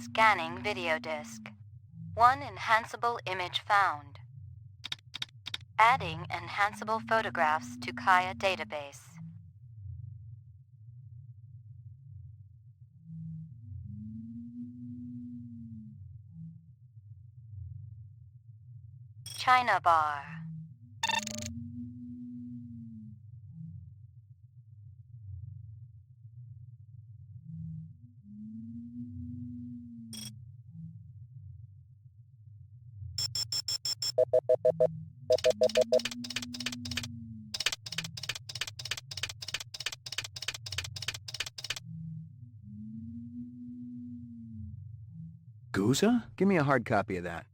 Scanning video disk. One enhanceable image found. Adding enhanceable photographs to Kaya database. China bar. Guza? Give me a hard copy of that.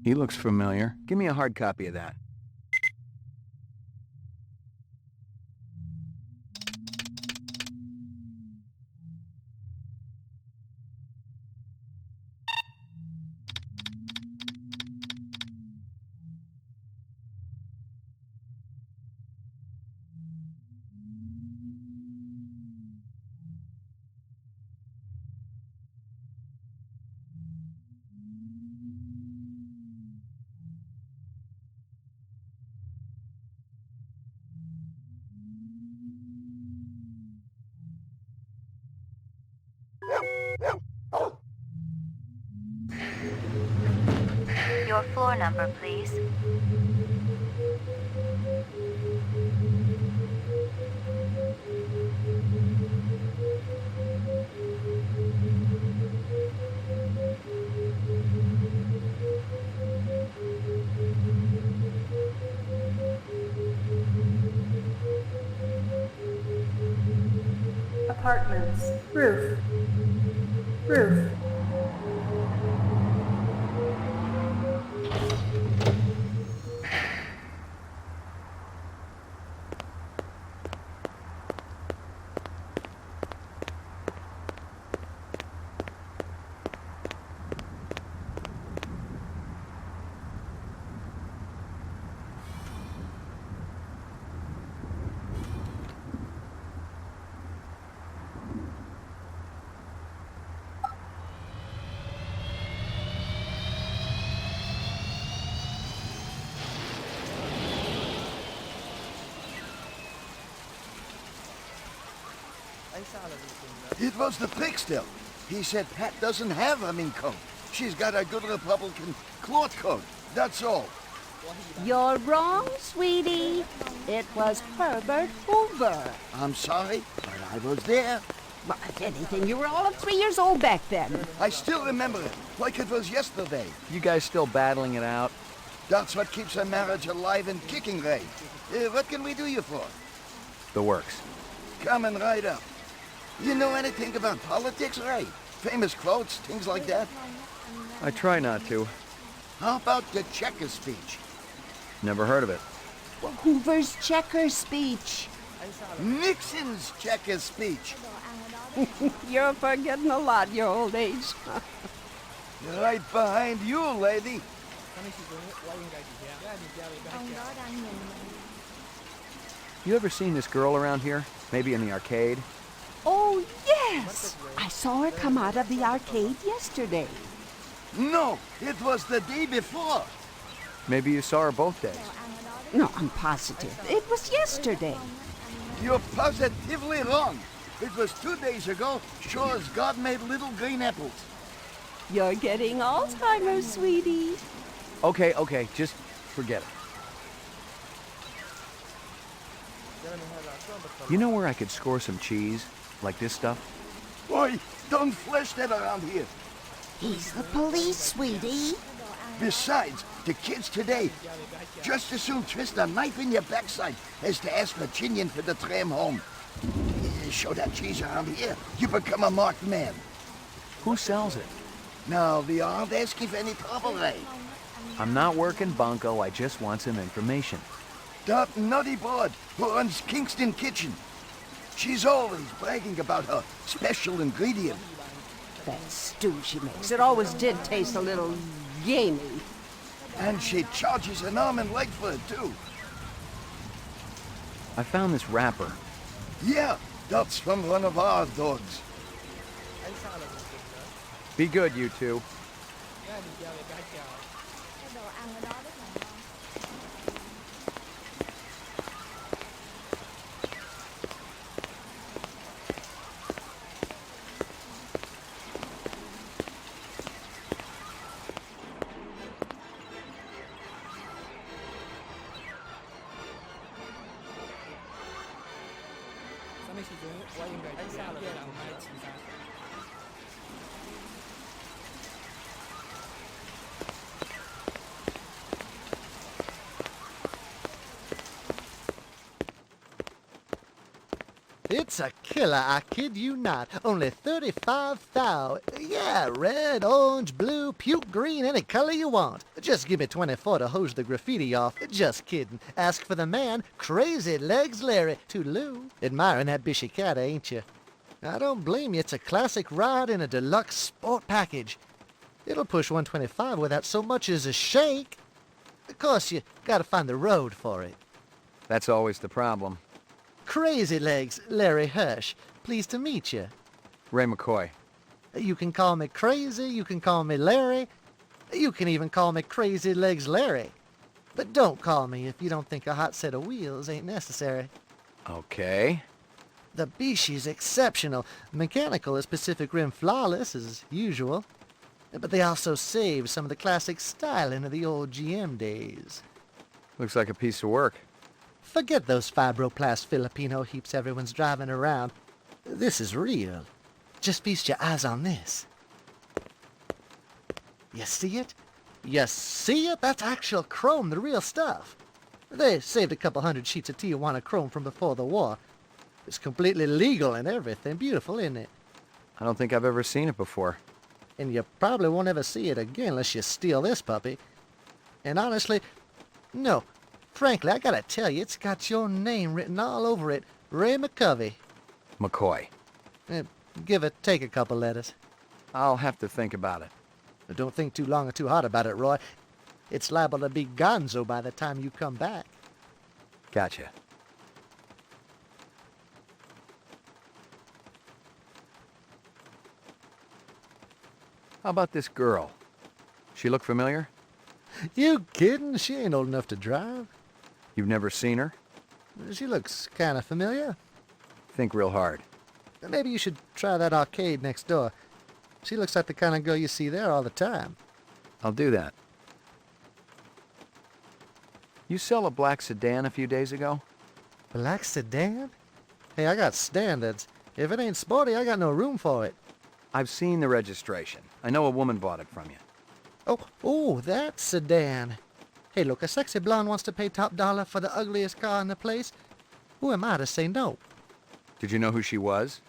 He looks familiar. Give me a hard copy of that. Your floor number, please. Apartments. Roof. Roof. It was the trickster. He said Pat doesn't have a mink coat. She's got a good Republican cloth coat. That's all. You're wrong, sweetie. It was Herbert Hoover. I'm sorry, but I was there. Well, if anything, you were all of 3 years old back then. I still remember it, like it was yesterday. You guys still battling it out? That's what keeps a marriage alive and kicking, Ray. What can we do you for? The works. Coming right up. You know anything about politics, Ray? Famous quotes, things like that? I try not to. How about the Checker speech? Never heard of it. Well, Hoover's checker speech. Nixon's Checker speech. You're forgetting a lot, your old age. Right behind you, lady. You ever seen this girl around here? Maybe in the arcade? Oh, yes! I saw her come out of the arcade yesterday. No, it was the day before. Maybe you saw her both days. No, I'm positive. It was yesterday. You're positively wrong. It was 2 days ago, sure as God made little green apples. You're getting Alzheimer's, sweetie. Okay, just forget it. You know where I could score some cheese? Like this stuff? Boy, don't flash that around here. He's the police, sweetie. Besides, the kids today just as soon twist a knife in your backside as to ask for chinion for the tram home. Show that cheese around here, you become a marked man. Who sells it? Now, we aren't asking for any trouble, Ray. I'm not working bunco, I just want some information. That nutty broad who runs Kingston Kitchen. She's always bragging about her special ingredient. That stew she makes, it always did taste a little gamey. And she charges an arm and leg for it, too. I found this wrapper. Yeah, that's from one of our dogs. Be good, you two. It's a killer, I kid you not. Only 35 thou. Yeah, red, orange, blue, puke green, any color you want. Just give me 24 to hose the graffiti off. Just kidding. Ask for the man, Crazy Legs Larry. Toodaloo. Admiring that bishy cat, ain't you? I don't blame you. It's a classic ride in a deluxe sport package. It'll push 125 without so much as a shake. Of course, you gotta find the road for it. That's always the problem. Crazy Legs, Larry Hirsch. Pleased to meet you. Ray McCoy. You can call me Crazy, you can call me Larry. You can even call me Crazy Legs Larry. But don't call me if you don't think a hot set of wheels ain't necessary. Okay. The Bishi's exceptional. Mechanical is Pacific Rim flawless, as usual. But they also save some of the classic styling of the old GM days. Looks like a piece of work. Forget those fibroplast Filipino heaps everyone's driving around. This is real. Just feast your eyes on this. You see it? You see it? That's actual chrome, the real stuff. They saved a couple hundred sheets of Tijuana chrome from before the war. It's completely legal and everything. Beautiful, isn't it? I don't think I've ever seen it before. And you probably won't ever see it again unless you steal this puppy. And honestly, no. Frankly, I gotta tell you, it's got your name written all over it. Ray McCovey. McCoy. Give it, take a couple letters. I'll have to think about it. But don't think too long or too hard about it, Roy. It's liable to be gonzo by the time you come back. Gotcha. How about this girl? She look familiar? You kidding? She ain't old enough to drive. You've never seen her? She looks kind of familiar. Think real hard. Maybe you should try that arcade next door. She looks like the kind of girl you see there all the time. I'll do that. You sell a black sedan a few days ago? Black sedan? Hey, I got standards. If it ain't sporty, I got no room for it. I've seen the registration. I know a woman bought it from you. Oh, that sedan. Hey, look, a sexy blonde wants to pay top dollar for the ugliest car in the place. Who am I to say no? Did you know who she was?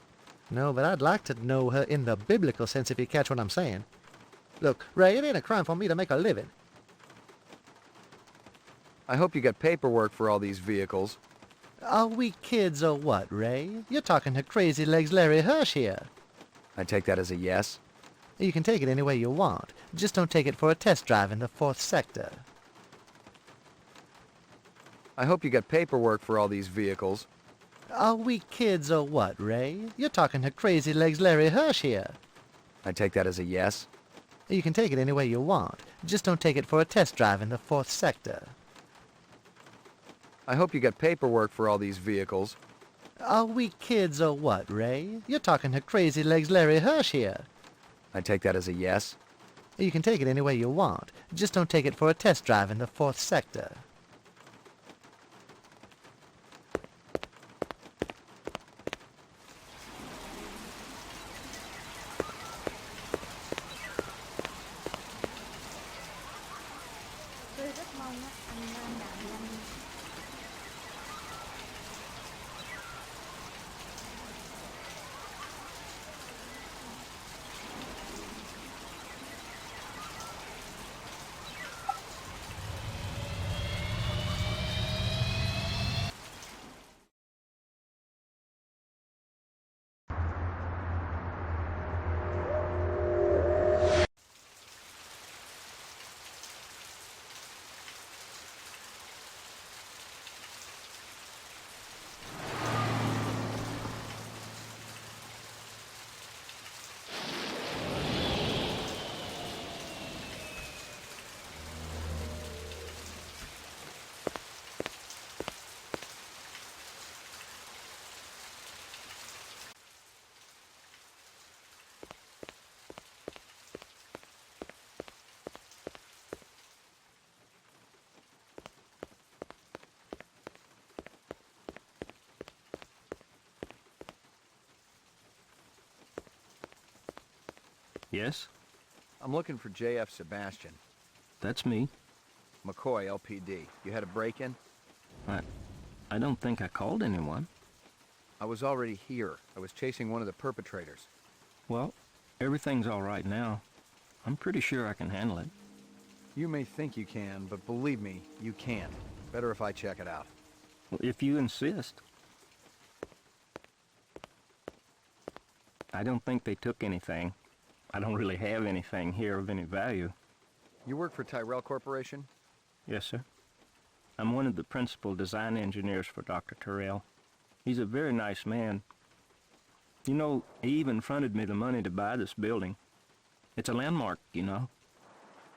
No, but I'd like to know her in the biblical sense, if you catch what I'm saying. Look, Ray, it ain't a crime for me to make a living. I hope you got paperwork for all these vehicles. Are we kids or what, Ray? You're talking to Crazy Legs Larry Hirsch here. I take that as a yes? You can take it any way you want. Just don't take it for a test drive in the 4th sector. I hope you got paperwork for all these vehicles. Are we kids or what, Ray? You're talking to Crazy Legs Larry Hirsch here. I take that as a yes? You can take it any way you want. Just don't take it for a test drive in the 4th sector. I hope you got paperwork for all these vehicles. Are we kids or what, Ray? You're talking to Crazy Legs Larry Hirsch here. I take that as a yes? You can take it any way you want. Just don't take it for a test drive in the 4th sector. Tôi rất mong á, anh Lan đảm nhanh. Yes? I'm looking for J.F. Sebastian. That's me. McCoy, LPD. You had a break-in? I don't think I called anyone. I was already here. I was chasing one of the perpetrators. Well, everything's all right now. I'm pretty sure I can handle it. You may think you can, but believe me, you can't. Better if I check it out. Well, if you insist. I don't think they took anything. I don't really have anything here of any value. You work for Tyrell Corporation? Yes, sir. I'm one of the principal design engineers for Dr. Tyrell. He's a very nice man. You know, he even fronted me the money to buy this building. It's a landmark, you know.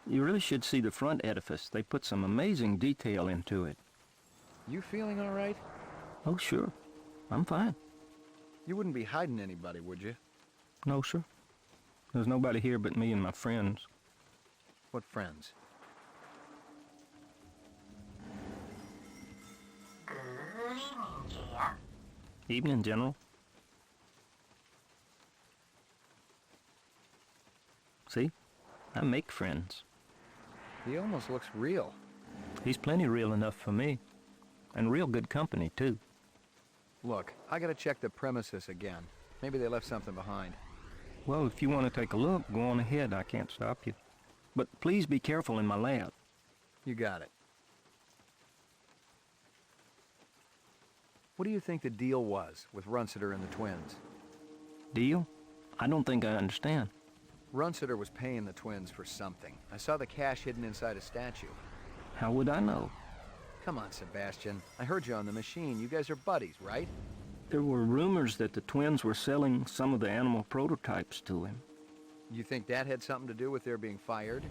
You really should see the front edifice. They put some amazing detail into it. You feeling all right? Oh, sure. I'm fine. You wouldn't be hiding anybody, would you? No, sir. There's nobody here but me and my friends. What friends? Evening, General. See? I make friends. He almost looks real. He's plenty real enough for me. And real good company, too. Look, I gotta check the premises again. Maybe they left something behind. Well, if you want to take a look, go on ahead. I can't stop you. But please be careful in my lab. You got it. What do you think the deal was with Runciter and the twins? Deal? I don't think I understand. Runciter was paying the twins for something. I saw the cash hidden inside a statue. How would I know? Come on, Sebastian. I heard you on the machine. You guys are buddies, right? There were rumors that the twins were selling some of the animal prototypes to him. You think that had something to do with their being fired?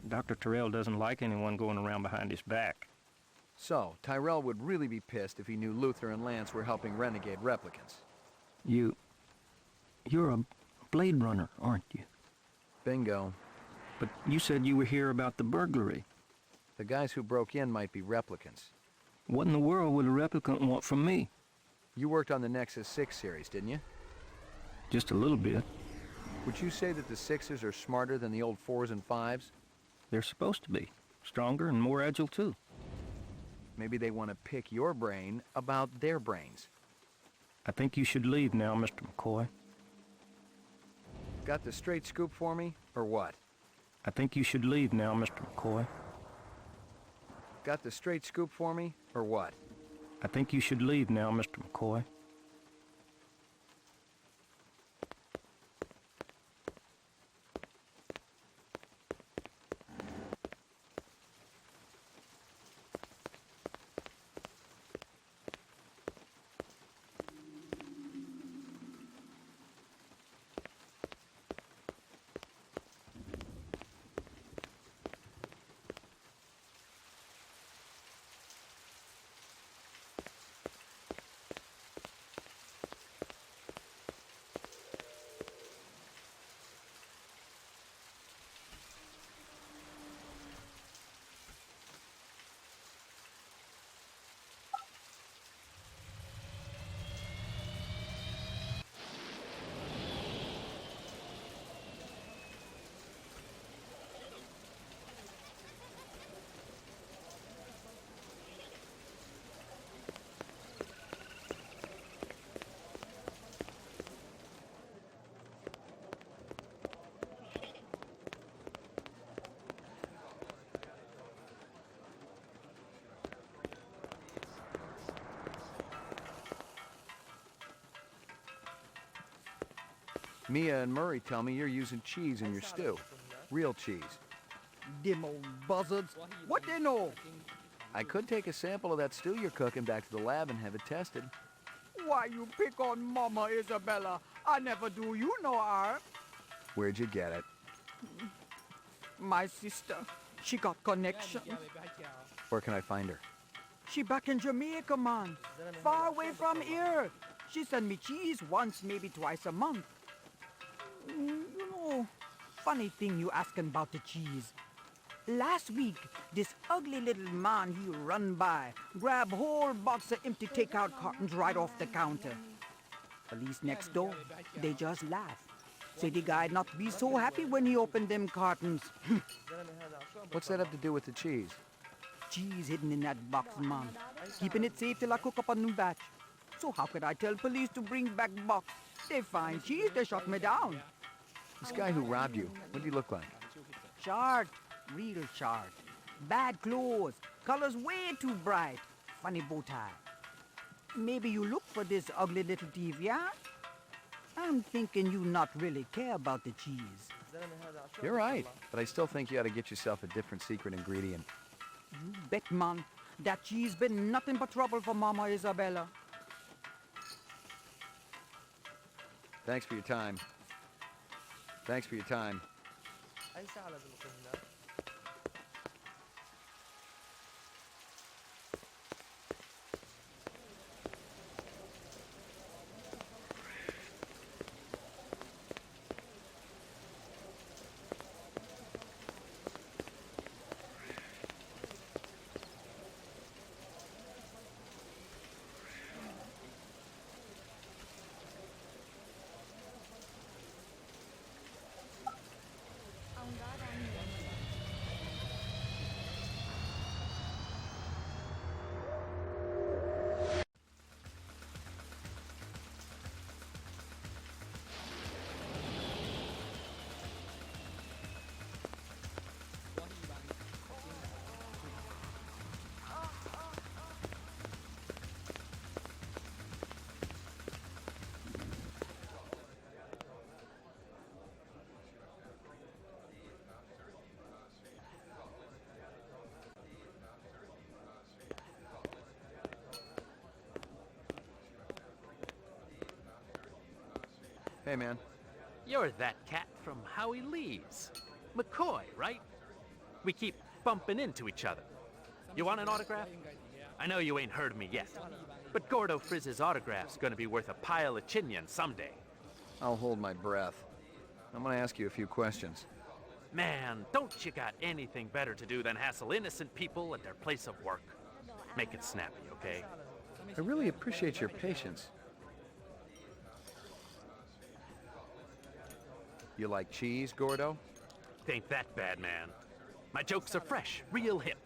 Dr. Tyrell doesn't like anyone going around behind his back. So, Tyrell would really be pissed if he knew Luther and Lance were helping renegade replicants. You're a Blade Runner, aren't you? Bingo. But you said you were here about the burglary. The guys who broke in might be replicants. What in the world would a replicant want from me? You worked on the Nexus 6 series, didn't you? Just a little bit. Would you say that the 6s are smarter than the old 4s and 5s? They're supposed to be. Stronger and more agile, too. Maybe they want to pick your brain about their brains. I think you should leave now, Mr. McCoy. Got the straight scoop for me, or what? I think you should leave now, Mr. McCoy. Got the straight scoop for me, or what? I think you should leave now, Mr. McCoy. Mia and Murray tell me you're using cheese in your stew. Real cheese. Them old buzzards. What they know? I could take a sample of that stew you're cooking back to the lab and have it tested. Why you pick on Mama Isabella? I never do you no harm. Where'd you get it? My sister. She got connections. Where can I find her? She back in Jamaica, man. Far away from here. She send me cheese once, maybe twice a month. You know, funny thing you asking about the cheese. Last week, this ugly little man he run by, grab whole box of empty takeout cartons right off the counter. Police next door, they just laugh. Say the guy not be so happy when he opened them cartons. What's that have to do with the cheese? Cheese hidden in that box, man. Keeping it safe till I cook up a new batch. So how could I tell police to bring back box? They find cheese, they shut me down. This guy who robbed you, what did he look like? Short, real short. Bad clothes, colors way too bright. Funny bow tie. Maybe you look for this ugly little thief, yeah? I'm thinking you not really care about the cheese. You're right, but I still think you ought to get yourself a different secret ingredient. You bet, man. That cheese been nothing but trouble for Mama Isabella. Thanks for your time. Thanks for your time. Hey, man. You're that cat from Howie Lee's. McCoy, right? We keep bumping into each other. You want an autograph? I know you ain't heard me yet, but Gordo Frizz's autograph's gonna be worth a pile of chinion someday. I'll hold my breath. I'm gonna ask you a few questions. Man, don't you got anything better to do than hassle innocent people at their place of work? Make it snappy, okay? I really appreciate your patience. You like cheese, Gordo? Ain't that bad, man. My jokes are fresh, real hip.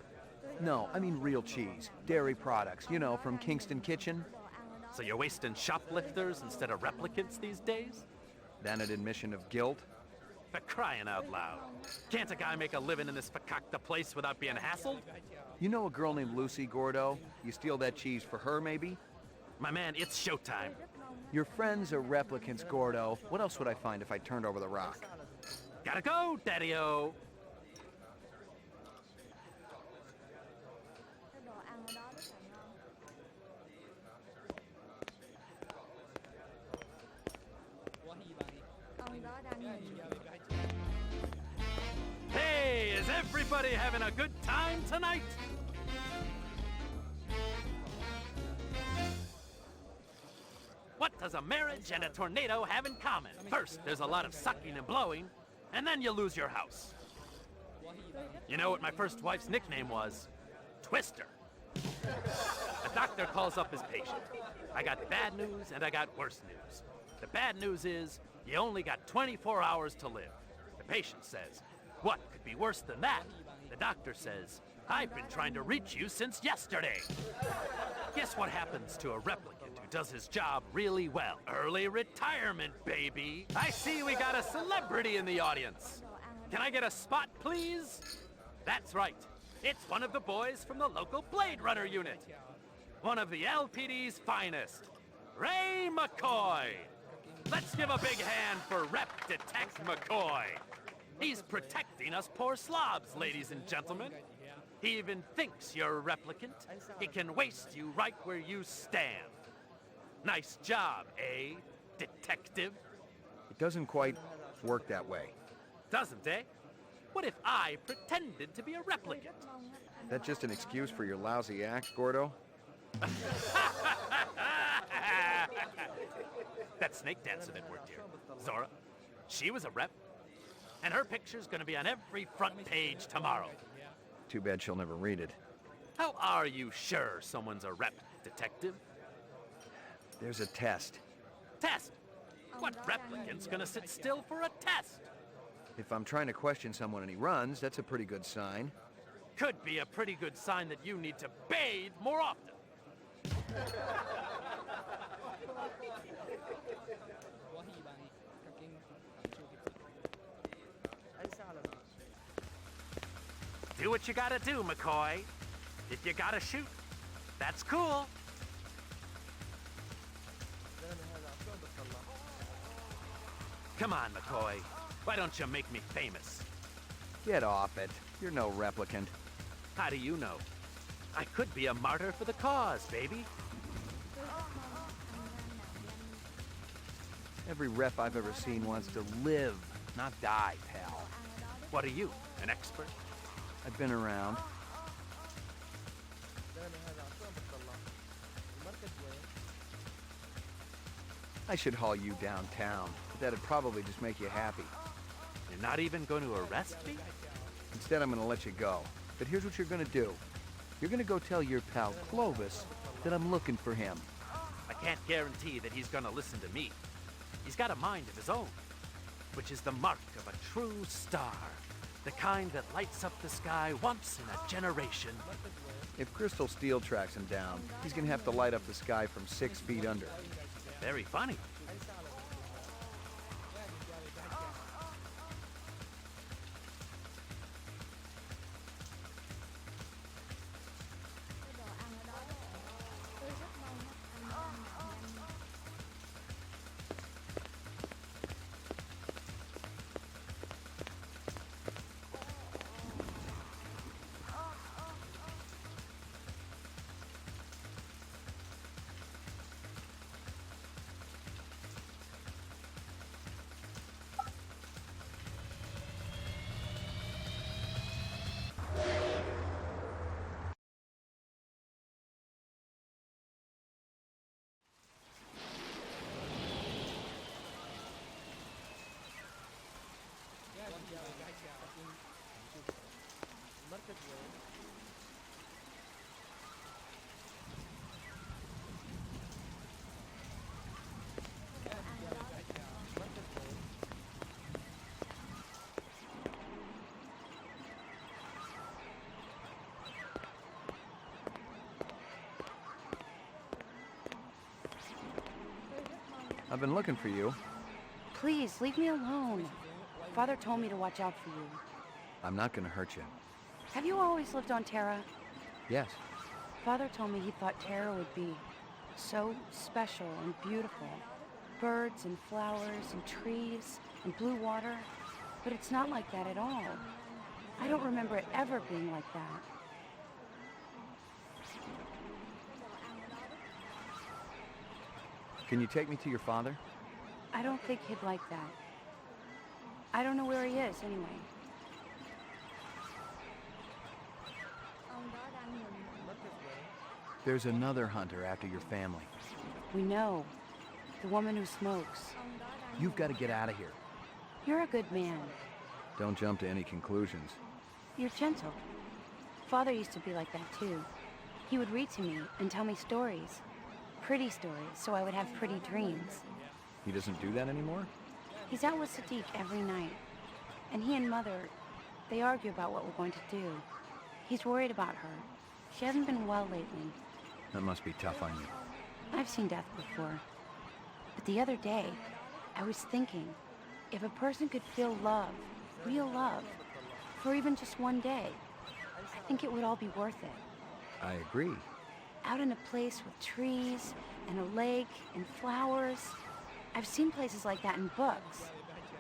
No, I mean real cheese. Dairy products, you know, from Kingston Kitchen. So you're wasting shoplifters instead of replicants these days? Then an admission of guilt? For crying out loud. Can't a guy make a living in this fakakta place without being hassled? You know a girl named Lucy, Gordo? You steal that cheese for her, maybe? My man, it's showtime. Your friends are replicants, Gordo. What else would I find if I turned over the rock? Gotta go, Daddy-O! Hey, is everybody having a good time tonight? What does a marriage and a tornado have in common? First, there's a lot of sucking and blowing, and then you lose your house. You know what my first wife's nickname was? Twister. A doctor calls up his patient. I got bad news and I got worse news. The bad news is, you only got 24 hours to live. The patient says, what could be worse than that? The doctor says, I've been trying to reach you since yesterday. Guess what happens to a replicant who does his job really well? Early retirement, baby. I see we got a celebrity in the audience. Can I get a spot, please? That's right. It's one of the boys from the local Blade Runner unit. One of the LPD's finest, Ray McCoy. Let's give a big hand for Rep Detect McCoy. He's protecting us poor slobs, ladies and gentlemen. He even thinks you're a replicant. He can waste you right where you stand. Nice job, eh, detective? It doesn't quite work that way. Doesn't, eh? What if I pretended to be a replicant? That just an excuse for your lousy act, Gordo? That snake dancer that worked here, Zora, she was a rep. And her picture's gonna be on every front page tomorrow. Too bad she'll never read it. How are you sure someone's a rep, detective? There's a test. Test? What replicant's gonna sit still for a test? If I'm trying to question someone and he runs, that's a pretty good sign. Could be a pretty good sign that you need to bathe more often. Do what you gotta do, McCoy. If you gotta shoot, that's cool. Come on, McCoy. Why don't you make me famous? Get off it. You're no replicant. How do you know? I could be a martyr for the cause, baby. Every ref I've ever seen wants to live, not die, pal. What are you, an expert? I've been around. I should haul you downtown, but that'd probably just make you happy. You're not even going to arrest me? Instead, I'm gonna let you go. But here's what you're gonna do. You're gonna go tell your pal Clovis that I'm looking for him. I can't guarantee that he's gonna listen to me. He's got a mind of his own, which is the mark of a true star. The kind that lights up the sky once in a generation. If Crystal Steel tracks him down, he's gonna have to light up the sky from 6 feet under. Very funny. I've been looking for you. Please, leave me alone. Father told me to watch out for you. I'm not gonna hurt you. Have you always lived on Terra? Yes. Father told me he thought Terra would be so special and beautiful. Birds and flowers and trees and blue water. But it's not like that at all. I don't remember it ever being like that. Can you take me to your father? I don't think he'd like that. I don't know where he is, anyway. There's another hunter after your family. We know. The woman who smokes. You've got to get out of here. You're a good man. Don't jump to any conclusions. You're gentle. Father used to be like that, too. He would read to me and tell me stories. Pretty stories, so I would have pretty dreams. He doesn't do that anymore? He's out with Sadiq every night. And he and Mother, they argue about what we're going to do. He's worried about her. She hasn't been well lately. That must be tough on you. I've seen death before. But the other day, I was thinking, if a person could feel love, real love, for even just one day, I think it would all be worth it. I agree. Out in a place with trees and a lake and flowers. I've seen places like that in books.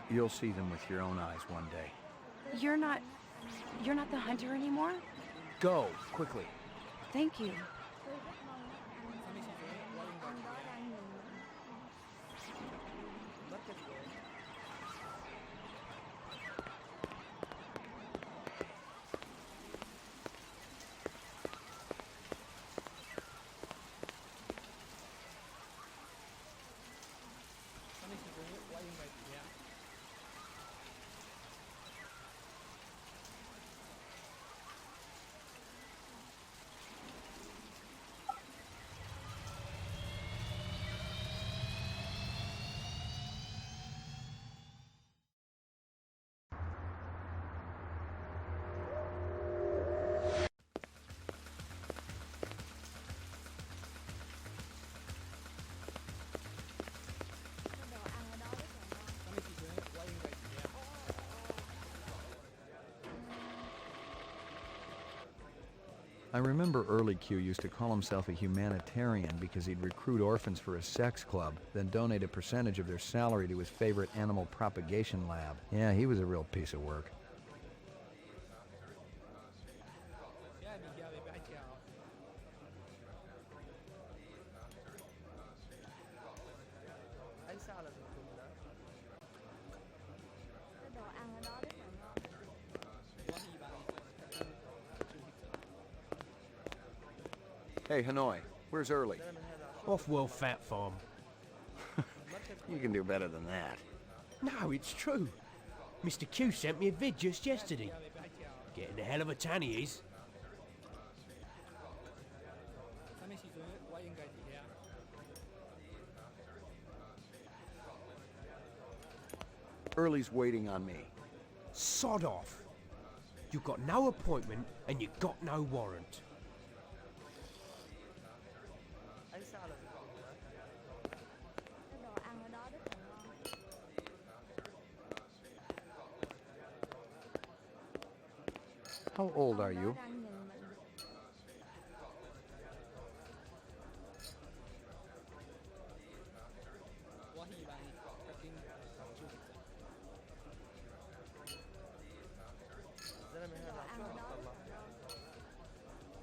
You'll see them with your own eyes one day. You're not the hunter anymore? Go, quickly. Thank you. I remember early Q used to call himself a humanitarian because he'd recruit orphans for his sex club, then donate a percentage of their salary to his favorite animal propagation lab. Yeah, he was a real piece of work. Hey, Hanoi, where's Early? Off World Fat Farm. You can do better than that. No, it's true. Mr. Q sent me a vid just yesterday. Getting a hell of a tan he is. Early's waiting on me. Sod off. You got no appointment and you got no warrant. How old are you?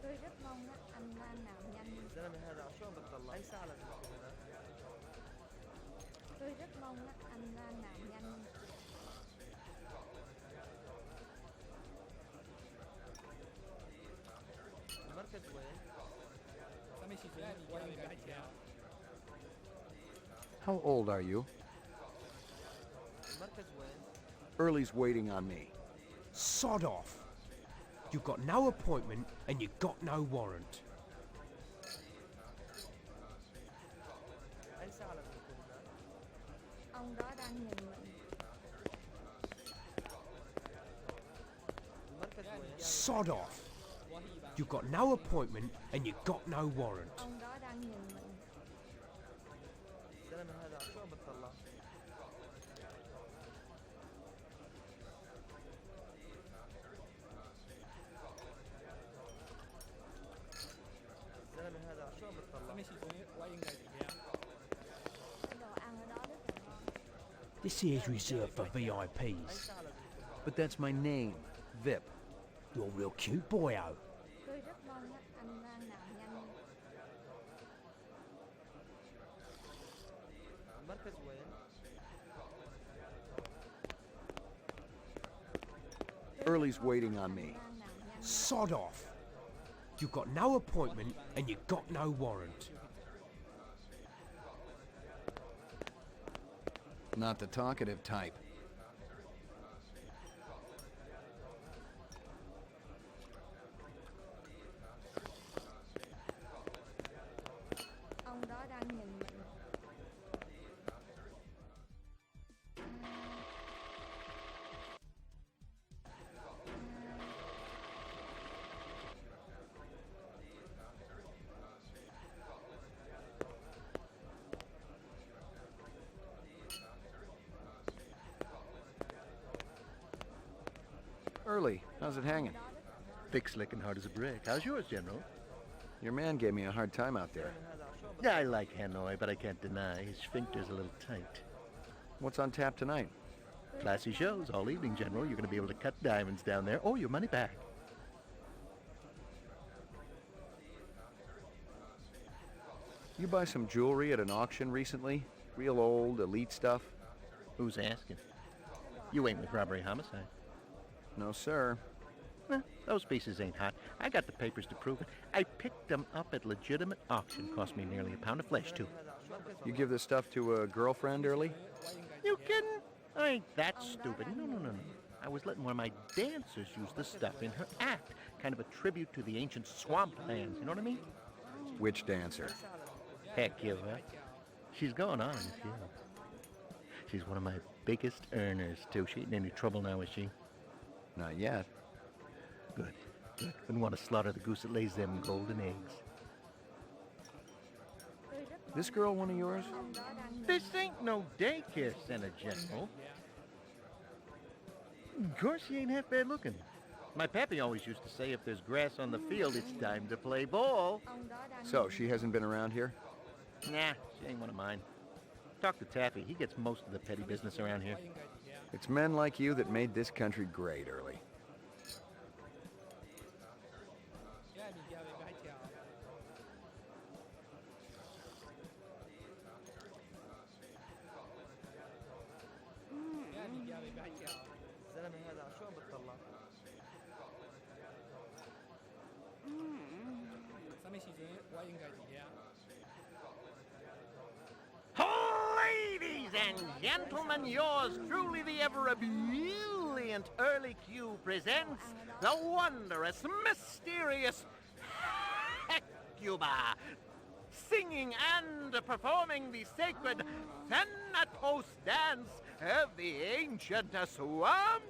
Tôi rất mong anh Lan nào nhanh. Tôi rất mong anh Lan nào nhanh. How old are you? Early's waiting on me. Sod off. You got no appointment and you got no warrant. Ông đó đang nhìn mình. Sod off. You got no appointment and you got no warrant. Ông đó đang nhìn mình. This here's reserved for VIPs. But that's my name, VIP. You're a real cute boyo. Tôi rất mong anh Lan nào nhanh. Early's waiting on me. Sod off. You got no appointment and you got no warrant. Not the talkative type. Ông đó đang nhìn mình. Early, how's it hanging? Thick, slick, and hard as a brick. How's yours, General? Your man gave me a hard time out there. I like Hanoi, but I can't deny his sphincter's a little tight. What's on tap tonight? Classy shows all evening, General. You're going to be able to cut diamonds down there or your money back. You buy some jewelry at an auction recently? Real old, elite stuff? Who's asking? You ain't with robbery homicide. No, sir. Those pieces ain't hot. I got the papers to prove it. I picked them up at legitimate auction. Cost me nearly a pound of flesh, too. You give this stuff to a girlfriend, Early? You kidding? I ain't that stupid. No. I was letting one of my dancers use the stuff in her act. Kind of a tribute to the ancient swamplands, you know what I mean? Which dancer? Heck, give her. She's going on in the field. She's one of my biggest earners, too. She ain't in any trouble now, is she? Not yet. Good. Wouldn't want to slaughter the goose that lays them golden eggs. This girl one of yours? This ain't no daycare center, General. Of course, she ain't half bad looking. My pappy always used to say if there's grass on the field, it's time to play ball. So, she hasn't been around here? Nah, she ain't one of mine. Talk to Taffy. He gets most of the petty business around here. It's men like you that made this country great, Early. Ladies and gentlemen, yours truly, the ever brilliant Early Q presents the wondrous, mysterious Hecuba, singing and performing the sacred Thanatos dance of the ancient swamps.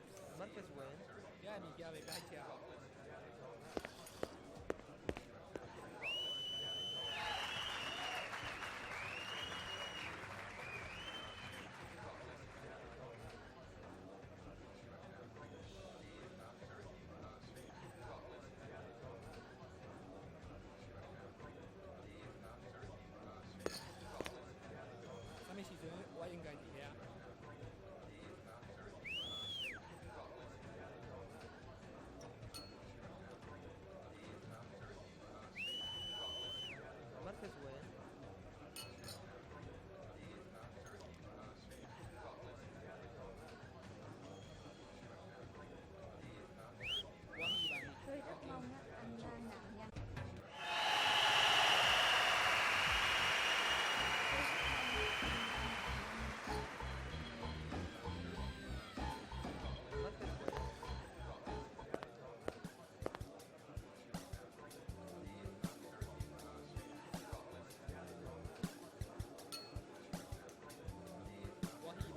Tôi rất mong á, anh nạm danh.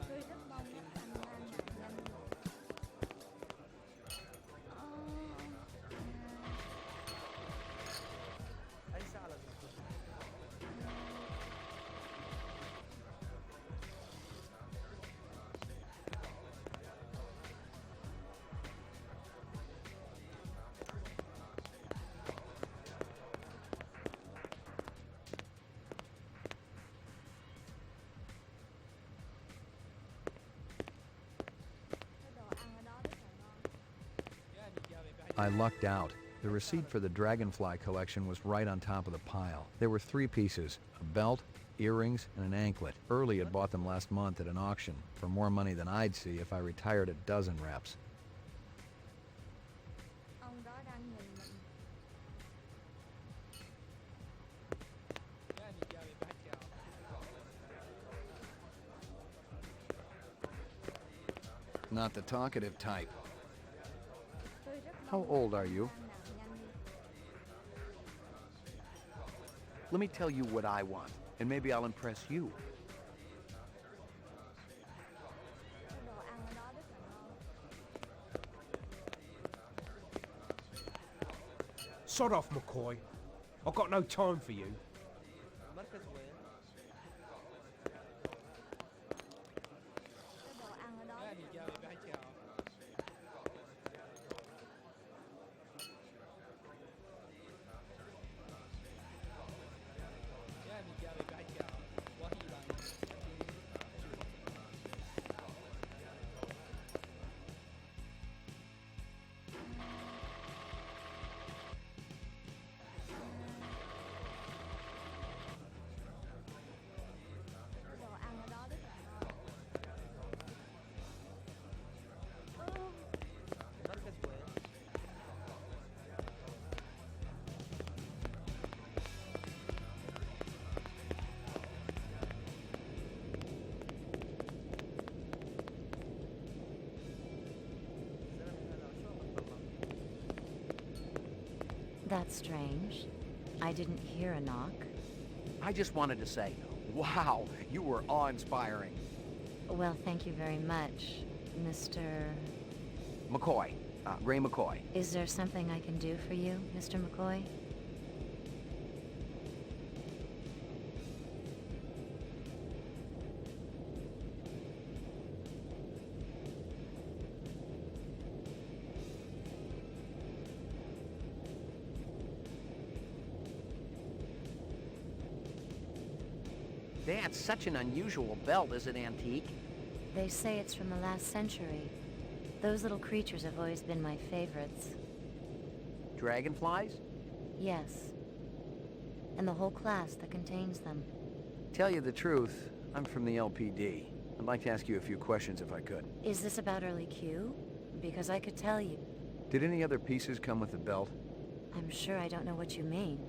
Tôi rất mong á, anh nạm danh. I lucked out. The receipt for the Dragonfly collection was right on top of the pile. There were 3 pieces, a belt, earrings, and an anklet. Early had bought them last month at an auction for more money than I'd see if I retired a dozen reps. Ông đó đang nhìn mình. Not the talkative type. Tôi rất How mong old are anh you? nạm danh đi. Let me tell you what I want, and maybe I'll impress you. Đồ ăn ở đó rất là ngon. Sod off, McCoy. I've got no time for you. Cái đồ ăn ở đó rất là ngon. Cái đồ ăn ở đó rất là ngon. That's strange. I didn't hear a knock. I just wanted to say, wow, you were awe-inspiring. Well, thank you very much, Mr. McCoy, Ray McCoy. Is there something I can do for you, Mr. McCoy? That's such an unusual belt. Is it antique? They say it's from the last century. Those little creatures have always been my favorites. Dragonflies? Yes. And the whole class that contains them. Tell you the truth, I'm from the LPD. I'd like to ask you a few questions if I could. Is this about Early Q? Because I could tell you. Did any other pieces come with the belt? I'm sure I don't know what you mean.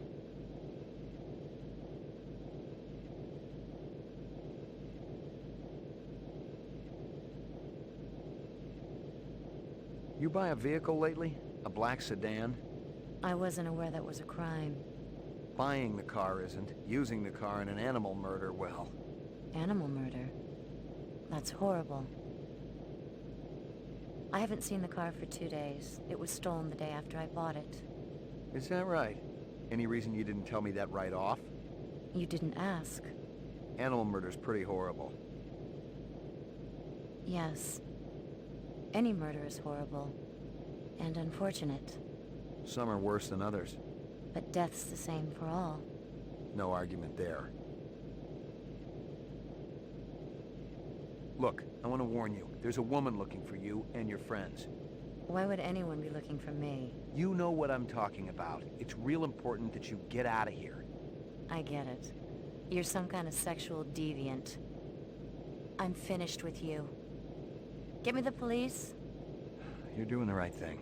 You buy a vehicle lately? A black sedan? I wasn't aware that was a crime. Buying the car isn't. Using the car in an animal murder, well... Animal murder? That's horrible. I haven't seen the car for 2 days. It was stolen the day after I bought it. Is that right? Any reason you didn't tell me that right off? You didn't ask. Animal murder's pretty horrible. Yes. Any murder is horrible. And unfortunate. Some are worse than others. But death's the same for all. No argument there. Look, I want to warn you. There's a woman looking for you and your friends. Why would anyone be looking for me? You know what I'm talking about. It's real important that you get out of here. I get it. You're some kind of sexual deviant. I'm finished with you. Get me the police? You're doing the right thing.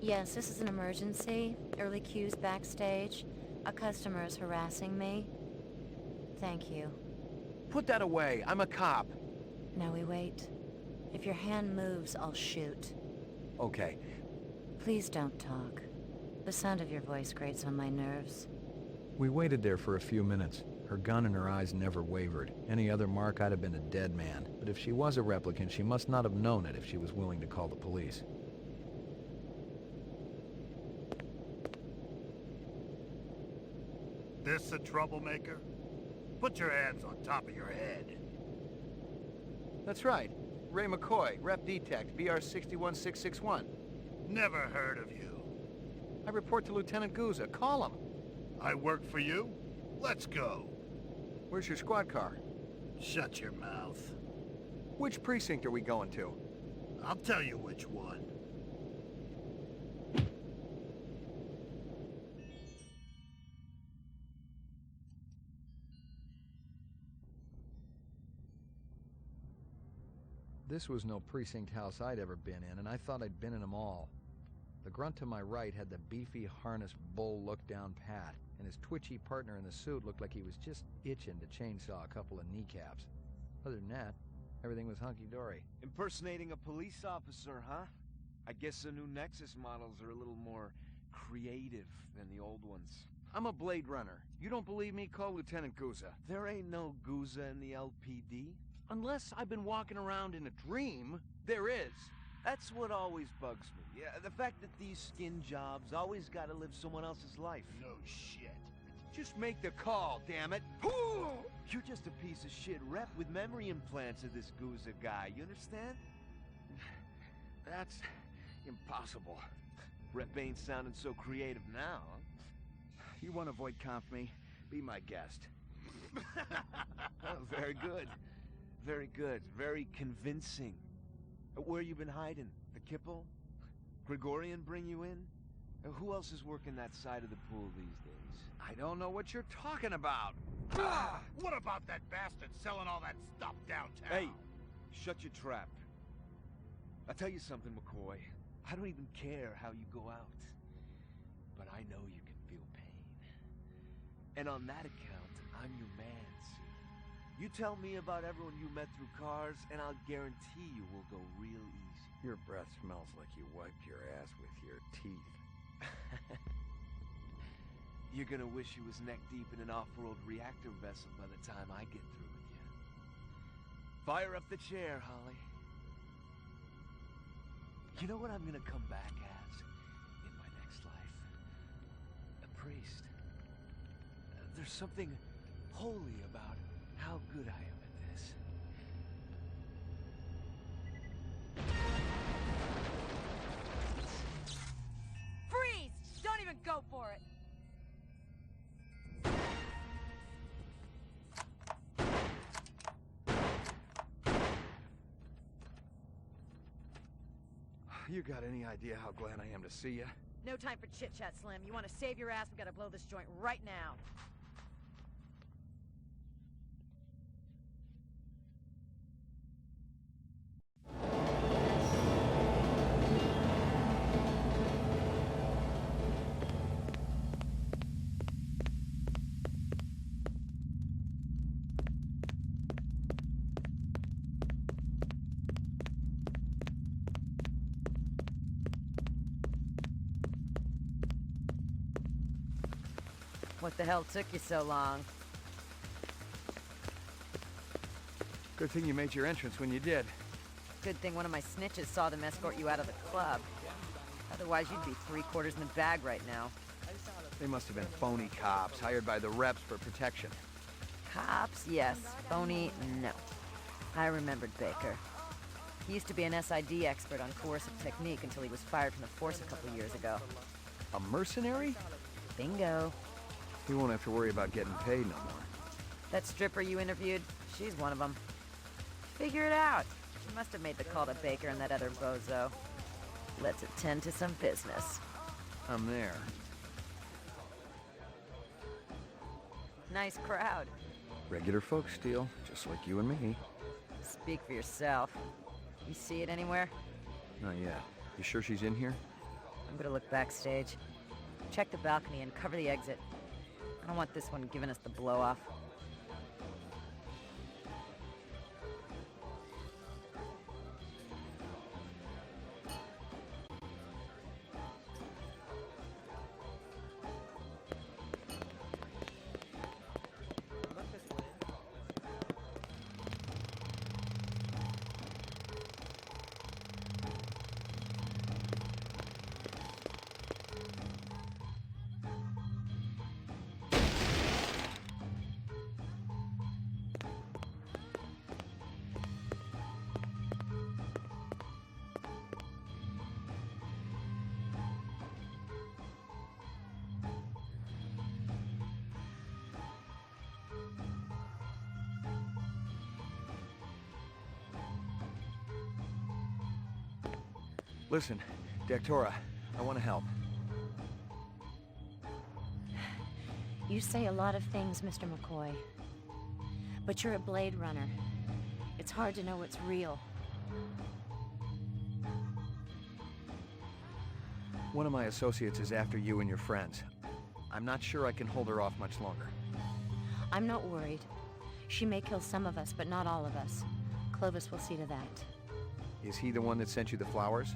Yes, this is an emergency. Early Q's backstage. A customer is harassing me. Thank you. Put that away. I'm a cop. Now we wait. If your hand moves, I'll shoot. Okay. Please don't talk. The sound of your voice grates on my nerves. We waited there for a few minutes. Her gun and her eyes never wavered. Any other mark, I'd have been a dead man. But if she was a replicant, she must not have known it if she was willing to call the police. This a troublemaker? Put your hands on top of your head. That's right. Ray McCoy, Rep Detect, BR 61661. Never heard of you. I report to Lieutenant Gouza. Call him. I work for you? Let's go. Where's your squad car? Shut your mouth. Which precinct are we going to? I'll tell you which one. This was no precinct house I'd ever been in, and I thought I'd been in them all. The grunt to my right had the beefy harness bull look down pat, and his twitchy partner in the suit looked like he was just itching to chainsaw a couple of kneecaps. Other than that, everything was hunky-dory. Impersonating a police officer, huh? I guess the new Nexus models are a little more creative than the old ones. I'm a Blade Runner. You don't believe me? Call Lieutenant Gouza. There ain't no Gouza in the LPD. Unless I've been walking around in a dream, there is. That's what always bugs me. Yeah, the fact that these skin jobs always gotta live someone else's life. No shit. Just make the call, damn it. You're just a piece of shit rep with memory implants of this Gouza guy, you understand? That's impossible. Rep ain't sounding so creative now, huh? You want to void comp me? Be my guest. Oh, very good. Very good. Very convincing. Where you been hiding? The Kipple? Gregorian bring you in? Who else is working that side of the pool these days? I don't know what you're talking about. What about that bastard selling all that stuff downtown? Hey, shut your trap. I'll tell you something, McCoy. I don't even care how you go out. But I know you can feel pain. And on that account, I'm your man. You tell me about everyone you met through cars, and I'll guarantee you will go real easy. Your breath smells like you wiped your ass with your teeth. You're gonna wish you was neck-deep in an off-road reactor vessel by the time I get through with you. Fire up the chair, Holly. You know what I'm gonna come back as in my next life? A priest. There's something holy about how good I am at this. Freeze! Don't even go for it! You got any idea how glad I am to see you? No time for chit-chat, Slim. You want to save your ass, we gotta blow this joint right now. What the hell took you so long? Good thing you made your entrance when you did. Good thing one of my snitches saw them escort you out of the club. Otherwise, you'd be 3/4 in the bag right now. They must have been phony cops, hired by the reps for protection. Cops, yes. Phony, no. I remembered Baker. He used to be an SID expert on coercive technique until he was fired from the force a couple years ago. A mercenary? Bingo. He won't have to worry about getting paid no more. That stripper you interviewed, she's one of them. Figure it out. She must have made the call to Baker and that other bozo. Let's attend to some business. I'm there. Nice crowd. Regular folks, Steele, just like you and me. Speak for yourself. You see it anywhere? Not yet. You sure she's in here? I'm gonna look backstage. Check the balcony and cover the exit. I don't want this one giving us the blow-off. Listen, Dektora, I want to help. You say a lot of things, Mr. McCoy. But you're a Blade Runner. It's hard to know what's real. One of my associates is after you and your friends. I'm not sure I can hold her off much longer. I'm not worried. She may kill some of us, but not all of us. Clovis will see to that. Is he the one that sent you the flowers?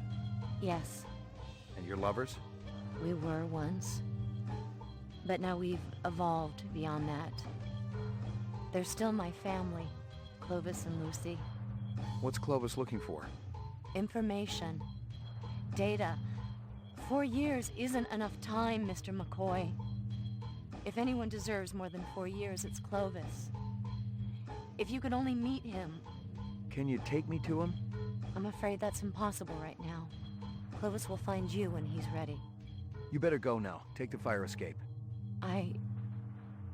Yes. And your lovers? We were once. But now we've evolved beyond that. They're still my family, Clovis and Lucy. What's Clovis looking for? Information. Data. 4 years isn't enough time, Mr. McCoy. If anyone deserves more than 4 years, it's Clovis. If you could only meet him. Can you take me to him? I'm afraid that's impossible right now. Clovis will find you when he's ready. You better go now. Take the fire escape. I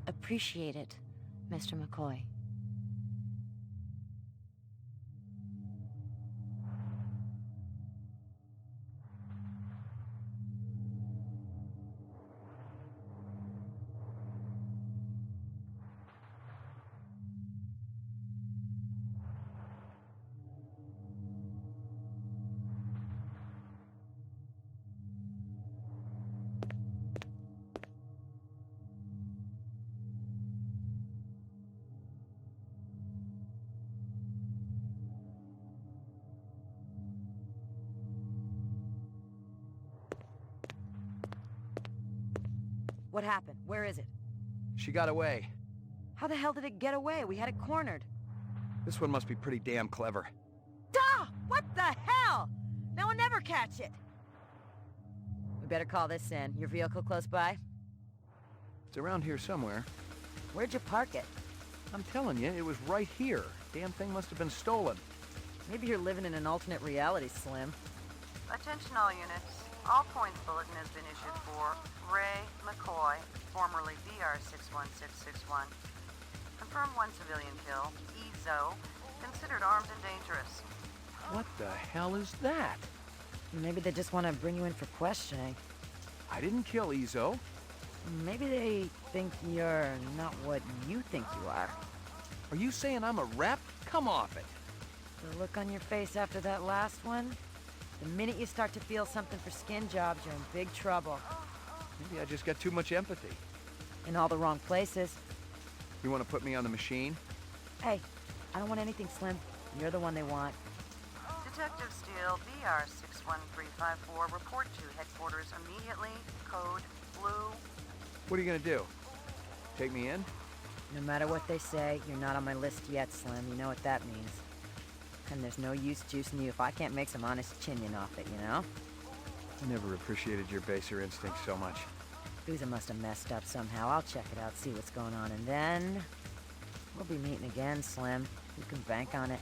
appreciate it, Mr. McCoy. What happened? Where is it? She got away. How the hell did it get away? We had it cornered. This one must be pretty damn clever. Duh! What the hell? Now we'll never catch it. We better call this in. Your vehicle close by? It's around here somewhere. Where'd you park it? I'm telling you, it was right here. Damn thing must have been stolen. Maybe you're living in an alternate reality, Slim. Attention all units. All points bulletin has been issued for Ray McCoy, formerly BR61661. Confirmed 1 civilian kill. EZO, considered armed and dangerous. What the hell is that? Maybe they just want to bring you in for questioning. I didn't kill Izo. Maybe they think you're not what you think you are. Are you saying I'm a rep? Come off it. The look on your face after that last one? The minute you start to feel something for skin jobs, you're in big trouble. Maybe I just got too much empathy. In all the wrong places. You want to put me on the machine? Hey, I don't want anything, Slim. You're the one they want. Detective Steele, BR61354, report to headquarters immediately. Code Blue. What are you gonna do? Take me in? No matter what they say, you're not on my list yet, Slim. You know what that means. And there's no use juicing you if I can't make some honest chinion off it, you know? I never appreciated your baser instinct so much. Boozer must have messed up somehow. I'll check it out, see what's going on, and then... we'll be meeting again, Slim. You can bank on it.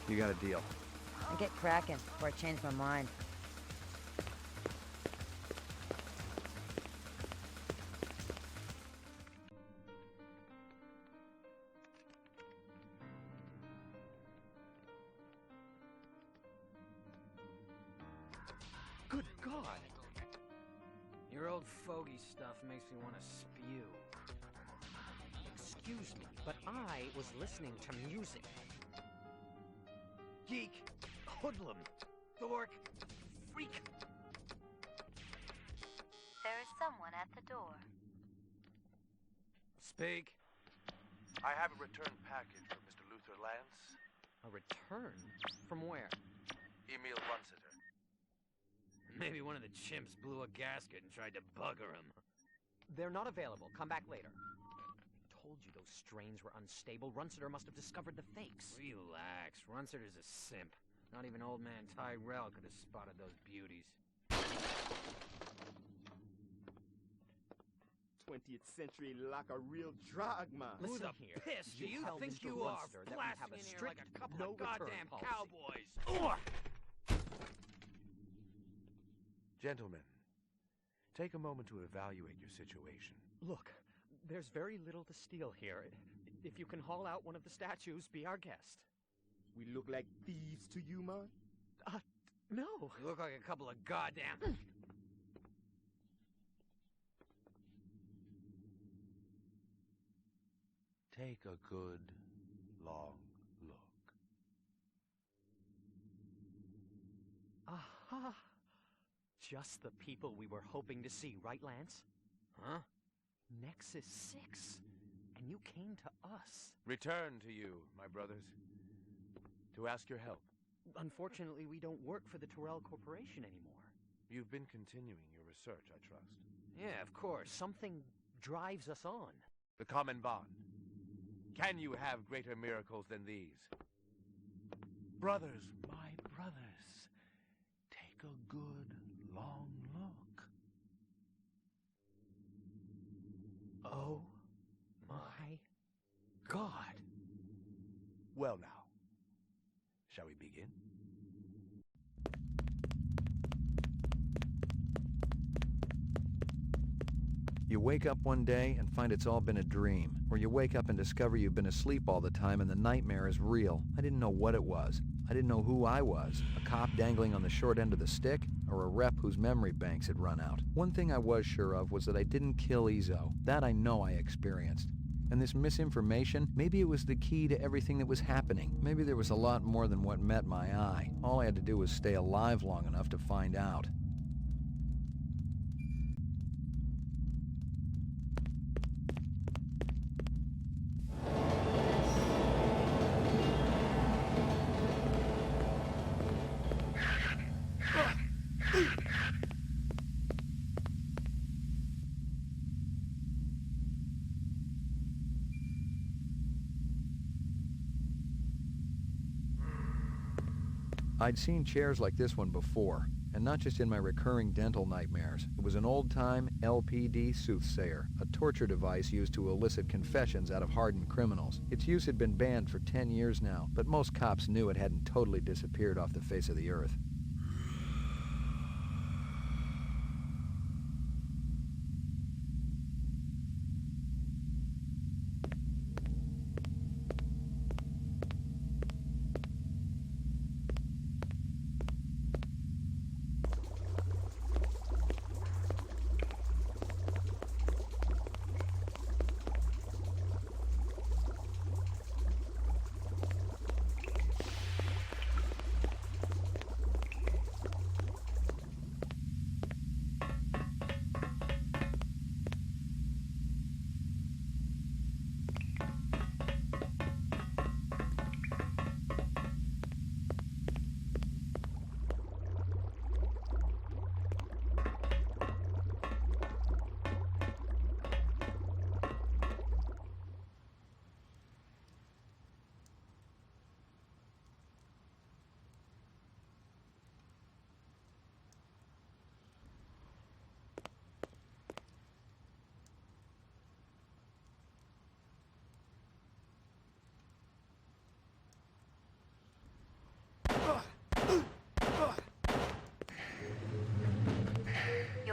You got a deal. And get cracking before I change my mind. Good God! Your old fogey stuff makes me want to spew. Excuse me, but I was listening to music. Geek, hoodlum, dork, freak. There is someone at the door. Speak. I have a return package for Mr. Luther Lance. A return? From where? Emil Runsiter. Maybe one of the chimps blew a gasket and tried to bugger him. They're not available. Come back later. Told you those strains were unstable. Runsiter must have discovered the fakes. Relax. Runsiter's a simp. Not even old man Tyrell could have spotted those beauties. 20th century like a real drogma. Who the piss do you think you are, blasting in here like a couple of goddamn cowboys? Gentlemen, take a moment to evaluate your situation. Look, there's very little to steal here. If you can haul out one of the statues, be our guest. We look like thieves to you, man? No. You look like a couple of goddamn... Take a good, long look. Aha! Just the people we were hoping to see, right, Lance? Huh? Nexus 6. And you came to us. Return to you, my brothers, to ask your help. Unfortunately, we don't work for the Tyrell Corporation anymore. You've been continuing your research, I trust. Yeah, of course. Something drives us on. The common bond. Can you have greater miracles than these? Brothers, my brothers, take a good, long look. Oh my God. Well now, shall we begin? You wake up one day and find it's all been a dream, or you wake up and discover you've been asleep all the time and the nightmare is real. I didn't know what it was. I didn't know who I was, a cop dangling on the short end of the stick, or a rep whose memory banks had run out. One thing I was sure of was that I didn't kill Izo. That I know I experienced. And this misinformation, maybe it was the key to everything that was happening. Maybe there was a lot more than what met my eye. All I had to do was stay alive long enough to find out. I'd seen chairs like this one before, and not just in my recurring dental nightmares. It was an old-time LPD soothsayer, a torture device used to elicit confessions out of hardened criminals. Its use had been banned for 10 years now, but most cops knew it hadn't totally disappeared off the face of the earth.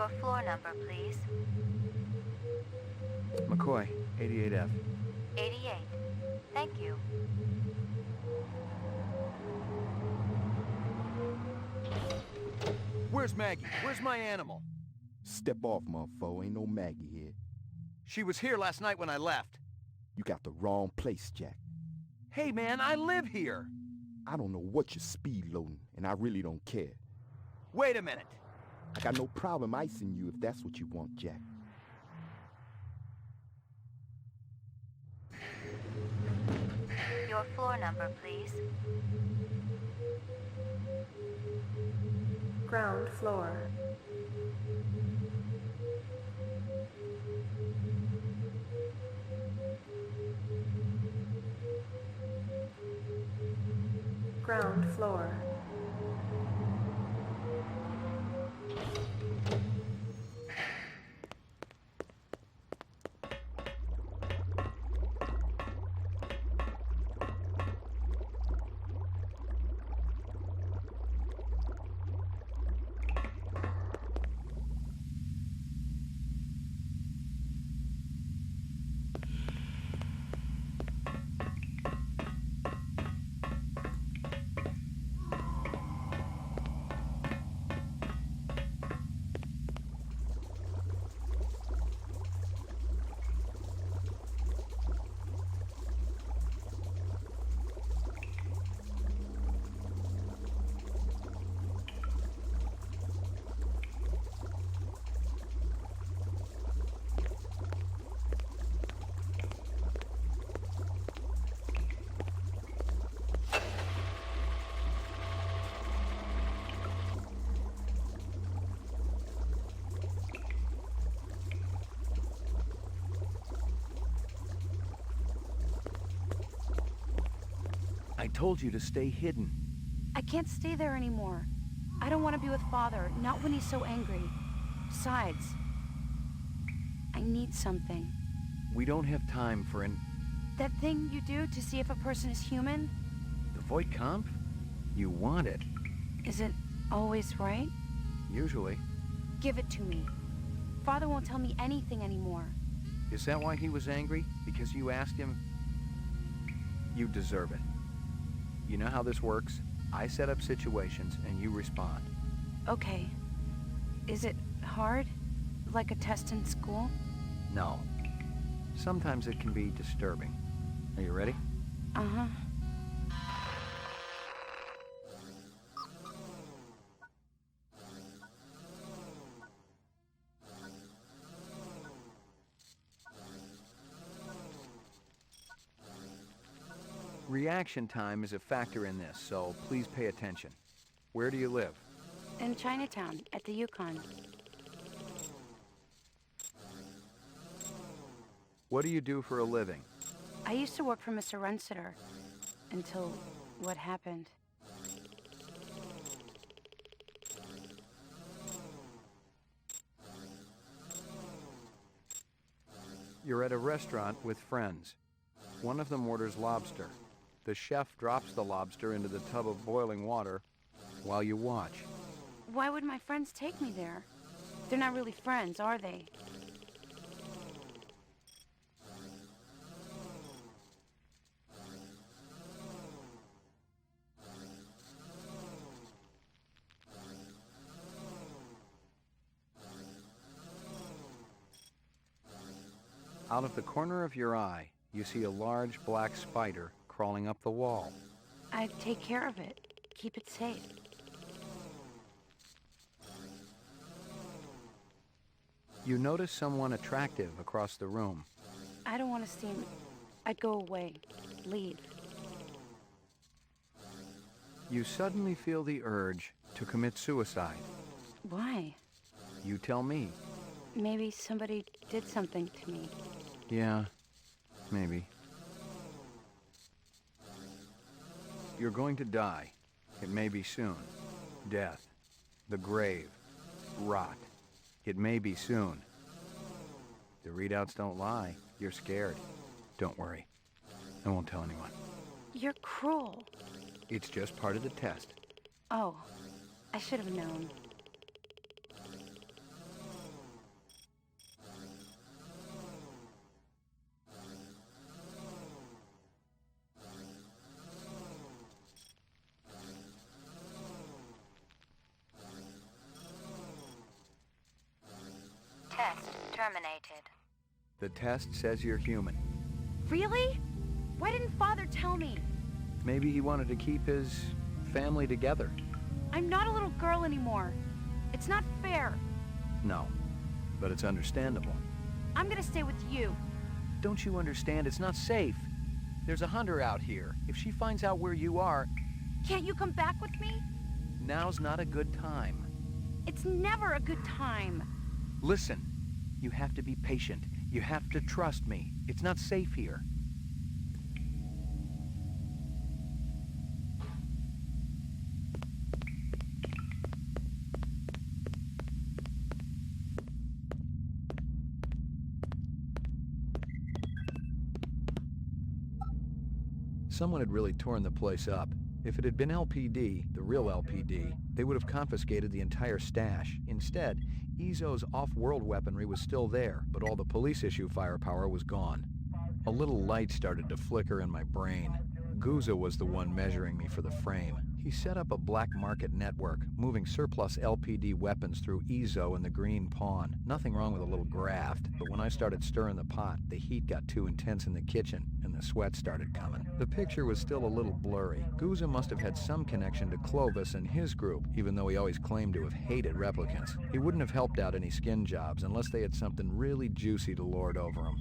Your floor number, please. McCoy, 88F. 88. Thank you. Where's Maggie? Where's my animal? Step off, motherfucker. Ain't no Maggie here. She was here last night when I left. You got the wrong place, Jack. Hey, man, I live here. I don't know what you're speed loading, and I really don't care. Wait a minute. I got no problem icing you if that's what you want, Jack. Your floor number, please. Ground floor. Ground floor. I told you to stay hidden. I can't stay there anymore. I don't want to be with Father, not when he's so angry. Besides, I need something. We don't have time for That thing you do to see if a person is human? the Voight Kampf? You want it. Is it always right? Usually. Give it to me. Father won't tell me anything anymore. Is that why he was angry? Because you asked him? You deserve it. You know how this works? I set up situations and you respond. Okay. Is it hard? Like a test in school? No. Sometimes it can be disturbing. Are you ready? Uh-huh. Reaction time is a factor in this, so please pay attention. Where do you live? In Chinatown, at the Yukon. What do you do for a living? I used to work for Mr. Runsiter. Until what happened. You're at a restaurant with friends. One of them orders lobster. The chef drops the lobster into the tub of boiling water while you watch. Why would my friends take me there? They're not really friends, are they? Out of the corner of your eye, you see a large black spider crawling up the wall. I take care of it. Keep it safe. You notice someone attractive across the room. I don't want to seem... I'd go away. Leave. You suddenly feel the urge to commit suicide. Why? You tell me. Maybe somebody did something to me. Yeah, maybe. You're going to die. It may be soon. Death. The grave. Rot. It may be soon. The readouts don't lie. You're scared. Don't worry. I won't tell anyone. You're cruel. It's just part of the test. Oh, I should have known. Test terminated. The test says you're human. Really? Why didn't Father tell me? Maybe he wanted to keep his family together. I'm not a little girl anymore. It's not fair. No, but it's understandable. I'm gonna stay with you. Don't you understand? It's not safe. There's a hunter out here. If she finds out where you are... Can't you come back with me? Now's not a good time. It's never a good time. Listen, you have to be patient. You have to trust me. It's not safe here. Someone had really torn the place up. If it had been LPD, the real LPD, they would have confiscated the entire stash. Instead, Izo's off-world weaponry was still there, but all the police-issue firepower was gone. A little light started to flicker in my brain. Guza was the one measuring me for the frame. He set up a black market network, moving surplus LPD weapons through Izo and the Green Pawn. Nothing wrong with a little graft, but when I started stirring the pot, the heat got too intense in the kitchen, and the sweat started coming. The picture was still a little blurry. Guza must have had some connection to Clovis and his group, even though he always claimed to have hated replicants. He wouldn't have helped out any skin jobs unless they had something really juicy to lord over them.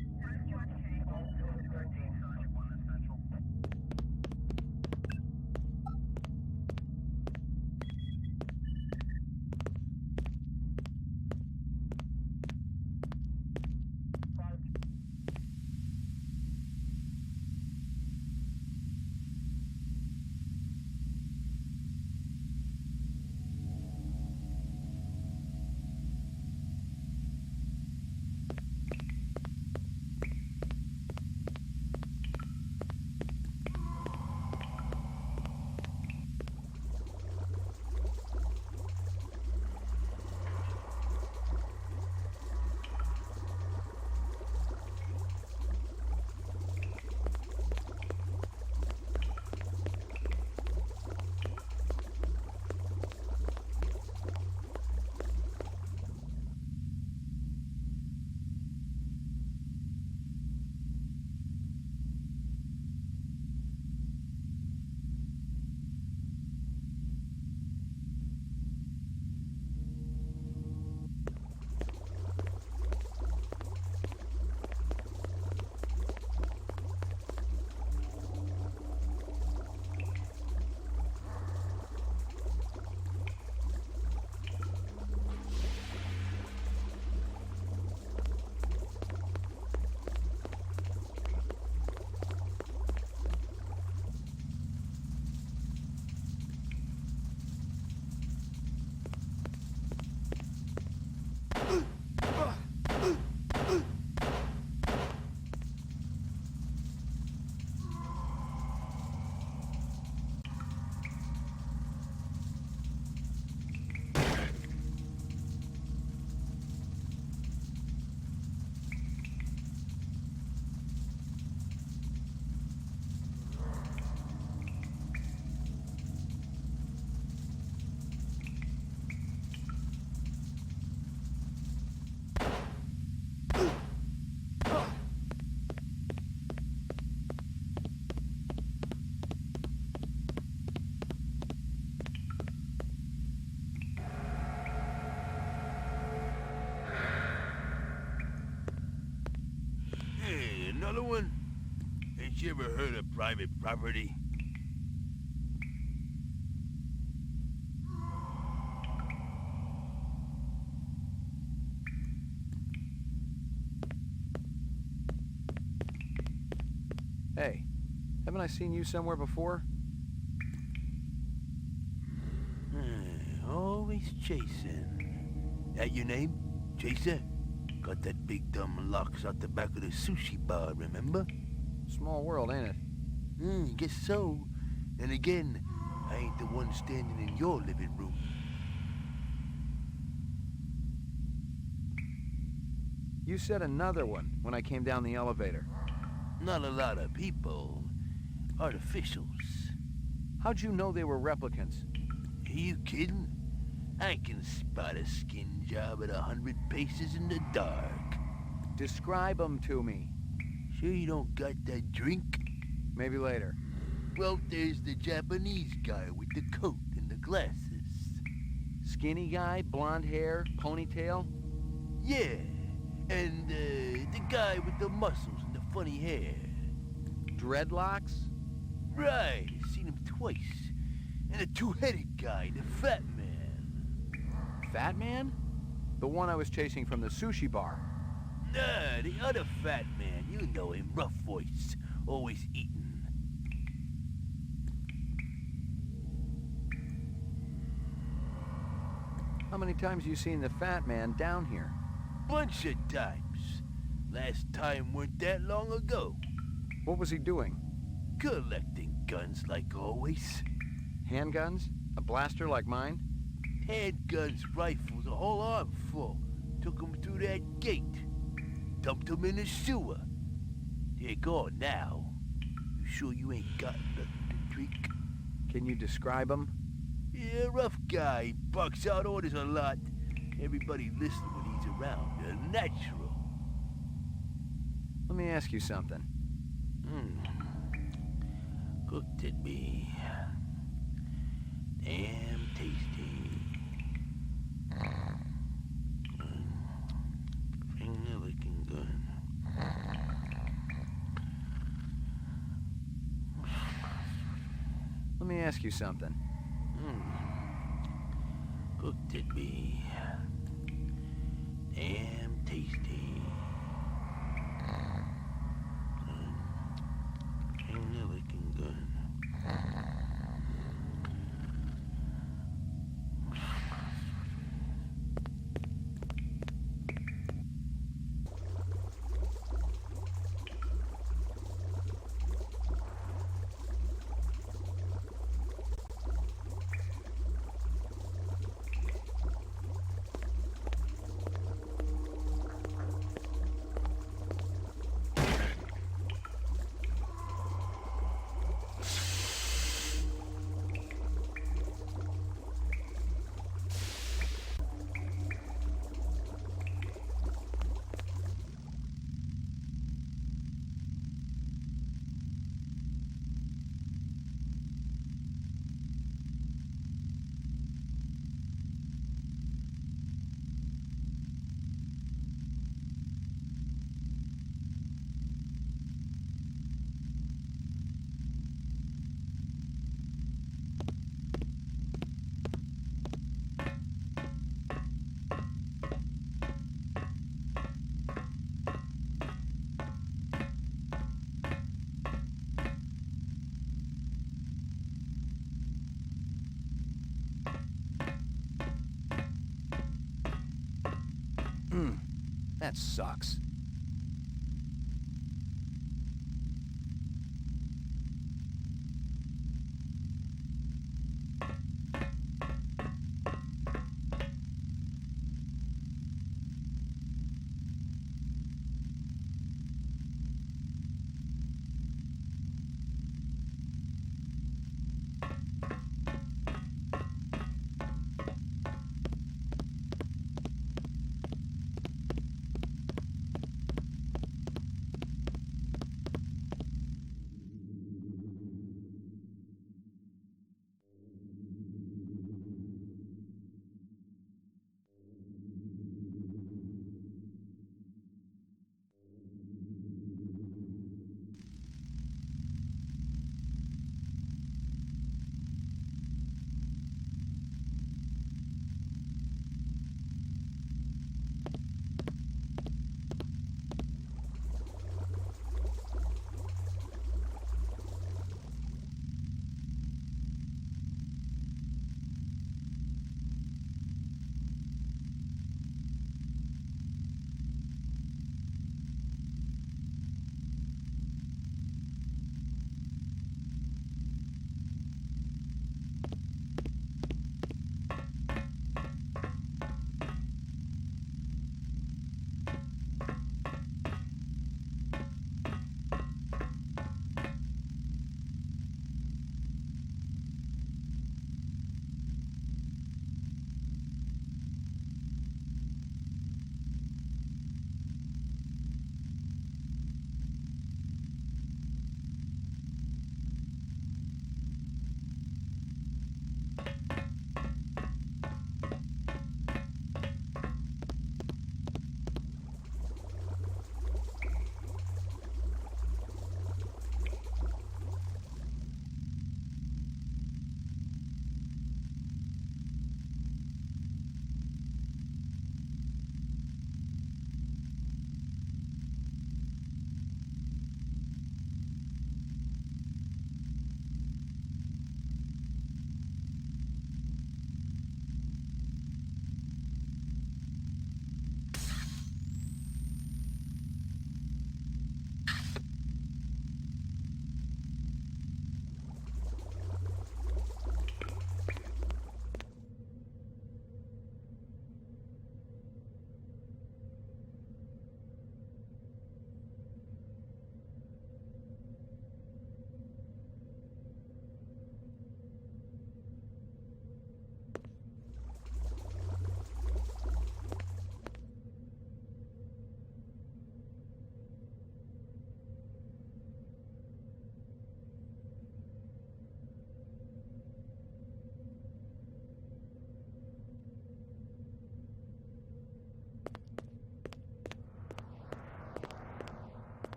Another one? Ain't you ever heard of private property? Hey, haven't I seen you somewhere before? Always chasing. That your name? Chaser? Got that big dumb locks out the back of the sushi bar, remember? Small world, ain't it? Guess so. And again, I ain't the one standing in your living room. You said another one when I came down the elevator. Not a lot of people. Artificials. How'd you know they were replicants? Are you kidding? I can spot a skin job at 100 paces in the dark. Describe them to me. Sure you don't got that drink? Maybe later. Well, there's the Japanese guy with the coat and the glasses. Skinny guy, blonde hair, ponytail? Yeah, and the guy with the muscles and the funny hair. Dreadlocks? Right, I've seen him twice. And the two-headed guy, the fat man. Fat man? The one I was chasing from the sushi bar. Nah, the other fat man. You know him, rough voice, always eating. How many times you seen the fat man down here? Bunch of times. Last time weren't that long ago. What was he doing? Collecting guns like always. Handguns? A blaster like mine? Handguns, rifles, a whole arm full. Took 'em through that gate. Dumped 'em in the sewer. They're gone now. You sure you ain't got nothing to drink? Can you describe him? Yeah, rough guy. Bucks out orders a lot. Everybody listens when he's around. A natural. Let me ask you something. Cooked at me. Damn tasty. Finger looking good. Let me ask you something. Cooked at me. Damn tasty. Finger looking good. That sucks.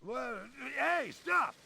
Well, hey, stop!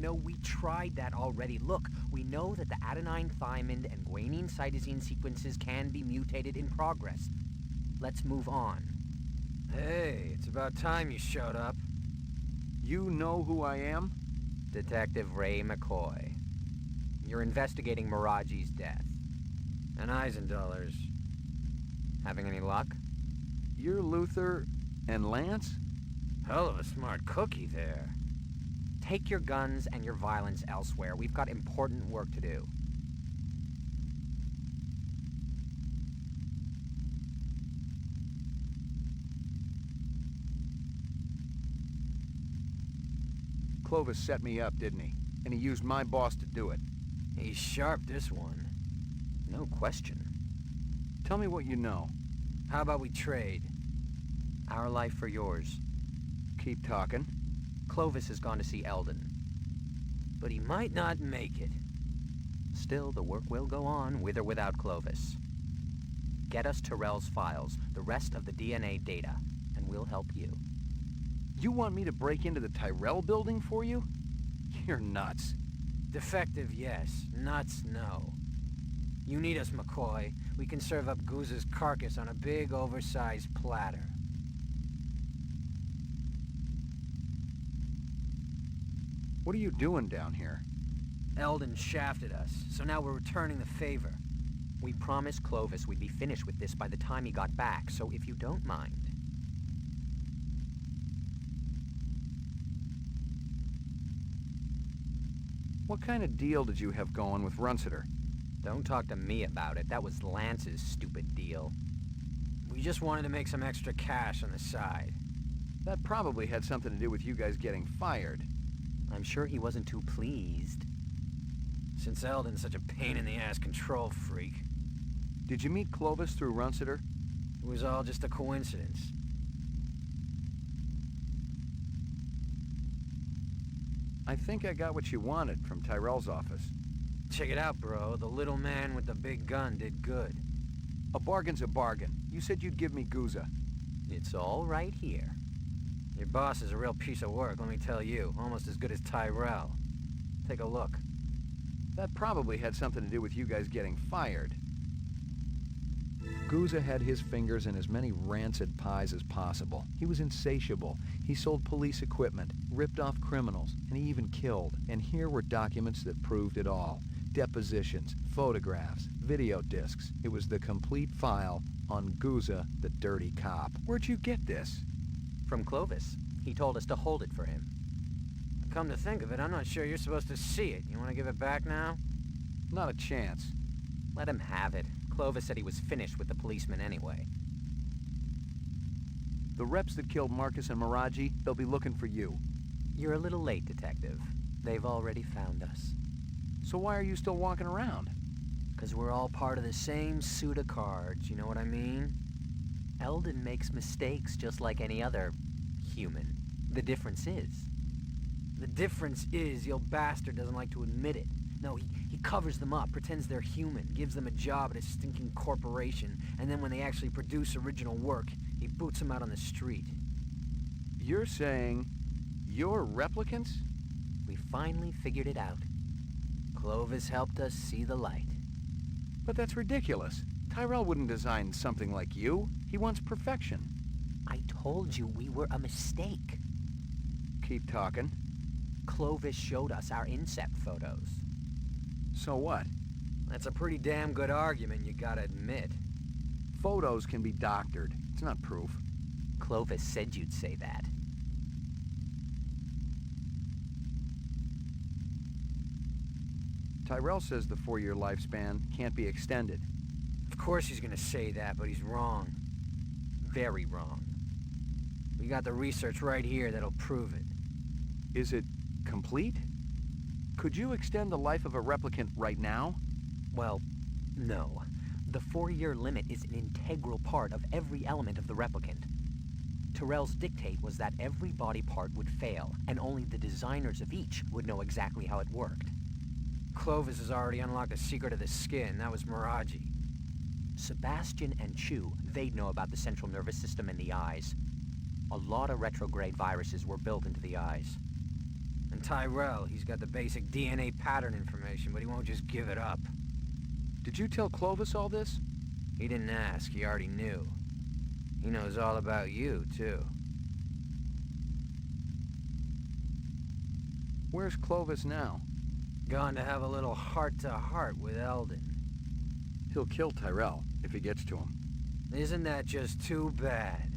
No, we tried that already. Look, we know that the adenine thymine and guanine cytosine sequences can be mutated in progress. Let's move on. Hey, it's about time you showed up. You know who I am? Detective Ray McCoy. You're investigating Miraji's death. And Eisendoller's. Having any luck? You're Luther and Lance? Hell of a smart cookie there. Take your guns and your violence elsewhere. We've got important work to do. Clovis set me up, didn't he? And he used my boss to do it. He's sharp, this one. No question. Tell me what you know. How about we trade? Our life for yours. Keep talking. Clovis has gone to see Eldon. But he might not make it. Still, the work will go on, with or without Clovis. Get us Tyrell's files, the rest of the DNA data, and we'll help you. You want me to break into the Tyrell building for you? You're nuts. Defective, yes. Nuts, no. You need us, McCoy. We can serve up Goose's carcass on a big, oversized platter. What are you doing down here? Eldon shafted us, so now we're returning the favor. We promised Clovis we'd be finished with this by the time he got back, so if you don't mind... What kind of deal did you have going with Runciter? Don't talk to me about it. That was Lance's stupid deal. We just wanted to make some extra cash on the side. That probably had something to do with you guys getting fired. I'm sure he wasn't too pleased. Since Eldon's such a pain-in-the-ass control freak. Did you meet Clovis through Runciter? It was all just a coincidence. I think I got what you wanted from Tyrell's office. Check it out, bro. The little man with the big gun did good. A bargain's a bargain. You said you'd give me Guza. It's all right here. Your boss is a real piece of work, let me tell you. Almost as good as Tyrell. Take a look. That probably had something to do with you guys getting fired. Guza had his fingers in as many rancid pies as possible. He was insatiable. He sold police equipment, ripped off criminals, and he even killed. And here were documents that proved it all. Depositions, photographs, video discs. It was the complete file on Guza, the dirty cop. Where'd you get this? From Clovis. He told us to hold it for him. Come to think of it, I'm not sure you're supposed to see it. You want to give it back now? Not a chance. Let him have it. Clovis said he was finished with the policeman anyway. The reps that killed Marcus and Miraji, they'll be looking for you. You're a little late, Detective. They've already found us. So why are you still walking around? 'Cause we're all part of the same suit of cards, you know what I mean? Eldon makes mistakes just like any other human. The difference is... The difference is the old bastard doesn't like to admit it. No, he covers them up, pretends they're human, gives them a job at a stinking corporation, and then when they actually produce original work, he boots them out on the street. You're saying you're replicants? We finally figured it out. Clovis helped us see the light. But that's ridiculous. Tyrell wouldn't design something like you. He wants perfection. I told you we were a mistake. Keep talking. Clovis showed us our incept photos. So what? That's a pretty damn good argument, you gotta admit. Photos can be doctored. It's not proof. Clovis said you'd say that. Tyrell says the 4-year lifespan can't be extended. Of course he's gonna say that, but he's wrong. Very wrong. We got the research right here that'll prove it. Is it complete? Could you extend the life of a replicant right now? Well, no. The 4-year limit is an integral part of every element of the replicant. Tyrell's dictate was that every body part would fail, and only the designers of each would know exactly how it worked. Clovis has already unlocked the secret of the skin. That was Miraji. Sebastian and Chu, they'd know about the central nervous system and the eyes. A lot of retrograde viruses were built into the eyes. And Tyrell, he's got the basic DNA pattern information, but he won't just give it up. Did you tell Clovis all this? He didn't ask, he already knew. He knows all about you, too. Where's Clovis now? Gone to have a little heart-to-heart with Eldon. He'll kill Tyrell if he gets to him. Isn't that just too bad?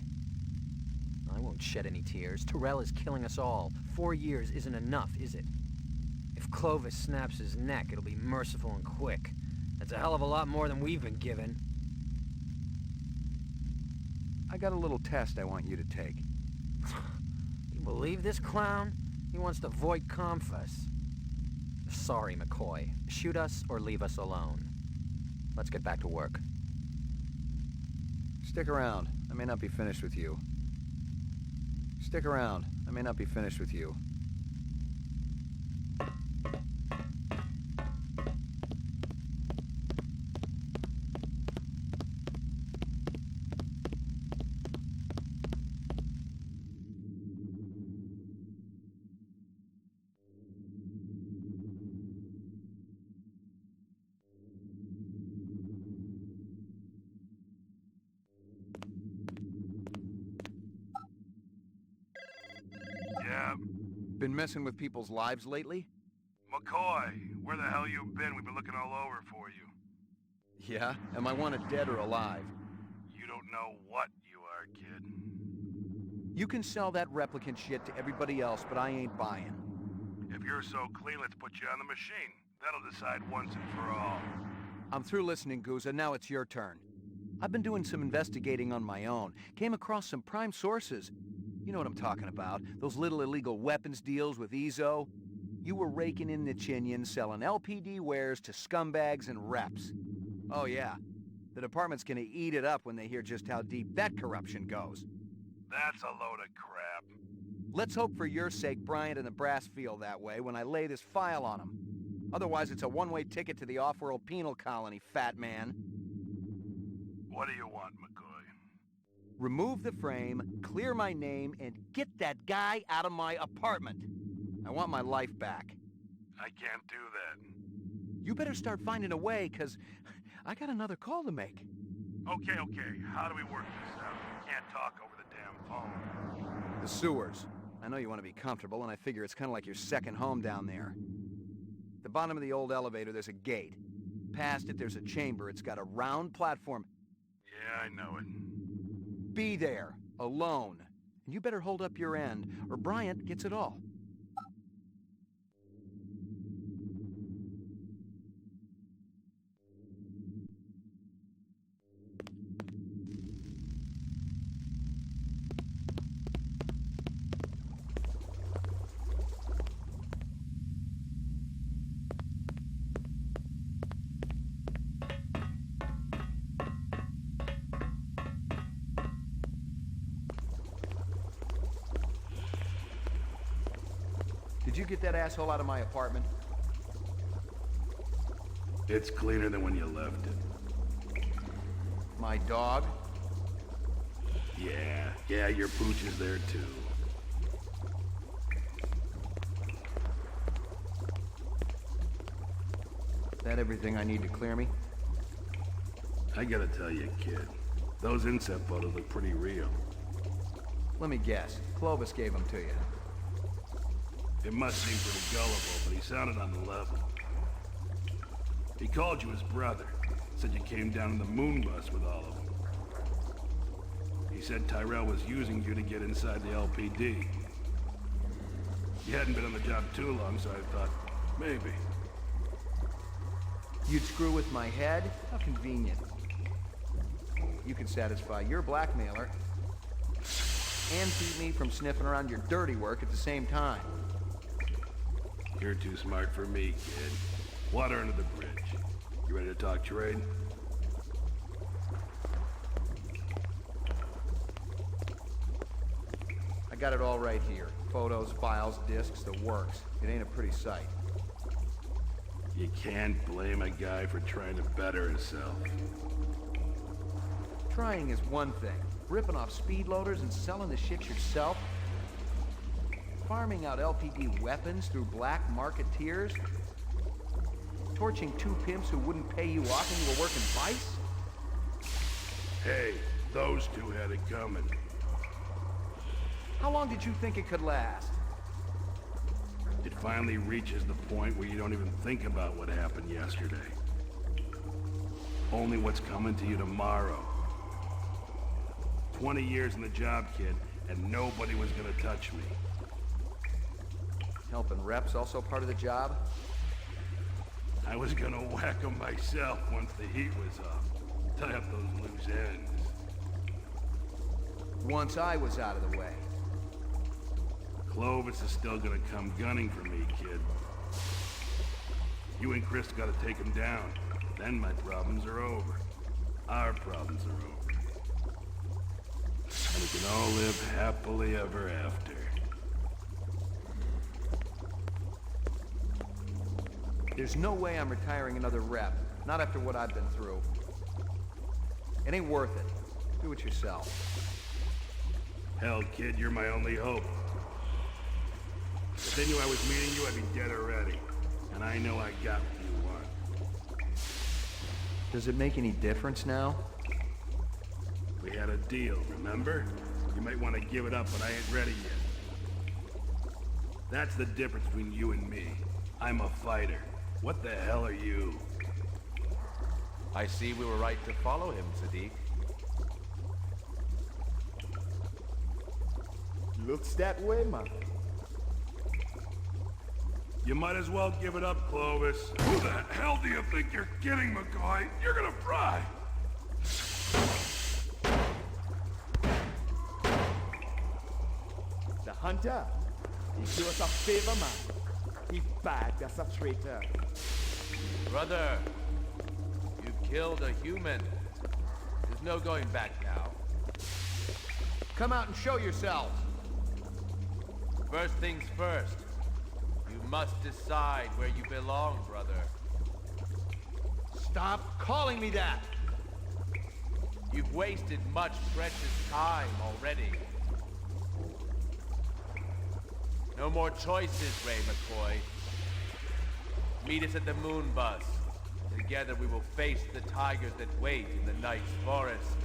I won't shed any tears. Tyrell is killing us all. 4 years isn't enough, is it? If Clovis snaps his neck, it'll be merciful and quick. That's a hell of a lot more than we've been given. I got a little test I want you to take. You believe this clown? He wants to void confess. Sorry, McCoy. Shoot us or leave us alone. Let's get back to work. Stick around. I may not be finished with you. Stick around. I may not be finished with you. Yeah? Been messing with people's lives lately? McCoy, where the hell you been? We've been looking all over for you. Yeah? Am I wanted dead or alive? You don't know what you are, kid. You can sell that replicant shit to everybody else, but I ain't buying. If you're so clean, let's put you on the machine. That'll decide once and for all. I'm through listening, Guza. Now it's your turn. I've been doing some investigating on my own. Came across some prime sources. You know what I'm talking about. Those little illegal weapons deals with Ezo. You were raking in the chinion, selling LPD wares to scumbags and reps. Oh yeah. The department's gonna eat it up when they hear just how deep that corruption goes. That's a load of crap. Let's hope for your sake Bryant and the brass feel that way when I lay this file on them. Otherwise it's a one-way ticket to the off-world penal colony, fat man. What do you want, McCoy? Remove the frame, clear my name, and get that guy out of my apartment. I want my life back. I can't do that. You better start finding a way, 'cause I got another call to make. Okay. How do we work this out? We can't talk over the damn phone. The sewers. I know you want to be comfortable, and I figure it's kind of like your second home down there. At the bottom of the old elevator, there's a gate. Past it, there's a chamber. It's got a round platform. Yeah, I know it. Be there, alone. And you better hold up your end, or Bryant gets it all. Did you get that asshole out of my apartment? It's cleaner than when you left it. My dog? Yeah, your pooch is there too. That everything I need to clear me? I gotta tell you, kid, those inset photos look pretty real. Let me guess. Clovis gave them to you. It must seem pretty gullible, but he sounded on the level. He called you his brother. Said you came down in the moon bus with all of them. He said Tyrell was using you to get inside the LPD. You hadn't been on the job too long, so I thought, maybe. You'd screw with my head? How convenient. You can satisfy your blackmailer and keep me from sniffing around your dirty work at the same time. You're too smart for me, kid. Water under the bridge. You ready to talk trade? I got it all right here. Photos, files, discs, the works. It ain't a pretty sight. You can't blame a guy for trying to better himself. Trying is one thing. Ripping off speed loaders and selling the shit yourself? Farming out LPD weapons through black marketeers? Torching two pimps who wouldn't pay you off when you were working Vice? Hey, those two had it coming. How long did you think it could last? It finally reaches the point where you don't even think about what happened yesterday. Only what's coming to you tomorrow. 20 years in the job, kid, and nobody was gonna touch me. Helping reps also part of the job? I was gonna whack them myself once the heat was off. Tie up those loose ends. Once I was out of the way. Clovis is still gonna come gunning for me, kid. You and Chris gotta take him down. Then my problems are over. Our problems are over. And we can all live happily ever after. There's no way I'm retiring another rep. Not after what I've been through. It ain't worth it. Do it yourself. Hell, kid, you're my only hope. If they knew I was meeting you, I'd be dead already. And I know I got what you want. Does it make any difference now? We had a deal, remember? You might want to give it up, but I ain't ready yet. That's the difference between you and me. I'm a fighter. What the hell are you? I see we were right to follow him, Sadiq. Looks that way, man. You might as well give it up, Clovis. Who the hell do you think you're kidding, McCoy? You're gonna fry! The hunter, he do us a favor, man. He bagged us a traitor. Brother, you killed a human. There's no going back now. Come out and show yourselves. First things first. You must decide where you belong, brother. Stop calling me that! You've wasted much precious time already. No more choices, Ray McCoy. Meet us at the moon bus. Together we will face the tigers that wait in the night's forest.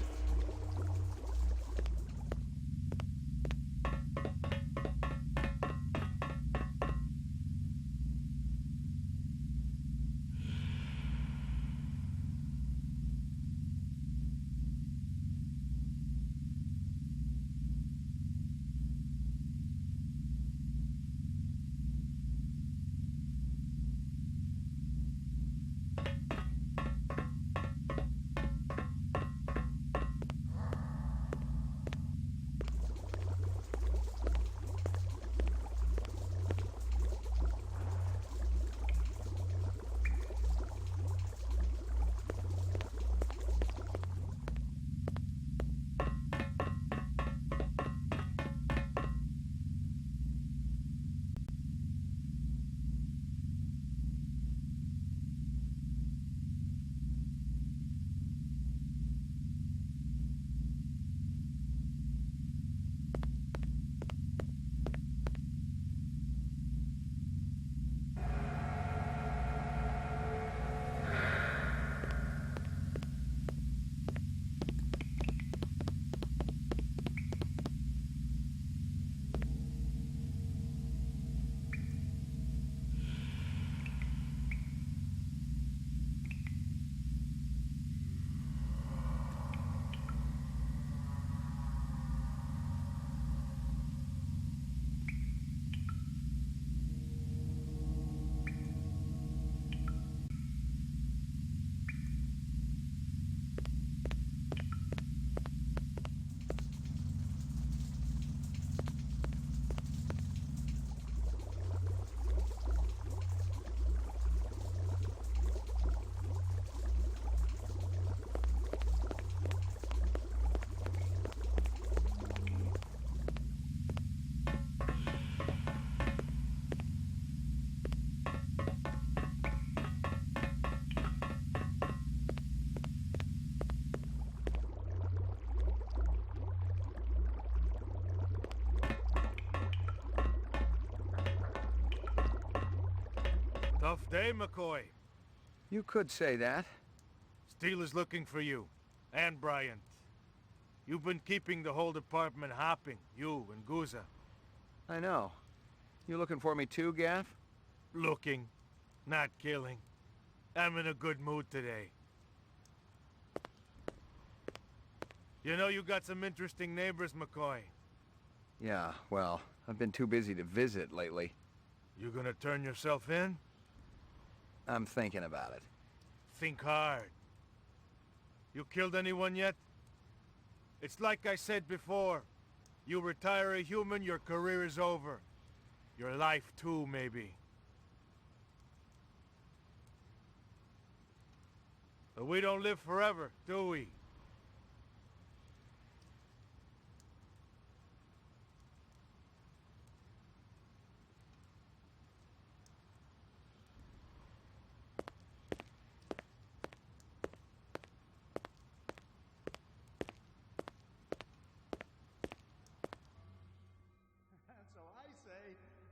Tough day, McCoy. You could say that. Steele is looking for you, and Bryant. You've been keeping the whole department hopping, you and Guza. I know. You looking for me too, Gaff? Looking, not killing. I'm in a good mood today. You know you got some interesting neighbors, McCoy. Yeah, well, I've been too busy to visit lately. You gonna turn yourself in? I'm thinking about it. Think hard. You killed anyone yet? It's like I said before. You retire a human, your career is over. Your life too, maybe. But we don't live forever, do we?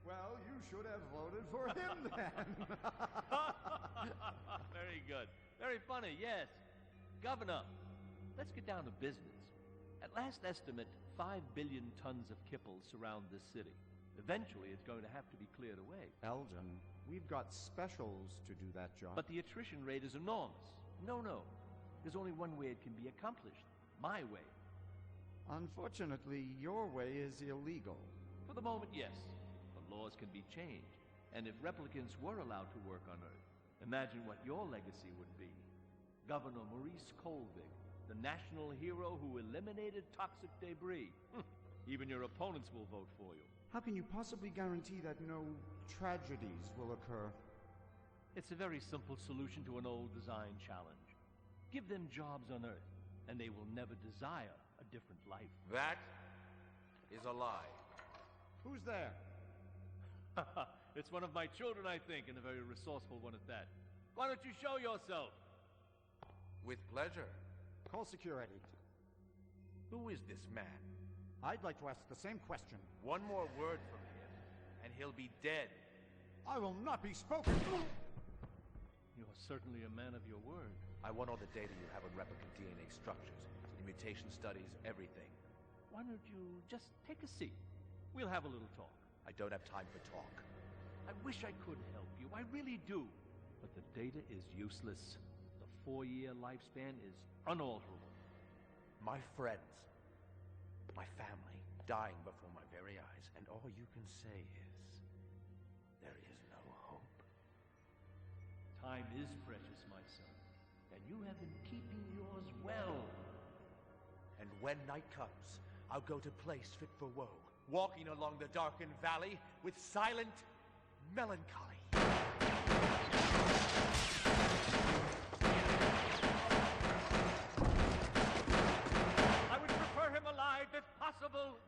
Well, you should have voted for him then. Very good. Very funny, yes. Governor, let's get down to business. At last estimate, 5 billion tons of kipple surround this city. Eventually, it's going to have to be cleared away. Elgin, we've got specials to do that job. But the attrition rate is enormous. No. There's only one way it can be accomplished. My way. Unfortunately, your way is illegal. For the moment, yes. Laws can be changed, and if replicants were allowed to work on Earth, imagine what your legacy would be. Governor Maurice Colvig, the national hero who eliminated toxic debris. Even your opponents will vote for you. How can you possibly guarantee that no tragedies will occur? It's a very simple solution to an old design challenge. Give them jobs on Earth, and they will never desire a different life. That is a lie. Who's there? It's one of my children, I think, and a very resourceful one at that. Why don't you show yourself? With pleasure. Call security. Who is this man? I'd like to ask the same question. One more word from him, and he'll be dead. I will not be spoken to! You're certainly a man of your word. I want all the data you have on replicant DNA structures, the mutation studies, everything. Why don't you just take a seat? We'll have a little talk. I don't have time for talk. I wish I could help you. I really do. But the data is useless. The 4-year lifespan is unalterable. My friends, my family, dying before my very eyes, and all you can say is, there is no hope. Time is precious, my son, and you have been keeping yours well. And when night comes, I'll go to place fit for woe, walking along the darkened valley with silent melancholy. I would prefer him alive if possible.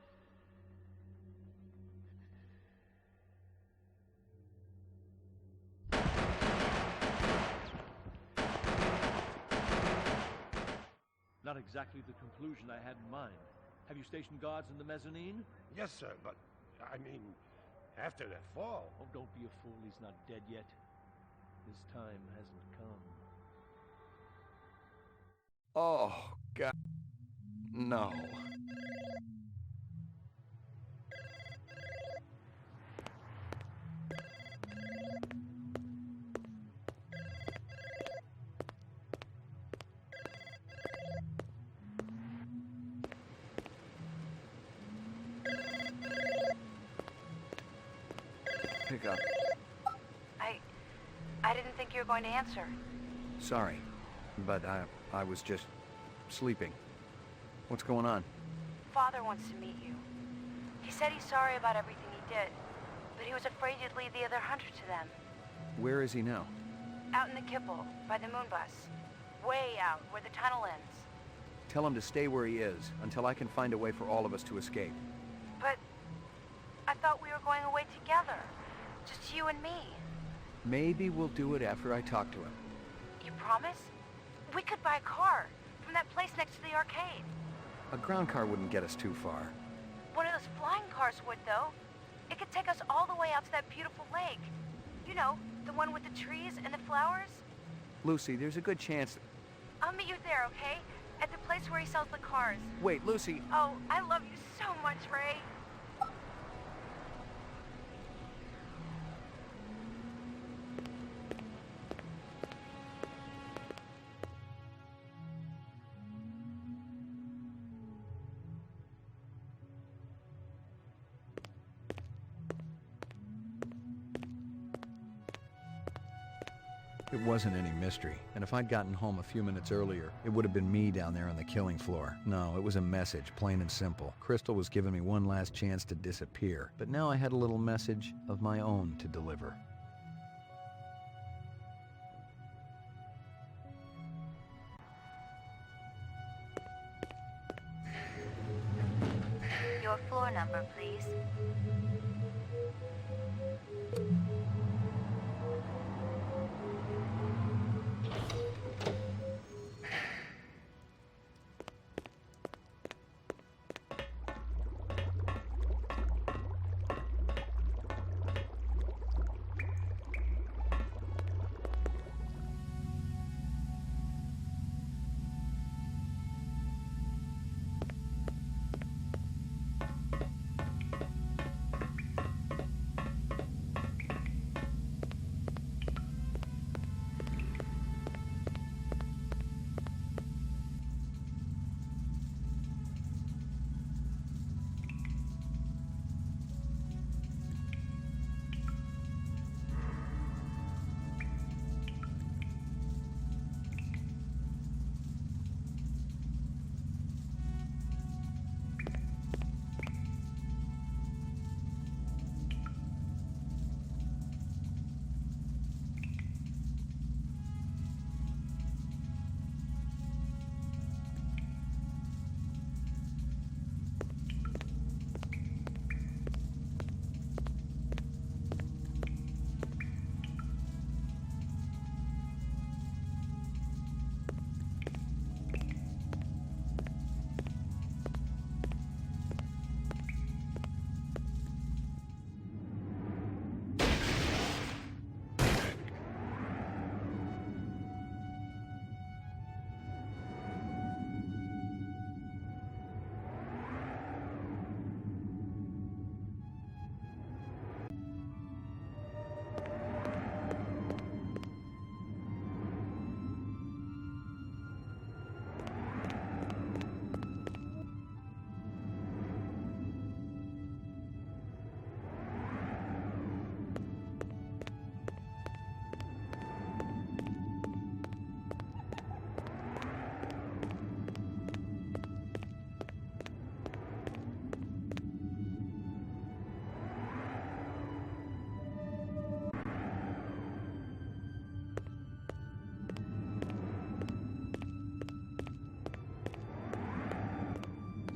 Not exactly the conclusion I had in mind. Have you stationed guards in the mezzanine? Yes, sir, but, I mean, after that fall... Oh, don't be a fool. He's not dead yet. His time hasn't come. Oh, God. No. Pick up. I didn't think you were going to answer. Sorry, but I was just sleeping. What's going on? Father wants to meet you. He said he's sorry about everything he did, but he was afraid you'd lead the other hunter to them. Where is he now? Out in the Kipple, by the moon bus. Way out, where the tunnel ends. Tell him to stay where he is, until I can find a way for all of us to escape. But I thought we were going away together. Just you and me. Maybe we'll do it after I talk to him. You promise? We could buy a car from that place next to the arcade. A ground car wouldn't get us too far. One of those flying cars would, though. It could take us all the way out to that beautiful lake. You know, the one with the trees and the flowers? Lucy, there's a good chance... I'll meet you there, okay? At the place where he sells the cars. Wait, Lucy... Oh, I love you so much, Ray. It wasn't any mystery, and if I'd gotten home a few minutes earlier, it would have been me down there on the killing floor. No, it was a message, plain and simple. Crystal was giving me one last chance to disappear, but now I had a little message of my own to deliver. Your floor number, please.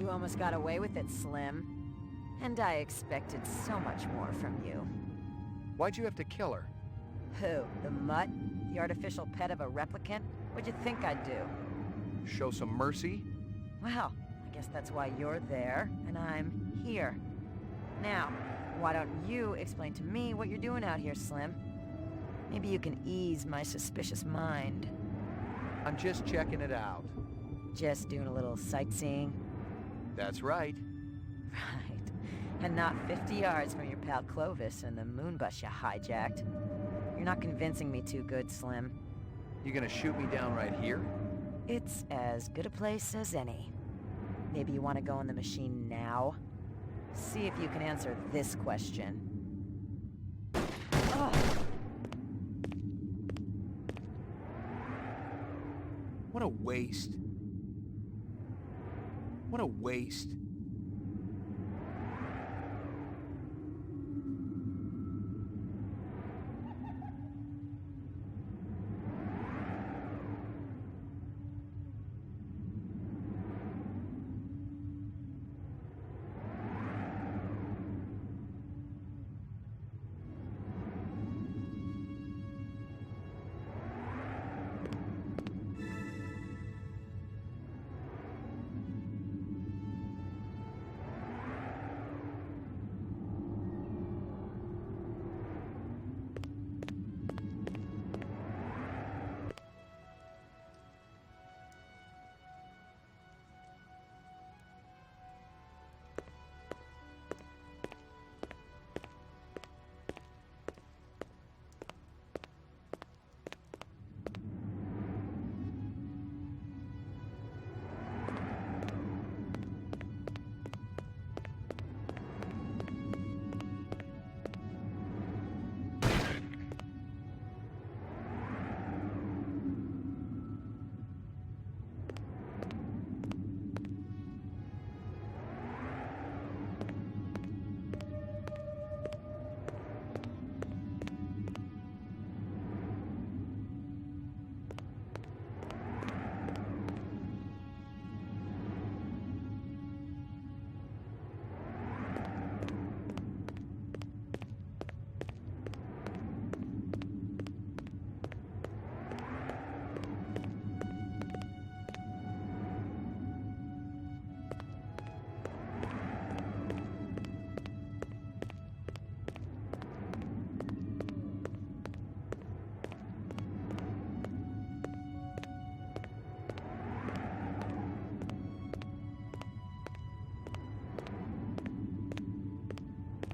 You almost got away with it, Slim. And I expected so much more from you. Why'd you have to kill her? Who? The mutt? The artificial pet of a replicant? What'd you think I'd do? Show some mercy? Well, I guess that's why you're there, and I'm here. Now, why don't you explain to me what you're doing out here, Slim? Maybe you can ease my suspicious mind. I'm just checking it out. Just doing a little sightseeing? That's right. Right. And not 50 yards from your pal Clovis and the moon bus you hijacked. You're not convincing me too good, Slim. You gonna shoot me down right here? It's as good a place as any. Maybe you want to go in the machine now? See if you can answer this question. Ugh. What a waste. What a waste.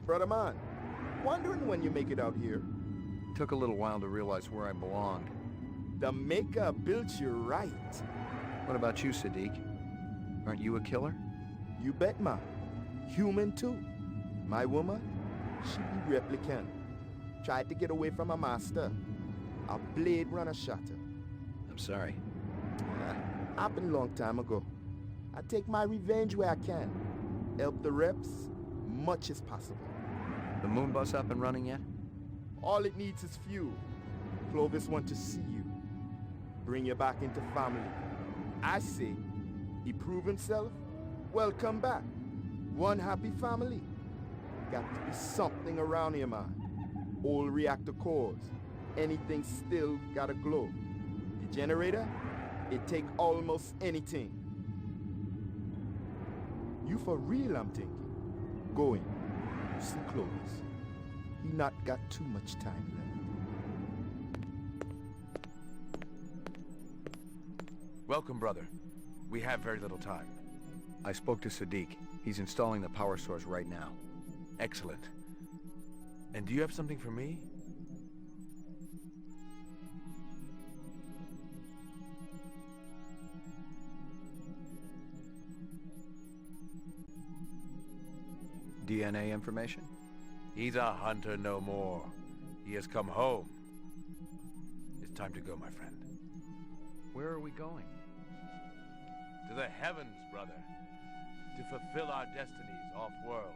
Brother man, wondering when you make it out here. Took a little while to realize where I belonged. The Maker built you right. What about you, Sadiq? Aren't you a killer? You bet, ma. Human too. My woman, she be replicant. Tried to get away from her master. A Blade Runner shot her. I'm sorry. Happened long time ago. I take my revenge where I can. Help the reps much as possible. The moon bus up and running yet? All it needs is fuel. Clovis want to see you. Bring you back into family. I say, he prove himself, welcome back. One happy family. Got to be something around here, man. Old reactor cores. Anything still gotta glow. The generator, it take almost anything. You for real, I'm thinking. Going. See Clovis. He not got too much time left. Welcome, brother. We have very little time. I spoke to Sadiq. He's installing the power source right now. Excellent. And do you have something for me? DNA information? He's a hunter no more. He has come home. It's time to go, my friend. Where are we going? To the heavens, brother. To fulfill our destinies off-world.